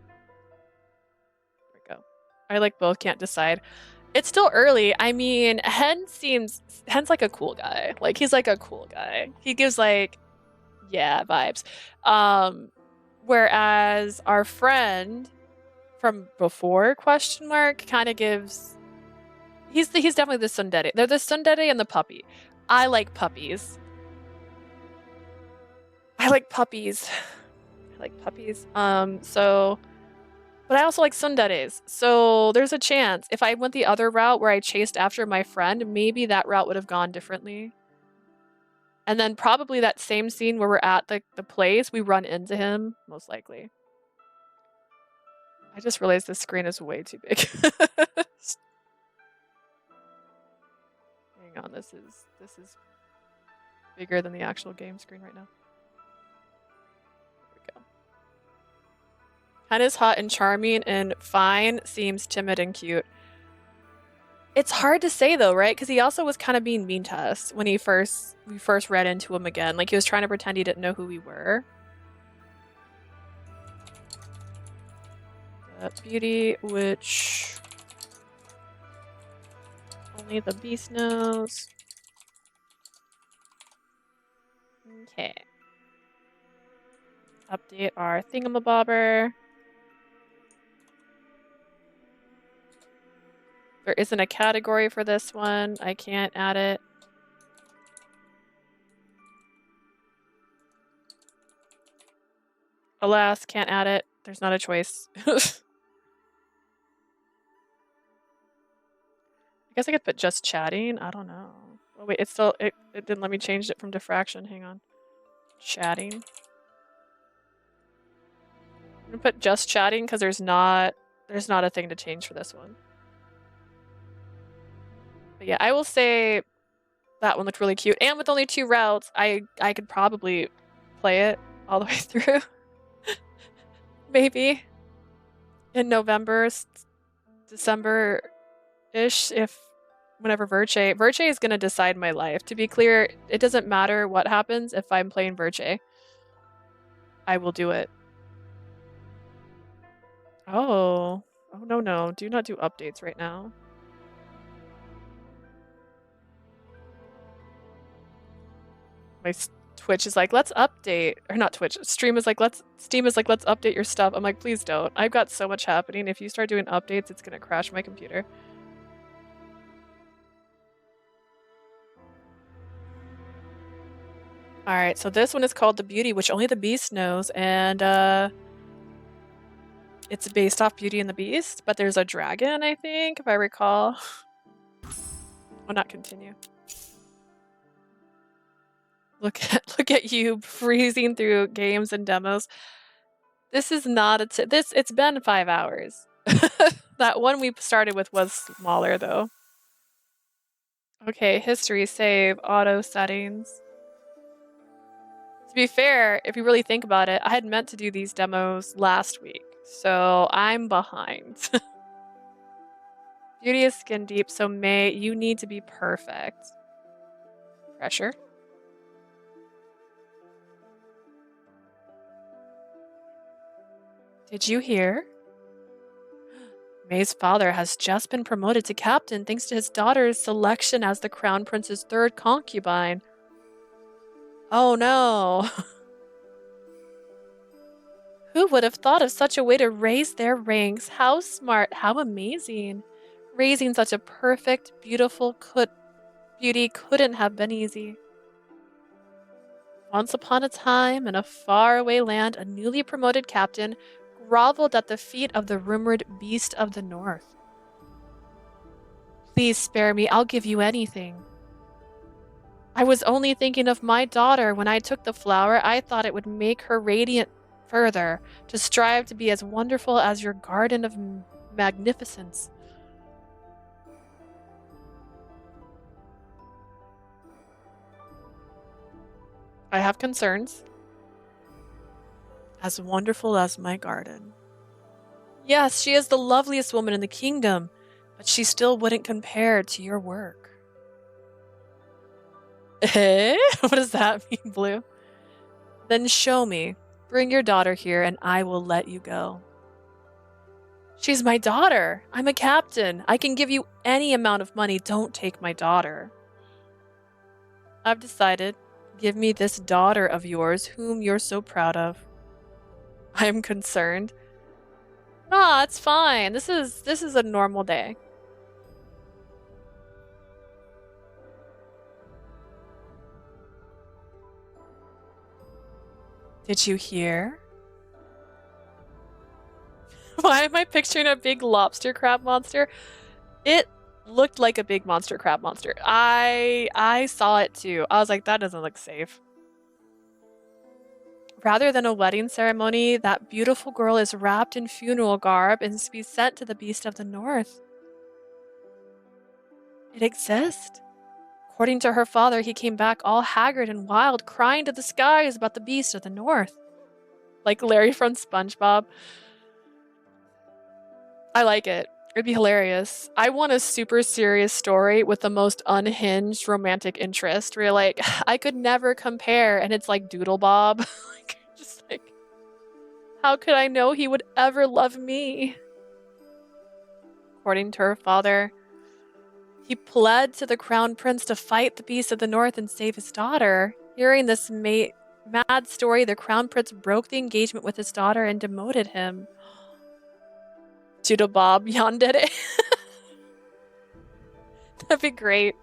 There we go. I like both, can't decide. It's still early. I mean, Hen's like a cool guy. Like he's like a cool guy. He gives like, yeah, vibes. Whereas our friend from before question mark kind of gives. He's definitely the tsundere. They're the tsundere and the puppy. I like puppies. I like puppies. I like puppies. So, But I also like tsunderes, so there's a chance. If I went the other route where I chased after my friend, maybe that route would have gone differently. And then probably that same scene where we're at the place, we run into him, most likely. I just realized this screen is way too big. Hang on, this is bigger than the actual game screen right now. There we go. Hen is hot and charming, and Fine seems timid and cute. It's hard to say though, right? Because he also was kind of being mean to us when we first read into him again. Like he was trying to pretend he didn't know who we were. Beauty, which only the beast knows. Okay. Update our thingamabobber. There isn't a category for this one. I can't add it. Alas, can't add it. There's not a choice. I guess I could put just chatting. I don't know. Oh wait, it didn't let me change it from diffraction. Hang on. Chatting. I'm gonna put just chatting because there's not a thing to change for this one. But yeah, I will say that one looked really cute. And with only 2 routes, I could probably play it all the way through. Maybe. In November, December-ish, whenever Virtue is gonna decide my life. To be clear, it doesn't matter what happens if I'm playing Virtue. I will do it. Oh. Oh no. Do not do updates right now. My Twitch is like, let's update. Or not Twitch. Steam is like, let's update your stuff. I'm like, please don't. I've got so much happening. If you start doing updates, it's gonna crash my computer. Alright, so this one is called The Beauty, which only the Beast knows, and it's based off Beauty and the Beast, but there's a dragon, I think, if I recall. Oh, not continue. Look at you freezing through games and demos. This is not it's been 5 hours. That one we started with was smaller though. Okay, history save, auto settings. To be fair, if you really think about it, I had meant to do these demos last week, so I'm behind. Beauty is skin deep, so May, you need to be perfect. Pressure. Did you hear? May's father has just been promoted to captain thanks to his daughter's selection as the crown prince's 3rd concubine. Oh no. Who would have thought of such a way to raise their ranks? How smart, how amazing. Raising such a perfect, beautiful beauty couldn't have been easy. Once upon a time, in a faraway land, a newly promoted captain groveled at the feet of the rumored Beast of the North. Please spare me, I'll give you anything. I was only thinking of my daughter when I took the flower. I thought it would make her radiant further, to strive to be as wonderful as your garden of magnificence. I have concerns. As wonderful as my garden. Yes, she is the loveliest woman in the kingdom, but she still wouldn't compare to your work. Eh? What does that mean, Blue? Then show me. Bring your daughter here and I will let you go. She's my daughter. I'm a captain. I can give you any amount of money. Don't take my daughter. I've decided. Give me this daughter of yours whom you're so proud of. I'm concerned. Nah, it's fine. This is a normal day. Did you hear? Why am I picturing a big lobster crab monster? It looked like a big monster crab monster. I saw it too. I was like, that doesn't look safe. Rather than a wedding ceremony, that beautiful girl is wrapped in funeral garb and is to be sent to the beast of the north. It exists. According to her father, he came back all haggard and wild, crying to the skies about the beast of the north. Like Larry from SpongeBob. I like it. It'd be hilarious. I want a super serious story with the most unhinged romantic interest where you're like, I could never compare, and it's like Doodle Bob. Like, just like, how could I know he would ever love me? According to her father, he pled to the crown prince to fight the beast of the north and save his daughter. Hearing this mad story, the crown prince broke the engagement with his daughter and demoted him. Doodle Bob yandere. That'd be great.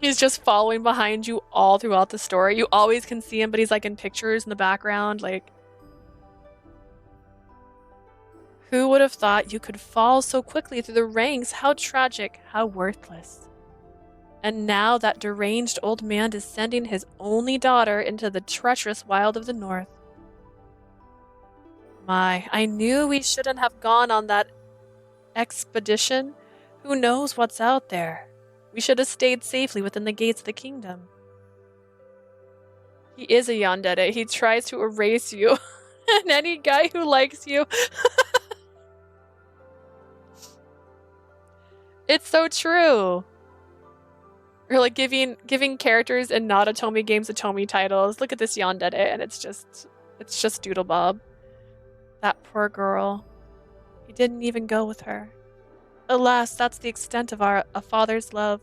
He's just following behind you all throughout the story. You always can see him, but he's like in pictures in the background. Like, who would have thought you could fall so quickly through the ranks? How tragic, how worthless. And now that deranged old man is sending his only daughter into the treacherous wild of the north. My, I knew we shouldn't have gone on that expedition. Who knows what's out there? We should have stayed safely within the gates of the kingdom. He is a yandere. He tries to erase you. And any guy who likes you. It's so true. Or like giving characters in not Atomi games Atomi titles. Look at this yandere, and it's just Doodle Bob. That poor girl. He didn't even go with her. Alas, that's the extent of a father's love.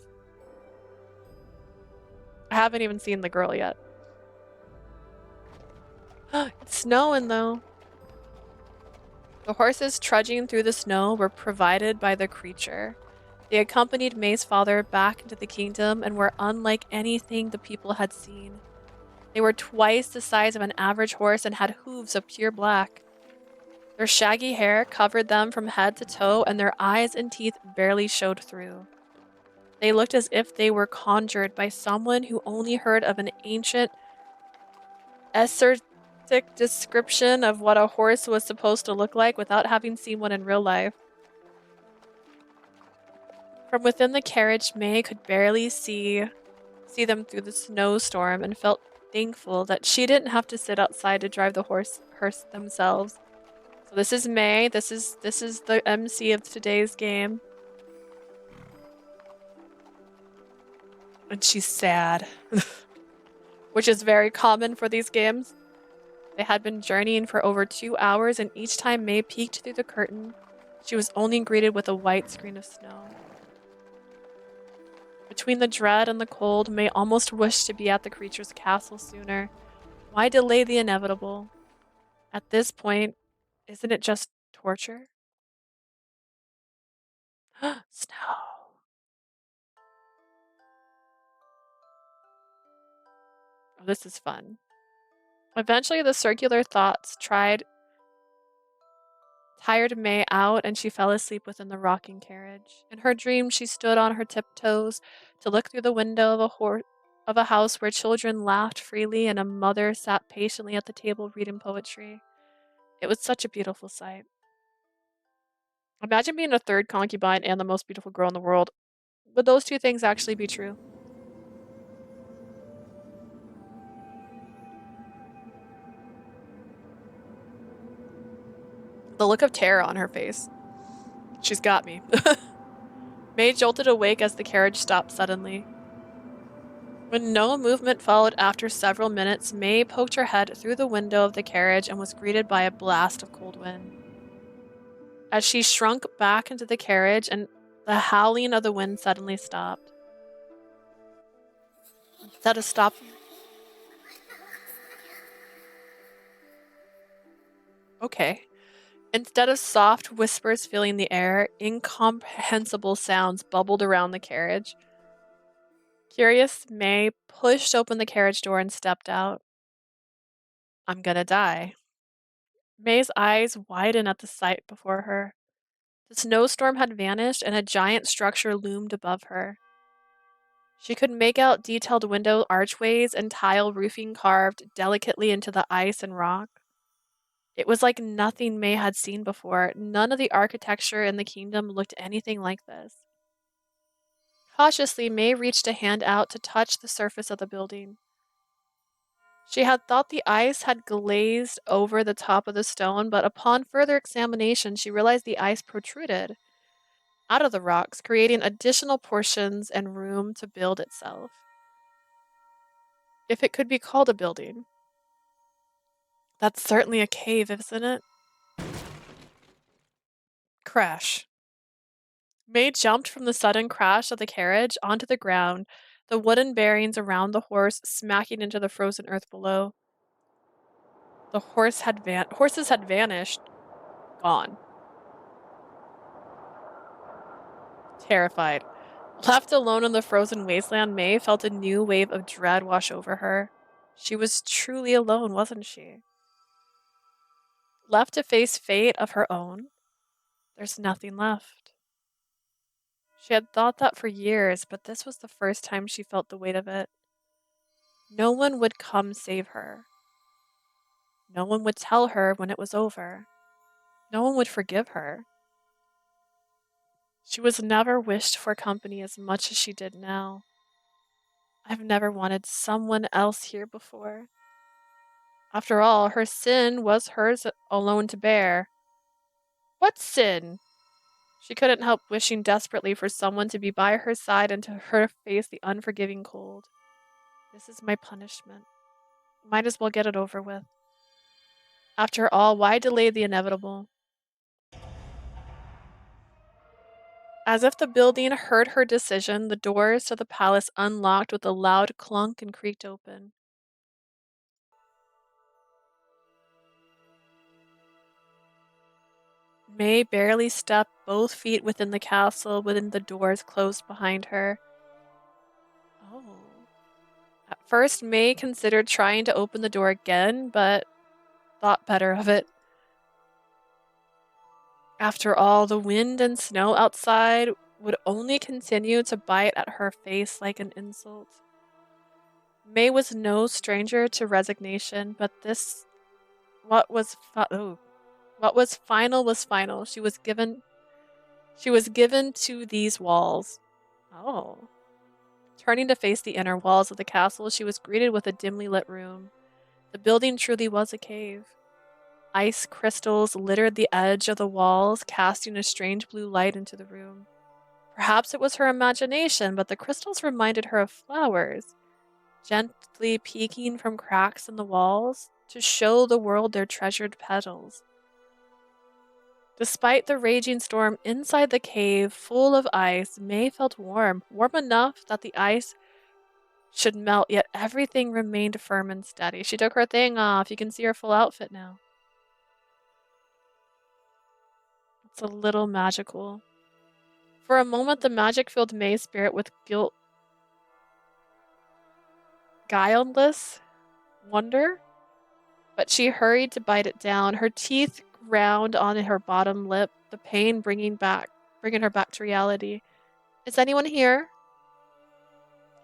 I haven't even seen the girl yet. It's snowing though. The horses trudging through the snow were provided by the creature. They accompanied May's father back into the kingdom and were unlike anything the people had seen. They were twice the size of an average horse and had hooves of pure black. Their shaggy hair covered them from head to toe, and their eyes and teeth barely showed through. They looked as if they were conjured by someone who only heard of an ancient esoteric description of what a horse was supposed to look like without having seen one in real life. From within the carriage, May could barely see them through the snowstorm and felt thankful that she didn't have to sit outside to drive the hearse themselves. So this is May. This is the MC of today's game. And she's sad. Which is very common for these games. They had been journeying for over 2 hours, and each time May peeked through the curtain, she was only greeted with a white screen of snow. Between the dread and the cold, May almost wished to be at the creature's castle sooner. Why delay the inevitable? At this point, isn't it just torture? Snow. Oh, this is fun. Eventually, the circular thoughts tired May out, and she fell asleep within the rocking carriage. In her dream, she stood on her tiptoes to look through the window of a house where children laughed freely and a mother sat patiently at the table reading poetry. It was such a beautiful sight. Imagine being a third concubine and the most beautiful girl in the world. Would those two things actually be true? The look of terror on her face. She's got me. May jolted awake as the carriage stopped suddenly. When no movement followed after several minutes, May poked her head through the window of the carriage and was greeted by a blast of cold wind. As she shrunk back into the carriage, and the howling of the wind suddenly stopped. Instead of stopping... Okay. Instead of soft whispers filling the air, incomprehensible sounds bubbled around the carriage. Curious, May pushed open the carriage door and stepped out. I'm gonna die. May's eyes widened at the sight before her. The snowstorm had vanished and a giant structure loomed above her. She could make out detailed window archways and tile roofing carved delicately into the ice and rock. It was like nothing May had seen before. None of the architecture in the kingdom looked anything like this. Cautiously, May reached a hand out to touch the surface of the building. She had thought the ice had glazed over the top of the stone, but upon further examination, she realized the ice protruded out of the rocks, creating additional portions and room to build itself. If it could be called a building. That's certainly a cave, isn't it? Crash. May jumped from the sudden crash of the carriage onto the ground, the wooden bearings around the horse smacking into the frozen earth below. The horses had vanished, gone. Terrified. Left alone in the frozen wasteland, May felt a new wave of dread wash over her. She was truly alone, wasn't she? Left to face fate of her own, there's nothing left. She had thought that for years, but this was the first time she felt the weight of it. No one would come save her. No one would tell her when it was over. No one would forgive her. She was never wished for company as much as she did now. I've never wanted someone else here before. After all, her sin was hers alone to bear. What sin? She couldn't help wishing desperately for someone to be by her side and to her face the unforgiving cold. This is my punishment. Might as well get it over with. After all, why delay the inevitable? As if the building heard her decision, the doors to the palace unlocked with a loud clunk and creaked open. May barely stepped both feet within the castle when the doors closed behind her. Oh. At first, May considered trying to open the door again, but thought better of it. After all, the wind and snow outside would only continue to bite at her face like an insult. May was no stranger to resignation, but what was final was final. She was given to these walls. Oh. Turning to face the inner walls of the castle, she was greeted with a dimly lit room. The building truly was a cave. Ice crystals littered the edge of the walls, casting a strange blue light into the room. Perhaps it was her imagination, but the crystals reminded her of flowers, gently peeking from cracks in the walls to show the world their treasured petals. Despite the raging storm inside the cave full of ice, May felt warm enough that the ice should melt, yet everything remained firm and steady. She took her thing off. You can see her full outfit now. It's a little magical. For a moment, the magic filled May's spirit with guileless wonder, but she hurried to bite it down. Her teeth ground on her bottom lip, the pain bringing her back to reality. Is anyone here?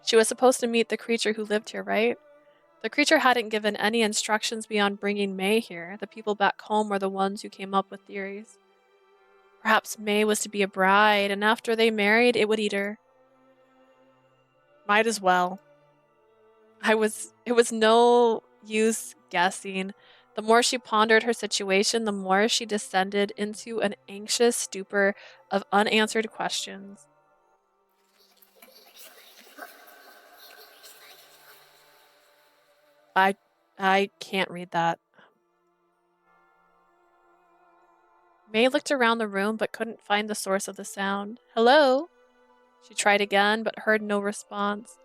She was supposed to meet the creature who lived here, right? The creature hadn't given any instructions beyond bringing May here. The people back home were the ones who came up with theories. Perhaps May was to be a bride, and after they married, it would eat her. Might as well. It was no use guessing. The more she pondered her situation, the more she descended into an anxious stupor of unanswered questions. I can't read that. May looked around the room but couldn't find the source of the sound. Hello? She tried again but heard no response.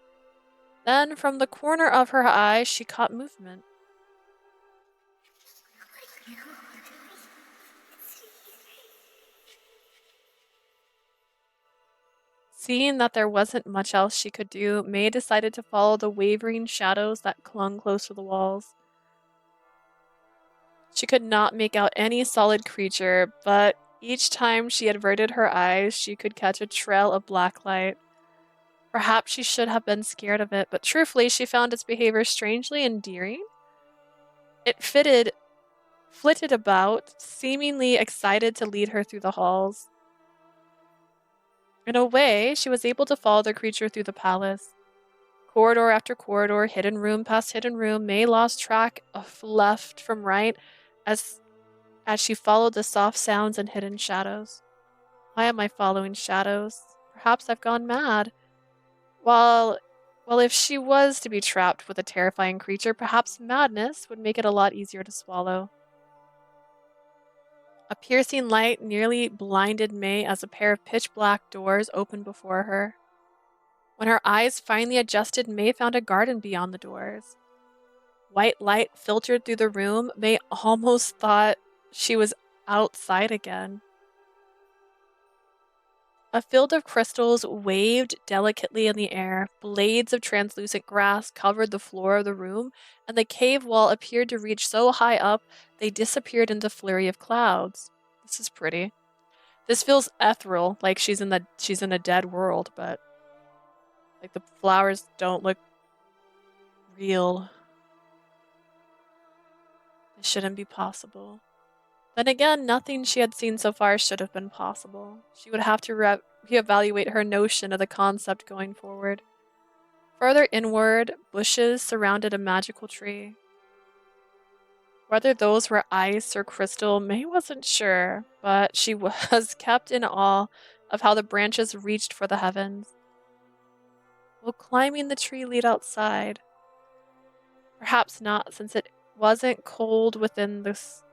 Then, from the corner of her eye, she caught movement. Seeing that there wasn't much else she could do, May decided to follow the wavering shadows that clung close to the walls. She could not make out any solid creature, but each time she averted her eyes, she could catch a trail of black light. Perhaps she should have been scared of it, but truthfully, she found its behavior strangely endearing. It flitted about, seemingly excited to lead her through the halls. In a way, she was able to follow the creature through the palace. Corridor after corridor, hidden room past hidden room, May lost track of left from right as she followed the soft sounds and hidden shadows. Why am I following shadows? Perhaps I've gone mad. Well, if she was to be trapped with a terrifying creature, perhaps madness would make it a lot easier to swallow. A piercing light nearly blinded May as a pair of pitch-black doors opened before her. When her eyes finally adjusted, May found a garden beyond the doors. White light filtered through the room. May almost thought she was outside again. A field of crystals waved delicately in the air. Blades of translucent grass covered the floor of the room, and the cave wall appeared to reach so high up they disappeared into a flurry of clouds. This is pretty. This feels ethereal, like she's in a dead world, but like the flowers don't look real. It shouldn't be possible. Then again, nothing she had seen so far should have been possible. She would have to reevaluate her notion of the concept going forward. Further inward, bushes surrounded a magical tree. Whether those were ice or crystal, May wasn't sure, but she was kept in awe of how the branches reached for the heavens. Will climbing the tree lead outside? Perhaps not, since it wasn't cold within this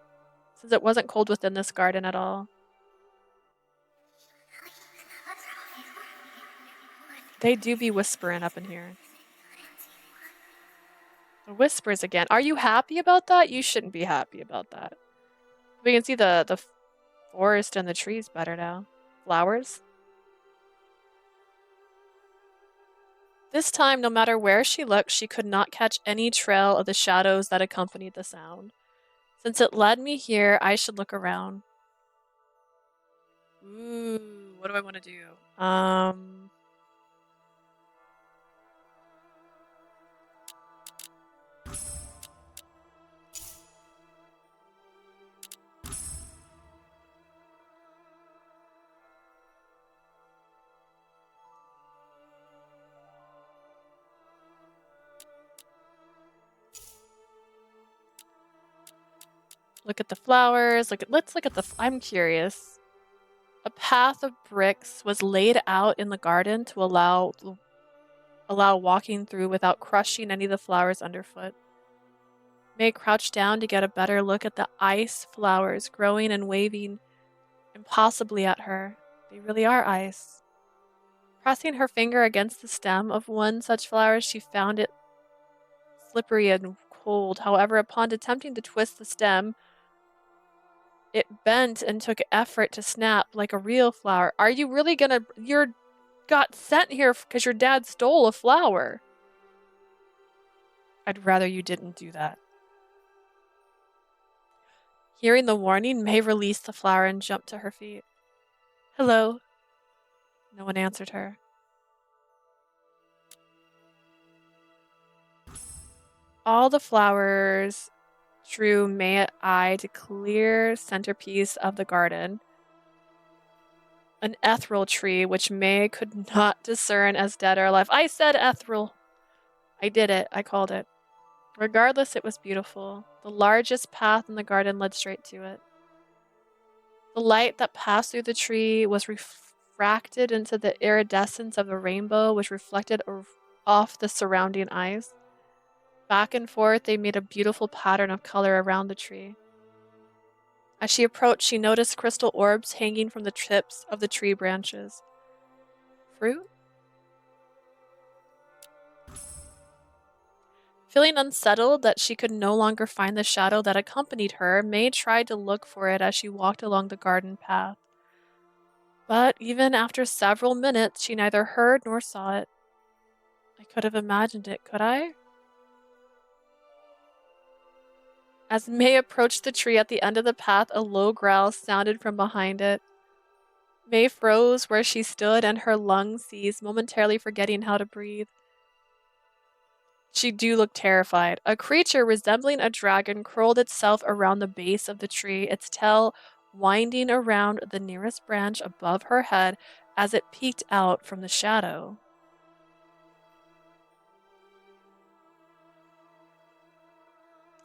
garden at all. They do be whispering up in here. The whispers again. Are you happy about that? You shouldn't be happy about that. We can see the forest and the trees better now. Flowers. This time, no matter where she looked, she could not catch any trail of the shadows that accompanied the sound. Since it led me here, I should look around. Ooh, what do I want to do? Look at the flowers. Let's look at I'm curious. A path of bricks was laid out in the garden to allow walking through without crushing any of the flowers underfoot. May crouched down to get a better look at the ice flowers growing and waving impossibly at her. They really are ice. Pressing her finger against the stem of one such flower, she found it slippery and cold. However, upon attempting to twist the stem, it bent and took effort to snap like a real flower. Are you really gonna... You got sent here because your dad stole a flower. I'd rather you didn't do that. Hearing the warning, May released the flower and jumped to her feet. Hello. No one answered her. All the flowers drew May eye to clear centerpiece of the garden. An ethereal tree, which May could not discern as dead or alive. I said ethereal. I did it. I called it. Regardless, it was beautiful. The largest path in the garden led straight to it. The light that passed through the tree was refracted into the iridescence of the rainbow, which reflected off the surrounding ice. Back and forth, they made a beautiful pattern of color around the tree. As she approached, she noticed crystal orbs hanging from the tips of the tree branches. Fruit? Feeling unsettled that she could no longer find the shadow that accompanied her, May tried to look for it as she walked along the garden path. But even after several minutes, she neither heard nor saw it. I could have imagined it, could I? As May approached the tree at the end of the path, a low growl sounded from behind it. May froze where she stood and her lungs seized, momentarily forgetting how to breathe. She do look terrified. A creature resembling a dragon curled itself around the base of the tree, its tail winding around the nearest branch above her head as it peeked out from the shadow.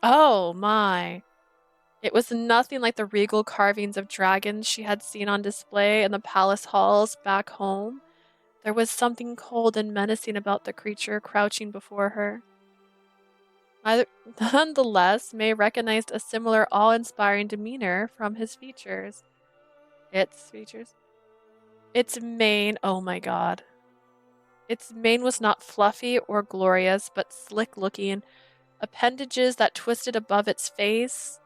Oh my. It was nothing like the regal carvings of dragons she had seen on display in the palace halls back home. There was something cold and menacing about the creature crouching before her. Nonetheless, May recognized a similar awe-inspiring demeanor from his features. Its features? Its mane, oh my god. Its mane was not fluffy or glorious, but slick-looking, appendages that twisted above its face,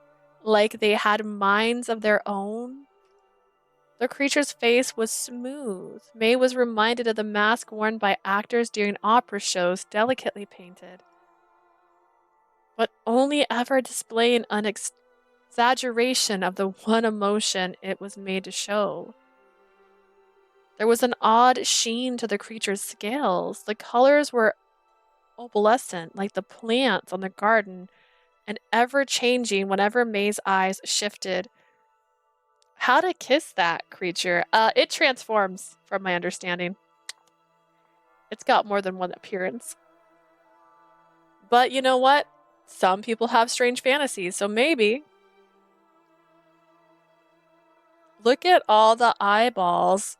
like they had minds of their own. The creature's face was smooth. May was reminded of the mask worn by actors during opera shows, delicately painted, but only ever displaying an exaggeration of the one emotion it was made to show. There was an odd sheen to the creature's scales. The colors were opalescent, like the plants on the garden, and ever-changing whenever May's eyes shifted. How to kiss that creature? It transforms, from my understanding. It's got more than one appearance. But you know what? Some people have strange fantasies, so maybe. Look at all the eyeballs.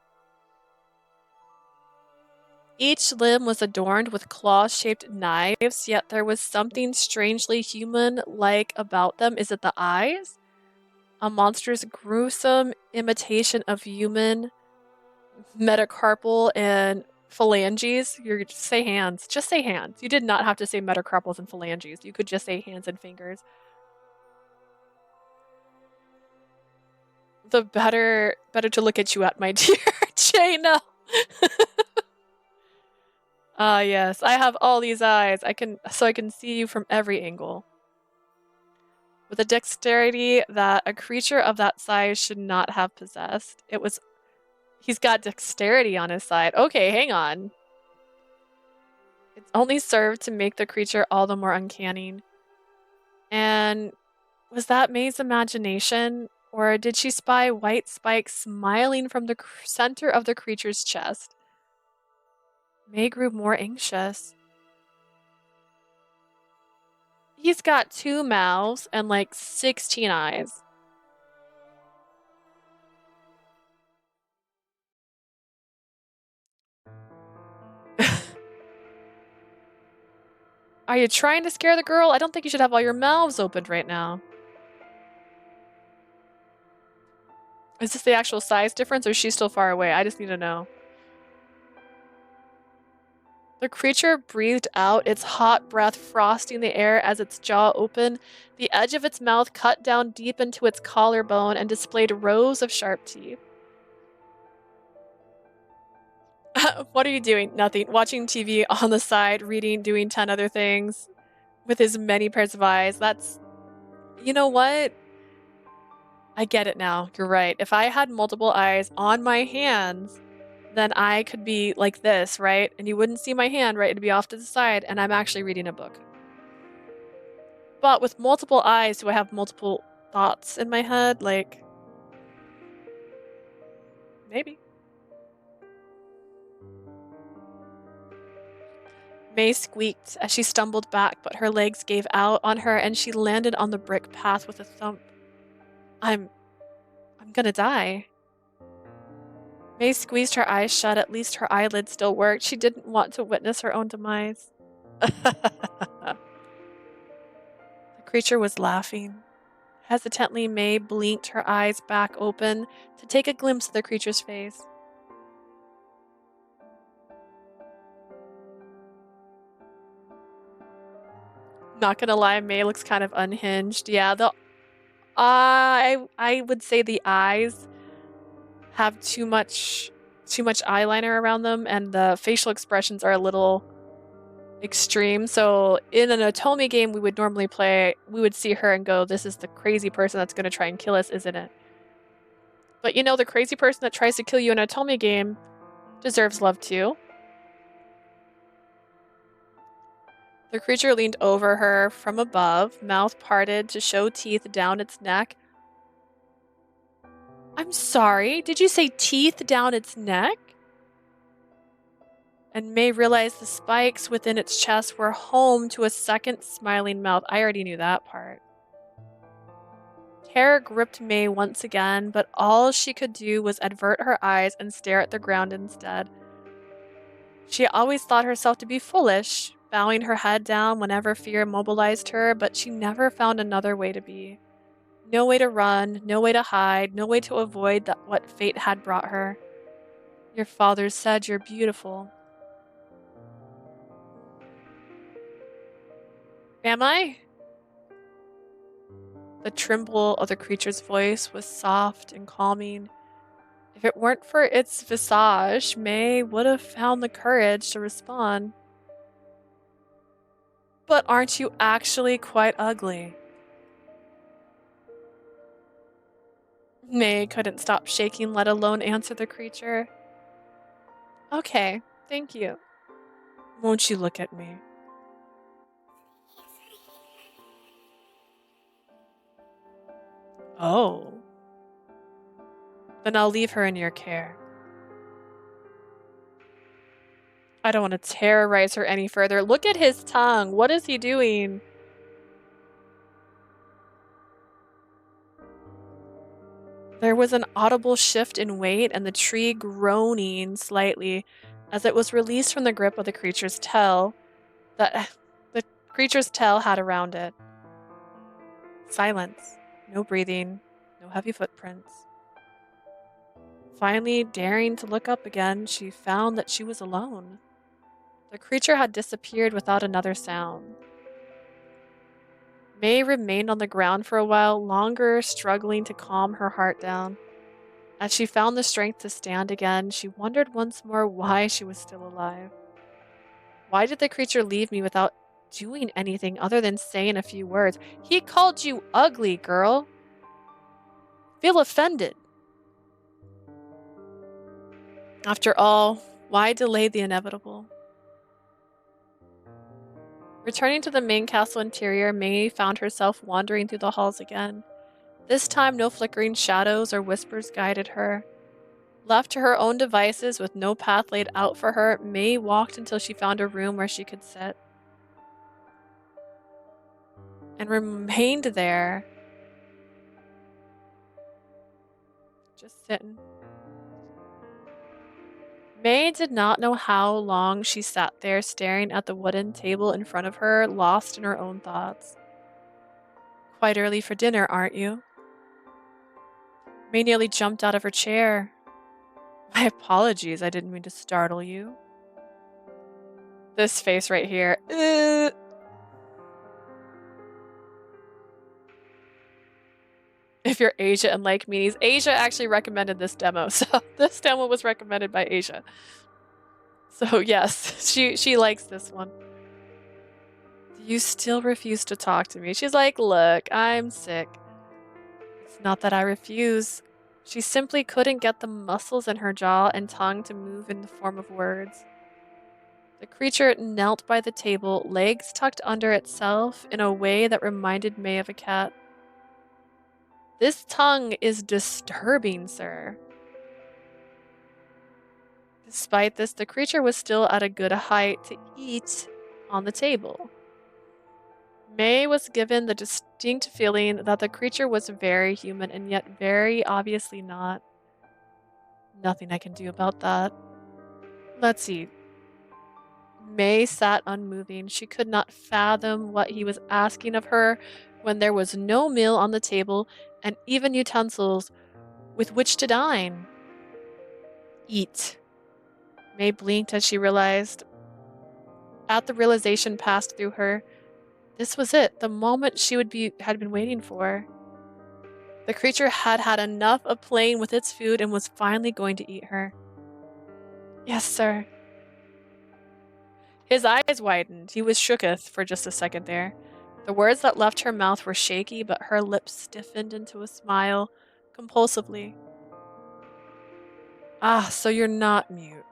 Each limb was adorned with claw-shaped knives, yet there was something strangely human-like about them. Is it the eyes? A monstrous, gruesome imitation of human metacarpal and phalanges. You just say hands. Just say hands. You did not have to say metacarpals and phalanges. You could just say hands and fingers. The better to look at you at, my dear Jaina. Ah, yes. I have all these eyes. I can see you from every angle. With a dexterity that a creature of that size should not have possessed. He's got dexterity on his side. Okay, hang on. It's only served to make the creature all the more uncanny. And was that May's imagination? Or did she spy white spikes smiling from the center of the creature's chest? May grew more anxious. He's got 2 mouths and like 16 eyes. Are you trying to scare the girl? I don't think you should have all your mouths opened right now. Is this the actual size difference or is she still far away? I just need to know. The creature breathed out, its hot breath frosting the air as its jaw opened. The edge of its mouth cut down deep into its collarbone and displayed rows of sharp teeth. What are you doing? Nothing. Watching TV on the side, reading, doing 10 other things with his many pairs of eyes. That's... You know what? I get it now. You're right. If I had multiple eyes on my hands, then I could be like this, right? And you wouldn't see my hand, right? It'd be off to the side, and I'm actually reading a book. But with multiple eyes, do I have multiple thoughts in my head? Like... Maybe. May squeaked as she stumbled back, but her legs gave out on her and she landed on the brick path with a thump. I'm gonna die. May squeezed her eyes shut. At least her eyelids still worked. She didn't want to witness her own demise. The creature was laughing. Hesitantly, May blinked her eyes back open to take a glimpse of the creature's face. Not gonna lie, May looks kind of unhinged. Yeah, I would say the eyes have too much eyeliner around them, and the facial expressions are a little extreme. So in an Otome game we would normally play, we would see her and go, this is the crazy person that's going to try and kill us, isn't it? But you know, the crazy person that tries to kill you in an Otome game deserves love too. The creature leaned over her from above, mouth parted to show teeth down its neck. I'm sorry, did you say teeth down its neck? And May realized the spikes within its chest were home to a second smiling mouth. I already knew that part. Terror gripped May once again, but all she could do was avert her eyes and stare at the ground instead. She always thought herself to be foolish, bowing her head down whenever fear immobilized her, but she never found another way to be. No way to run, no way to hide, no way to avoid what fate had brought her. Your father said you're beautiful. Am I? The tremble of the creature's voice was soft and calming. If it weren't for its visage, May would have found the courage to respond. But aren't you actually quite ugly? May couldn't stop shaking, let alone answer the creature. Okay, thank you. Won't you look at me? Oh. Then I'll leave her in your care. I don't want to terrorize her any further. Look at his tongue. What is he doing? There was an audible shift in weight and the tree groaning slightly as it was released from the grip of the creature's tail that the creature's tail had around it. Silence. No breathing. No heavy footprints. Finally, daring to look up again, she found that she was alone. The creature had disappeared without another sound. May remained on the ground for a while longer, struggling to calm her heart down. As she found the strength to stand again, she wondered once more why she was still alive. Why did the creature leave me without doing anything other than saying a few words? He called you ugly, girl. Feel offended. After all, why delay the inevitable? Returning to the main castle interior, May found herself wandering through the halls again. This time, no flickering shadows or whispers guided her. Left to her own devices with no path laid out for her, May walked until she found a room where she could sit. And remained there. Just sitting. May did not know how long she sat there staring at the wooden table in front of her, lost in her own thoughts. Quite early for dinner, aren't you? May nearly jumped out of her chair. My apologies, I didn't mean to startle you. This face right here. If you're Asia and like meanies, Asia actually recommended this demo, so this demo was recommended by Asia. So yes, she likes this one. Do you still refuse to talk to me? She's like, look, I'm sick. It's not that I refuse. She simply couldn't get the muscles in her jaw and tongue to move in the form of words. The creature knelt by the table, legs tucked under itself in a way that reminded May of a cat. This tongue is disturbing, sir. Despite this, the creature was still at a good height to eat on the table. May was given the distinct feeling that the creature was very human and yet very obviously not. Nothing I can do about that. Let's see. May sat unmoving. She could not fathom what he was asking of her when there was no meal on the table and even utensils with which to dine. Eat. May blinked as she realized. At the realization passed through her. This was it, the moment she had been waiting for. The creature had had enough of playing with its food and was finally going to eat her. Yes, sir. His eyes widened. He was shooketh for just a second there. The words that left her mouth were shaky, but her lips stiffened into a smile, compulsively. Ah, so you're not mute.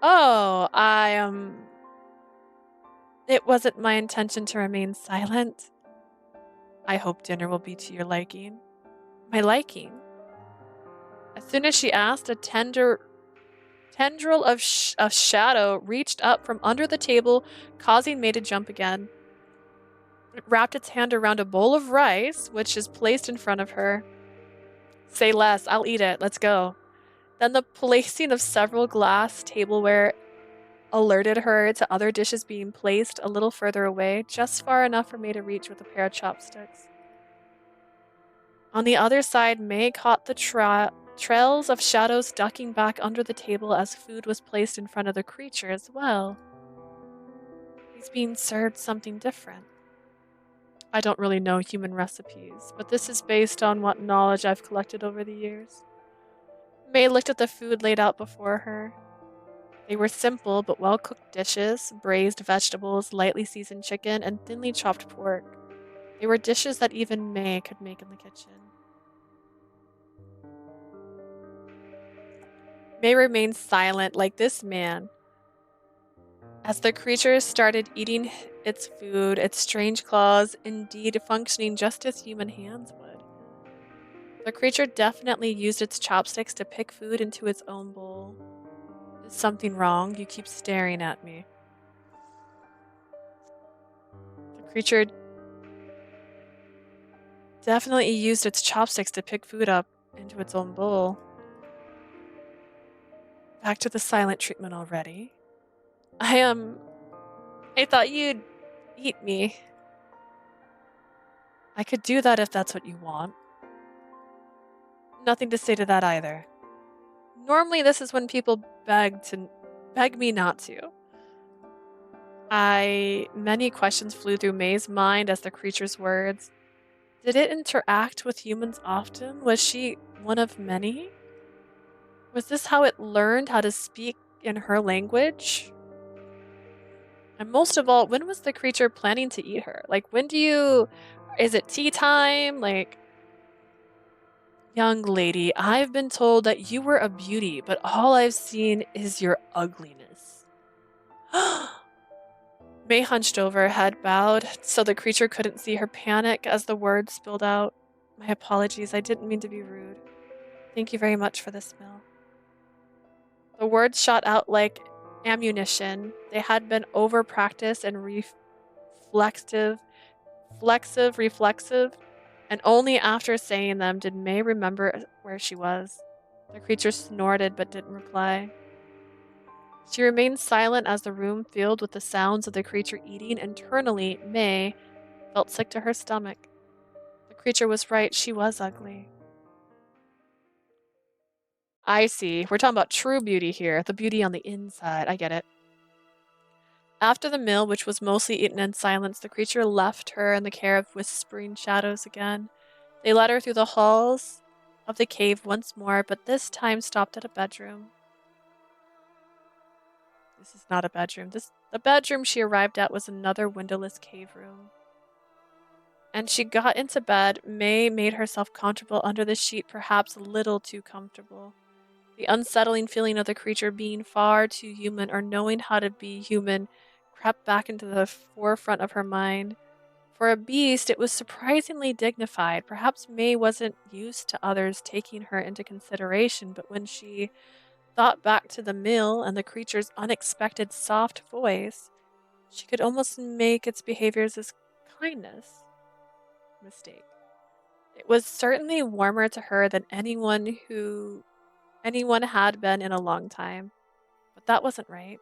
Oh, It wasn't my intention to remain silent. I hope dinner will be to your liking. My liking? As soon as she asked, a tendril of shadow reached up from under the table, causing May to jump again. It wrapped its hand around a bowl of rice, which is placed in front of her. Say less, I'll eat it, let's go. Then the placing of several glass tableware alerted her to other dishes being placed a little further away, just far enough for May to reach with a pair of chopsticks. On the other side, May caught the trails of shadows ducking back under the table as food was placed in front of the creature as well. He's being served something different. I don't really know human recipes, but this is based on what knowledge I've collected over the years. May looked at the food laid out before her. They were simple but well-cooked dishes, braised vegetables, lightly seasoned chicken, and thinly chopped pork. They were dishes that even May could make in the kitchen. May remained silent like this man. As the creature started eating its food, its strange claws indeed functioning just as human hands would. The creature definitely used its chopsticks to pick food into its own bowl. Is something wrong? You keep staring at me. The creature definitely used its chopsticks to pick food up into its own bowl. Back to the silent treatment already. I thought you'd eat me. I could do that if that's what you want. Nothing to say to that either. Normally this is when people beg me not to. Many questions flew through May's mind as the creature's words. Did it interact with humans often? Was she one of many? Was this how it learned how to speak in her language? And most of all, when was the creature planning to eat her? Like, is it tea time? Like, young lady, I've been told that you were a beauty, but all I've seen is your ugliness. May hunched over, head bowed, so the creature couldn't see her panic as the words spilled out. My apologies, I didn't mean to be rude. Thank you very much for this meal. The words shot out like ammunition. They had been over-practiced and reflexive, and only after saying them did May remember where she was. The creature snorted but didn't reply. She remained silent as the room filled with the sounds of the creature eating. Internally, May felt sick to her stomach. The creature was right, she was ugly. I see. We're talking about true beauty here, the beauty on the inside. I get it. After the meal, which was mostly eaten in silence, the creature left her in the care of whispering shadows again. They led her through the halls of the cave once more, but this time stopped at a bedroom. This is not a bedroom. The bedroom she arrived at was another windowless cave room. And she got into bed. May made herself comfortable under the sheet, perhaps a little too comfortable. The unsettling feeling of the creature being far too human or knowing how to be human crept back into the forefront of her mind. For a beast, it was surprisingly dignified. Perhaps May wasn't used to others taking her into consideration, but when she thought back to the meal and the creature's unexpected soft voice, she could almost make its behaviors as kindness. Mistake. It was certainly warmer to her than anyone had been in a long time. But that wasn't right.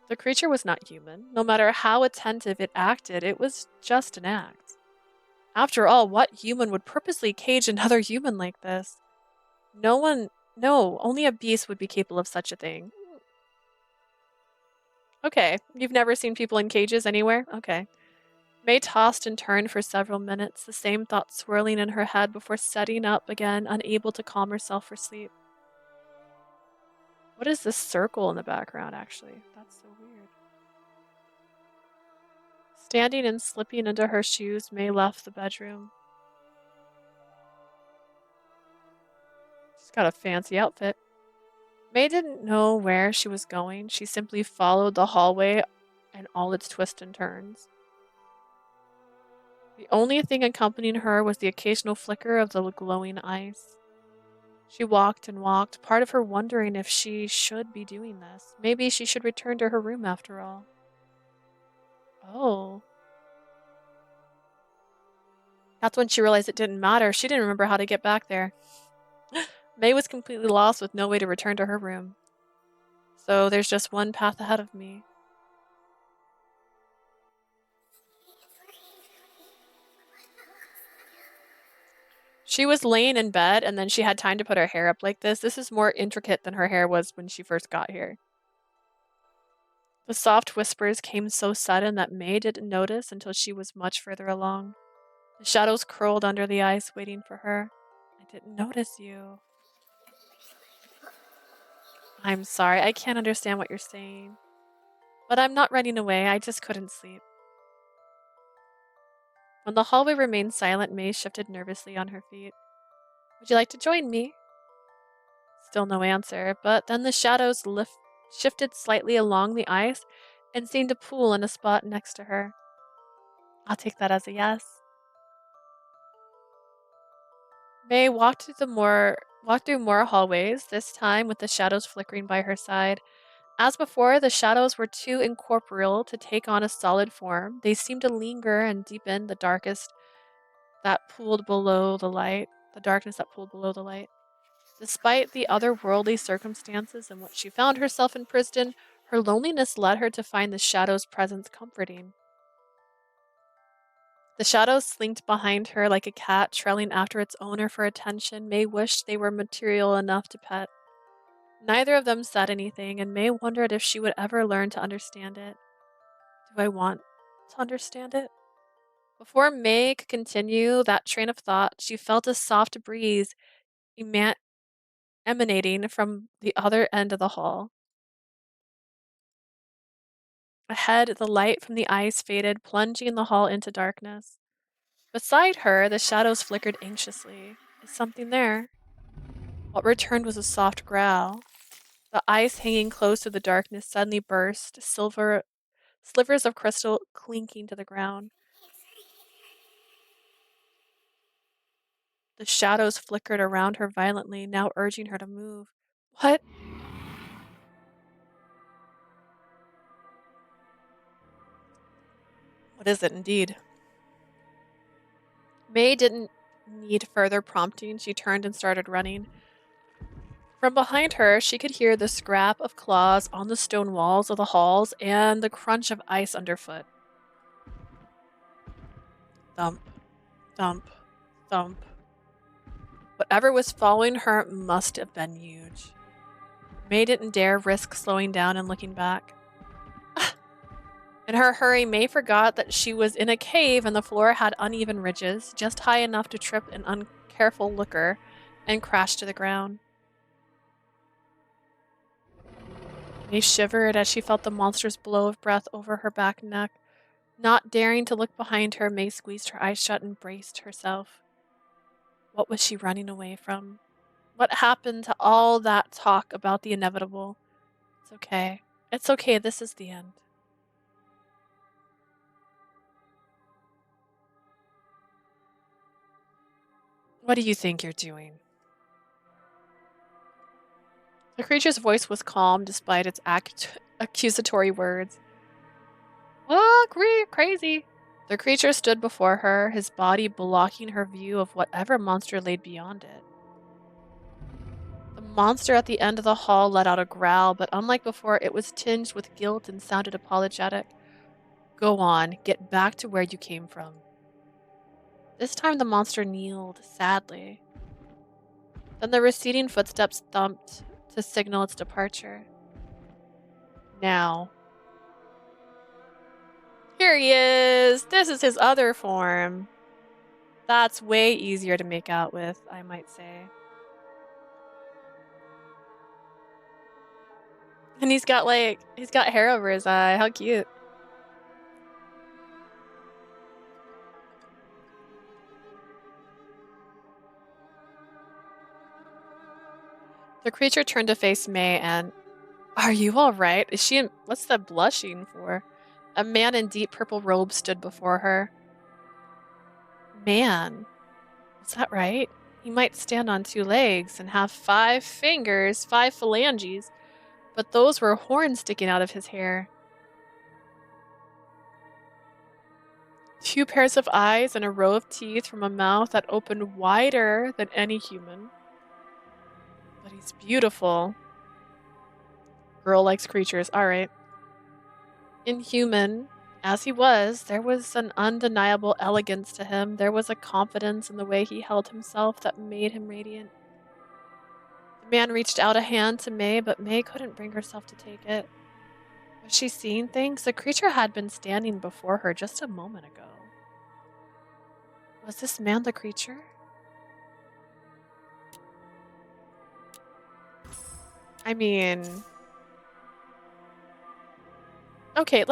The creature was not human. No matter how attentive it acted, it was just an act. After all, what human would purposely cage another human like this? No, only a beast would be capable of such a thing. Okay, you've never seen people in cages anywhere? Okay. May tossed and turned for several minutes, the same thoughts swirling in her head before setting up again, unable to calm herself for sleep. What is this circle in the background, actually? That's so weird. Standing and slipping into her shoes, May left the bedroom. She's got a fancy outfit. May didn't know where she was going. She simply followed the hallway and all its twists and turns. The only thing accompanying her was the occasional flicker of the glowing ice. She walked and walked, part of her wondering if she should be doing this. Maybe she should return to her room after all. Oh. That's when she realized it didn't matter. She didn't remember how to get back there. May was completely lost with no way to return to her room. So there's just one path ahead of me. She was laying in bed and then she had time to put her hair up like this. This is more intricate than her hair was when she first got here. The soft whispers came so sudden that May didn't notice until she was much further along. The shadows curled under the ice, waiting for her. I didn't notice you. I'm sorry, I can't understand what you're saying. But I'm not running away, I just couldn't sleep. When the hallway remained silent, May shifted nervously on her feet. Would you like to join me? Still no answer, but then the shadows shifted slightly along the ice and seemed to pool in a spot next to her. I'll take that as a yes. May walked through more hallways, this time with the shadows flickering by her side. As before, the shadows were too incorporeal to take on a solid form. They seemed to linger and deepen the darkness that pooled below the light. Despite the otherworldly circumstances in which she found herself imprisoned, her loneliness led her to find the shadow's presence comforting. The shadows slinked behind her like a cat trailing after its owner for attention. May wished they were material enough to pet. Neither of them said anything, and May wondered if she would ever learn to understand it. Do I want to understand it? Before May could continue that train of thought, she felt a soft breeze emanating from the other end of the hall. Ahead, the light from the ice faded, plunging the hall into darkness. Beside her, the shadows flickered anxiously. Is something there? What returned was a soft growl. The ice hanging close to the darkness suddenly burst, slivers of crystal clinking to the ground. The shadows flickered around her violently, now urging her to move. What? What is it indeed? May didn't need further prompting. She turned and started running. From behind her, she could hear the scrap of claws on the stone walls of the halls and the crunch of ice underfoot. Thump, thump, thump. Whatever was following her must have been huge. May didn't dare risk slowing down and looking back. In her hurry, May forgot that she was in a cave and the floor had uneven ridges, just high enough to trip an uncareful looker and crash to the ground. May shivered as she felt the monster's blow of breath over her back and neck. Not daring to look behind her, May squeezed her eyes shut and braced herself. What was she running away from? What happened to all that talk about the inevitable? It's okay. It's okay. This is the end. What do you think you're doing? The creature's voice was calm despite its accusatory words. Oh, crazy. The creature stood before her, his body blocking her view of whatever monster laid beyond it. The monster at the end of the hall let out a growl, but unlike before, it was tinged with guilt and sounded apologetic. Go on, get back to where you came from. This time the monster kneeled, sadly. Then the receding footsteps thumped to signal its departure. Now. Here he is! This is his other form. That's way easier to make out with, I might say. And he's got hair over his eye. How cute. The creature turned to face May and, are you all right? Is she in, what's that blushing for? A man in deep purple robes stood before her. Man, is that right? He might stand on 2 legs and have 5 fingers, 5 phalanges, but those were horns sticking out of his hair. 2 pairs of eyes and a row of teeth from a mouth that opened wider than any human. But he's beautiful. Girl likes creatures, alright. Inhuman as he was, there was an undeniable elegance to him. There was a confidence in the way he held himself that made him radiant. The man reached out a hand to May, but May couldn't bring herself to take it. Was she seeing things? The creature had been standing before her just a moment ago. Was this man the creature? I mean... Okay,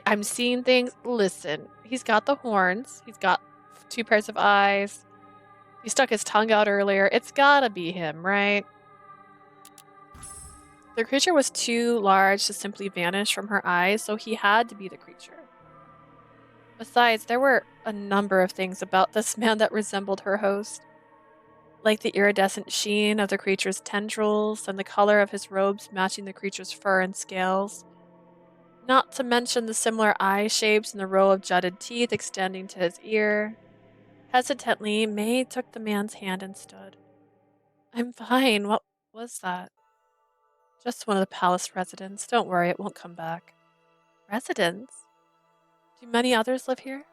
I'm seeing things. Listen, he's got the horns. He's got 2 pairs of eyes. He stuck his tongue out earlier. It's gotta be him, right? The creature was too large to simply vanish from her eyes, so he had to be the creature. Besides, there were a number of things about this man that resembled her host, like the iridescent sheen of the creature's tendrils and the color of his robes matching the creature's fur and scales. Not to mention the similar eye shapes and the row of jutted teeth extending to his ear. Hesitantly, May took the man's hand and stood. I'm fine. What was that? Just one of the palace residents. Don't worry, it won't come back. Residents? Do many others live here?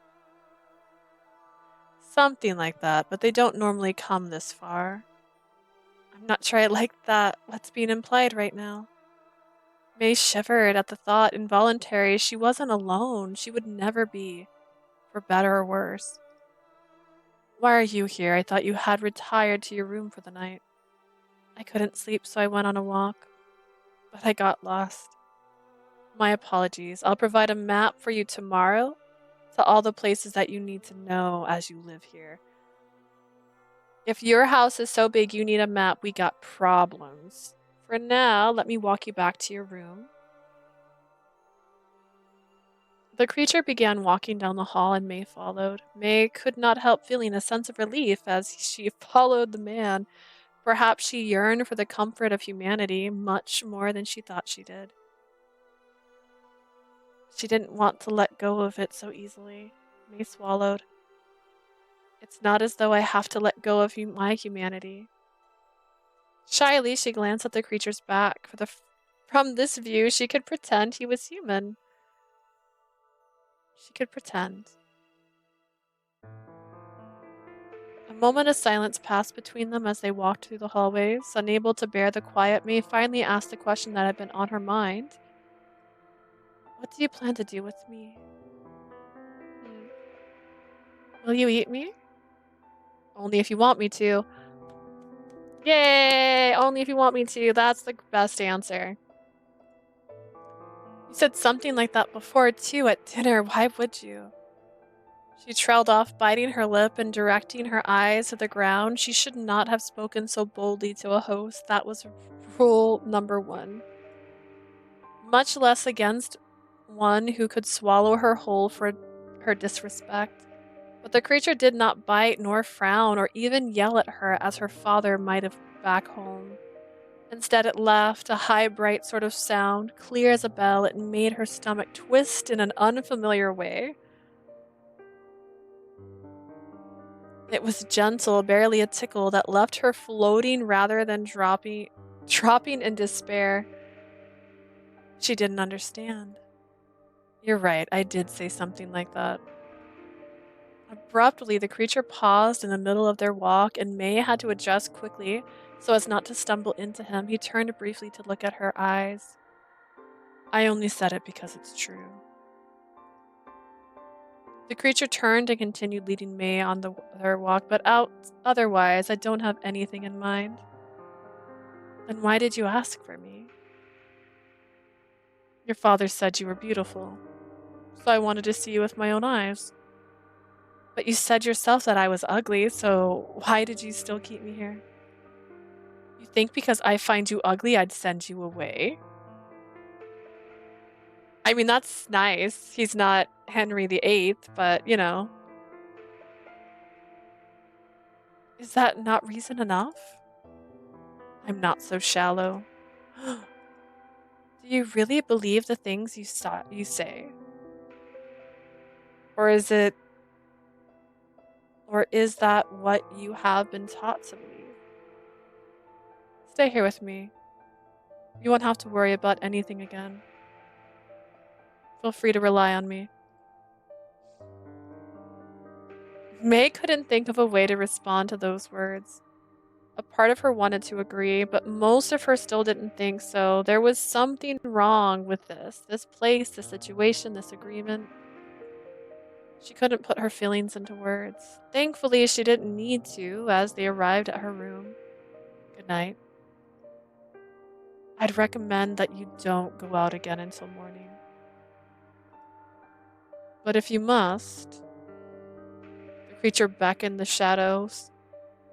Something like that, but they don't normally come this far. I'm not sure I like what's being implied right now. May shivered at the thought, involuntary. She wasn't alone. She would never be, for better or worse. Why are you here? I thought you had retired to your room for the night. I couldn't sleep, so I went on a walk. But I got lost. My apologies. I'll provide a map for you tomorrow to all the places that you need to know as you live here. If your house is so big you need a map, we got problems. For now, let me walk you back to your room. The creature began walking down the hall and May followed. May could not help feeling a sense of relief as she followed the man. Perhaps she yearned for the comfort of humanity much more than she thought she did. She didn't want to let go of it so easily. May swallowed. It's not as though I have to let go of my humanity. Shyly, she glanced at the creature's back. From this view, she could pretend he was human. She could pretend. A moment of silence passed between them as they walked through the hallways. Unable to bear the quiet, May finally asked the question that had been on her mind. What do you plan to do with me? Will you eat me? Only if you want me to. Yay! Only if you want me to. That's the best answer. You said something like that before, too, at dinner. Why would you? She trailed off, biting her lip and directing her eyes to the ground. She should not have spoken so boldly to a host. That was rule number 1. Much less against one who could swallow her whole for her disrespect. But the creature did not bite nor frown or even yell at her as her father might have back home. Instead, it laughed, a high, bright sort of sound, clear as a bell. It made her stomach twist in an unfamiliar way. It was gentle, barely a tickle, that left her floating rather than dropping in despair. She didn't understand. You're right, I did say something like that. Abruptly, the creature paused in the middle of their walk, and May had to adjust quickly so as not to stumble into him. He turned briefly to look at her eyes. I only said it because it's true. The creature turned and continued leading May on their walk, but otherwise, I don't have anything in mind. Then why did you ask for me? Your father said you were beautiful, so I wanted to see you with my own eyes. But you said yourself that I was ugly, so why did you still keep me here? You think because I find you ugly, I'd send you away? I mean, that's nice. He's not Henry VIII, but, you know, is that not reason enough? I'm not so shallow. Do you really believe the things you say? Or is it, or is that what you have been taught to believe? Stay here with me. You won't have to worry about anything again. Feel free to rely on me. May couldn't think of a way to respond to those words. A part of her wanted to agree, but most of her still didn't think so. There was something wrong with this place, this situation, this agreement. She couldn't put her feelings into words. Thankfully, she didn't need to as they arrived at her room. Good night. I'd recommend that you don't go out again until morning. But if you must, the creature beckoned the shadows,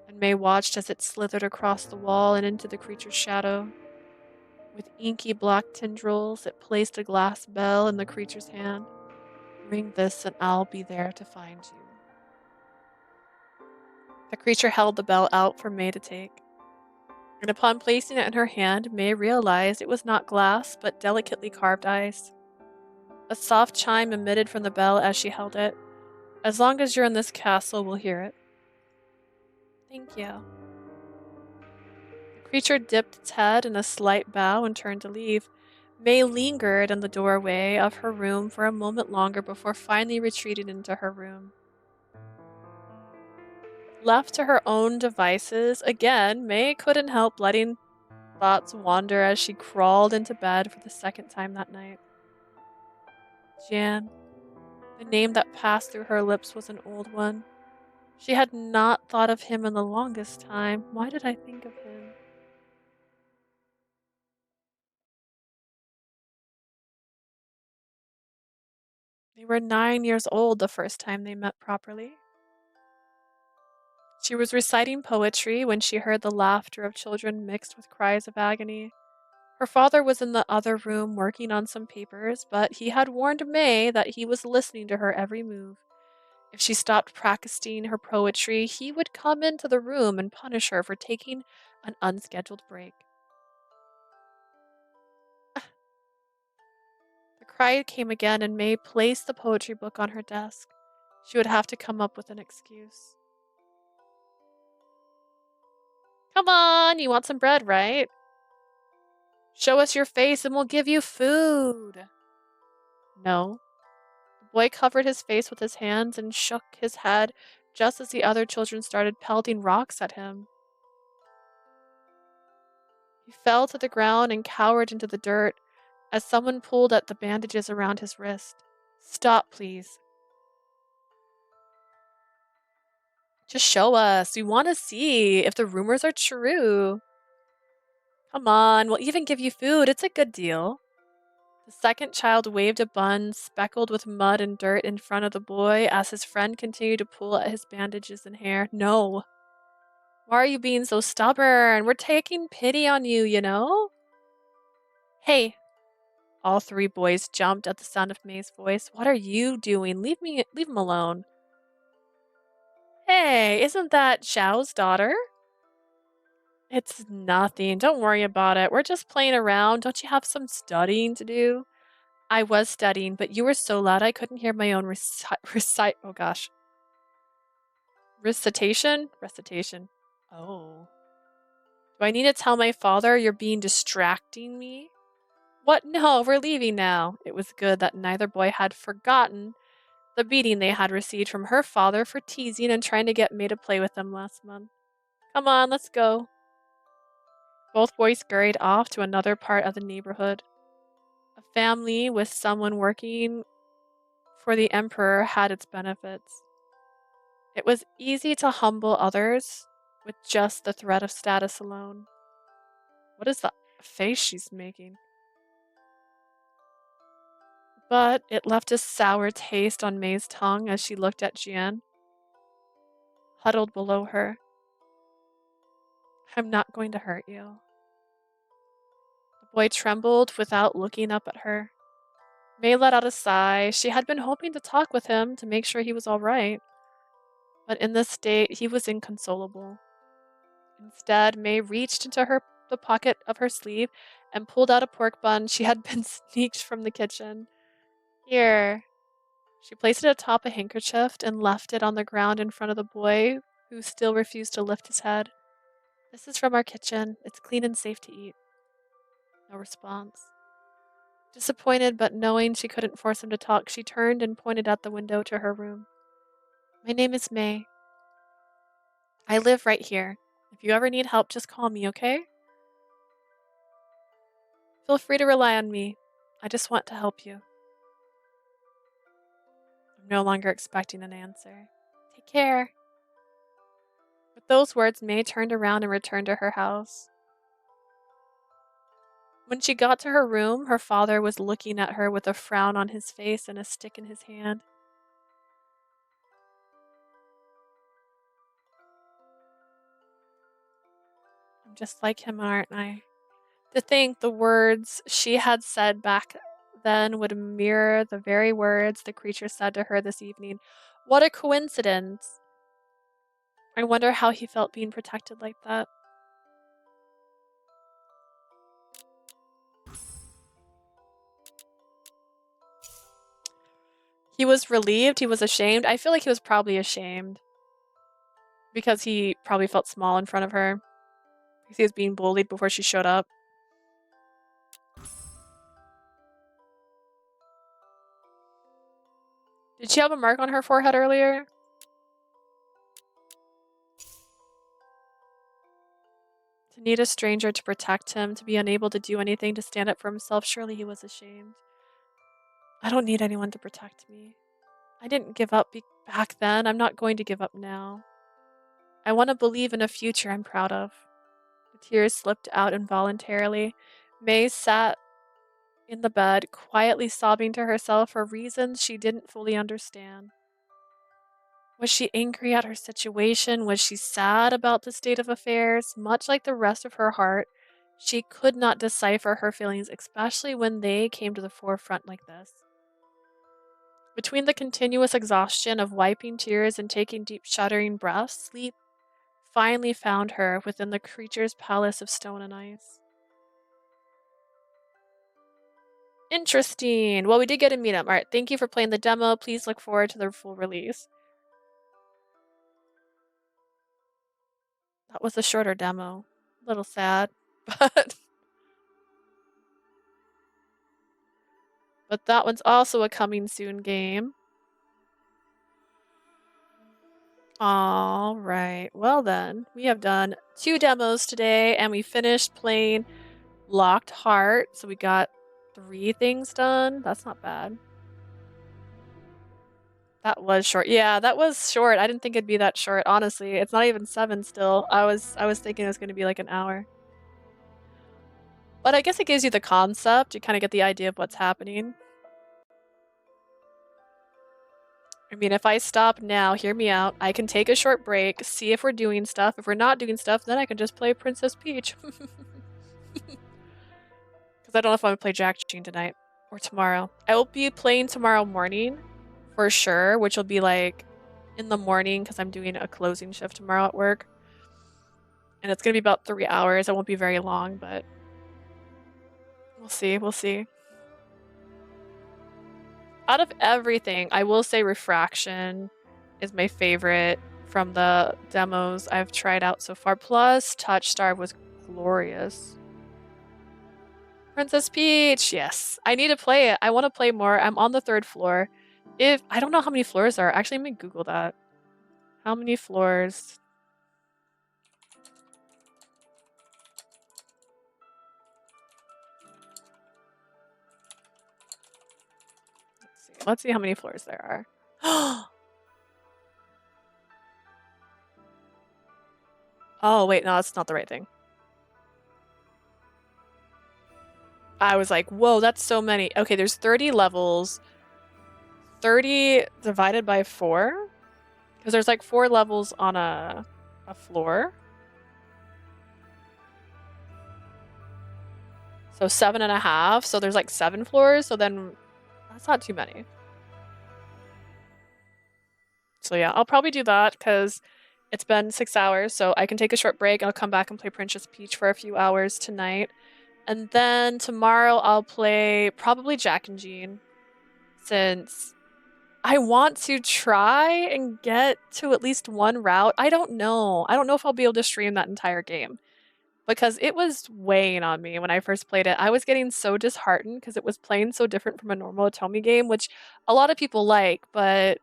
and May watched as it slithered across the wall and into the creature's shadow. With inky black tendrils, it placed a glass bell in the creature's hand. Ring this and I'll be there to find you. The creature held the bell out for May to take, and upon placing it in her hand, May realized it was not glass, but delicately carved ice. A soft chime emitted from the bell as she held it. As long as you're in this castle, we'll hear it. Thank you. The creature dipped its head in a slight bow and turned to leave. May lingered in the doorway of her room for a moment longer before finally retreating into her room. Left to her own devices, again, May couldn't help letting thoughts wander as she crawled into bed for the second time that night. Jan. The name that passed through her lips was an old one. She had not thought of him in the longest time. Why did I think of him? They were 9 years old the first time they met properly. She was reciting poetry when she heard the laughter of children mixed with cries of agony. Her father was in the other room working on some papers, but he had warned May that he was listening to her every move. If she stopped practicing her poetry, he would come into the room and punish her for taking an unscheduled break. The cry came again, and May placed the poetry book on her desk. She would have to come up with an excuse. Come on, you want some bread, right? Show us your face and we'll give you food. No. The boy covered his face with his hands and shook his head just as the other children started pelting rocks at him. He fell to the ground and cowered into the dirt as someone pulled at the bandages around his wrist. Stop, please. Just show us. We want to see if the rumors are true. Come on, we'll even give you food. It's a good deal. The second child waved a bun speckled with mud and dirt in front of the boy as his friend continued to pull at his bandages and hair. No. Why are you being so stubborn? We're taking pity on you, you know? Hey. All three boys jumped at the sound of May's voice. What are you doing? Leave him alone. Hey, isn't that Xiao's daughter? It's nothing. Don't worry about it. We're just playing around. Don't you have some studying to do? I was studying, but you were so loud I couldn't hear my own oh gosh. Recitation? Recitation. Oh. Do I need to tell my father you're being distracting me? What? No, we're leaving now. It was good that neither boy had forgotten the beating they had received from her father for teasing and trying to get May to play with them last month. Come on, let's go. Both boys scurried off to another part of the neighborhood. A family with someone working for the emperor had its benefits. It was easy to humble others with just the threat of status alone. What is the face she's making? But it left a sour taste on May's tongue as she looked at Jian, huddled below her. I'm not going to hurt you. The boy trembled without looking up at her. May let out a sigh. She had been hoping to talk with him to make sure he was all right. But in this state, he was inconsolable. Instead, May reached into the pocket of her sleeve and pulled out a pork bun she had been sneaked from the kitchen. Here. She placed it atop a handkerchief and left it on the ground in front of the boy, who still refused to lift his head. This is from our kitchen. It's clean and safe to eat. No response. Disappointed, but knowing she couldn't force him to talk, she turned and pointed out the window to her room. My name is May. I live right here. If you ever need help, just call me, okay? Feel free to rely on me. I just want to help you. I'm no longer expecting an answer. Take care. With those words, May turned around and returned to her house. When she got to her room, her father was looking at her with a frown on his face and a stick in his hand. I'm just like him, aren't I? To think the words she had said back then would mirror the very words the creature said to her this evening. What a coincidence! I wonder how he felt being protected like that. He was relieved, he was ashamed. I feel like he was probably ashamed. Because he probably felt small in front of her. Because he was being bullied before she showed up. Did she have a mark on her forehead earlier? To need a stranger to protect him, to be unable to do anything to stand up for himself, surely he was ashamed. I don't need anyone to protect me. I didn't give up back then. I'm not going to give up now. I want to believe in a future I'm proud of. The tears slipped out involuntarily. May sat in the bed, quietly sobbing to herself for reasons she didn't fully understand. Was she angry at her situation? Was she sad about the state of affairs? Much like the rest of her heart, she could not decipher her feelings, especially when they came to the forefront like this. Between the continuous exhaustion of wiping tears and taking deep, shuddering breaths, sleep finally found her within the creature's palace of stone and ice. Interesting. Well, we did get a meetup. All right, thank you for playing the demo. Please look forward to the full release. That was a shorter demo. A little sad, but that one's also a coming soon game. All right. Well then, we have done 2 demos today and we finished playing Locked Heart. So we got 3 things done. That's not bad. That was short. Yeah, that was short. I didn't think it'd be that short, honestly. It's not even 7 still. I was thinking it was going to be like an hour. But I guess it gives you the concept. You kind of get the idea of what's happening. I mean, if I stop now, hear me out. I can take a short break, see if we're doing stuff. If we're not doing stuff, then I can just play Princess Peach. Because I don't know if I'm going to play Jack Jean tonight or tomorrow. I will be playing tomorrow morning for sure, which will be like in the morning because I'm doing a closing shift tomorrow at work. And it's going to be about 3 hours. It won't be very long, but we'll see. We'll see. Out of everything, I will say Refraction is my favorite from the demos I've tried out so far. Plus, Touchstar was glorious. Princess Peach, yes. I need to play it. I want to play more. I'm on the 3rd floor. I don't know how many floors there are. Actually, let me Google that. How many floors? Let's see how many floors there are. Oh, wait, no, that's not the right thing. I was like, whoa, that's so many. Okay, there's 30 levels. 30 divided by 4? Because there's like 4 levels on a floor. So 7.5. So there's like 7 floors. So then that's not too many. So yeah, I'll probably do that because it's been 6 hours. So I can take a short break. I'll come back and play Princess Peach for a few hours tonight. And then tomorrow I'll play probably Jack and Jean, since I want to try and get to at least one route. I don't know. I don't know if I'll be able to stream that entire game because it was weighing on me when I first played it. I was getting so disheartened because it was playing so different from a normal Otome game, which a lot of people like, but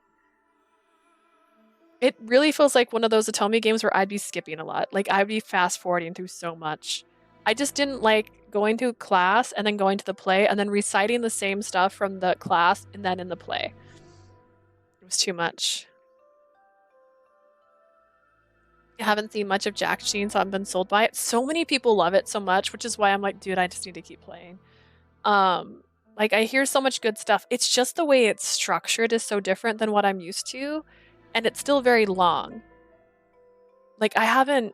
it really feels like one of those Otome games where I'd be skipping a lot. Like I'd be fast forwarding through so much. I just didn't like going to class and then going to the play and then reciting the same stuff from the class and then in the play. It was too much. I haven't seen much of Jack Sheen, so I haven't been sold by it. So many people love it so much, which is why I'm like, dude, I just need to keep playing. Like I hear so much good stuff. It's just the way it's structured is so different than what I'm used to, and it's still very long. Like I haven't,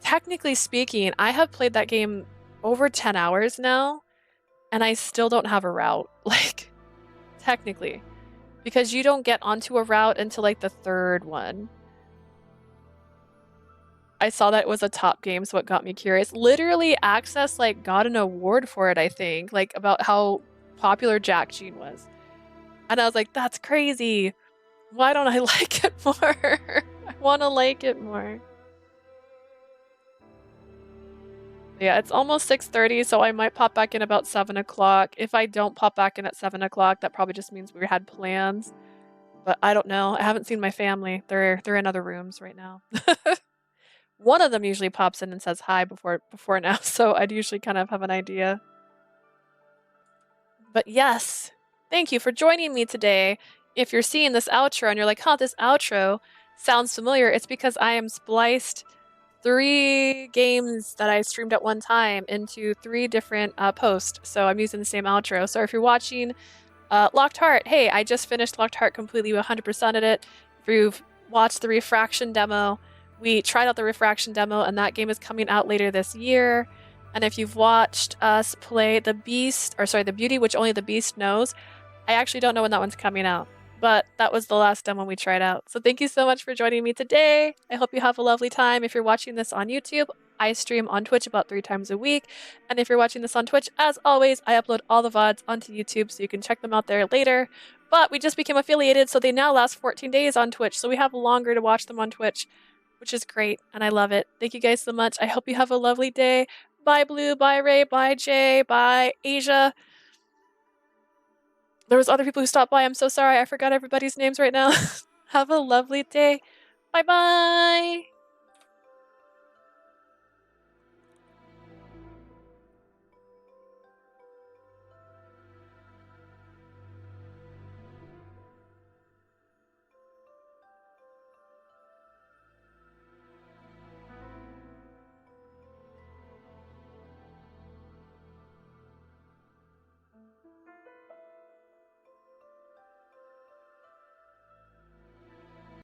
technically speaking, I have played that game over 10 hours now, and I still don't have a route. Like technically, because you don't get onto a route until like the 3rd one. I saw that it was a top game, so it got me curious. Literally, Access like got an award for it, I think, like about how popular Jack Jean was. And I was like, that's crazy. Why don't I like it more? I want to like it more. Yeah, it's almost 6:30, so I might pop back in about 7 o'clock. If I don't pop back in at 7 o'clock, that probably just means we had plans. But I don't know. I haven't seen my family. They're in other rooms right now. One of them usually pops in and says hi before now, so I'd usually kind of have an idea. But yes, thank you for joining me today. If you're seeing this outro and you're like, huh, this outro sounds familiar, it's because I am spliced 3 games that I streamed at one time into 3 different posts. So I'm using the same outro. So if you're watching Locked Heart, hey, I just finished Locked Heart completely 100%ed it. If you've watched the Refraction demo, we tried out the Refraction demo, and that game is coming out later this year. And if you've watched us play The Beauty, which only the Beast knows, I actually don't know when that one's coming out. But that was the last demo we tried out. So thank you so much for joining me today. I hope you have a lovely time. If you're watching this on YouTube, I stream on Twitch about 3 times a week. And if you're watching this on Twitch, as always, I upload all the VODs onto YouTube, so you can check them out there later. But we just became affiliated, so they now last 14 days on Twitch. So we have longer to watch them on Twitch, which is great. And I love it. Thank you guys so much. I hope you have a lovely day. Bye, Blue. Bye, Ray. Bye, Jay. Bye, Asia. There was other people who stopped by. I'm so sorry. I forgot everybody's names right now. Have a lovely day. Bye-bye.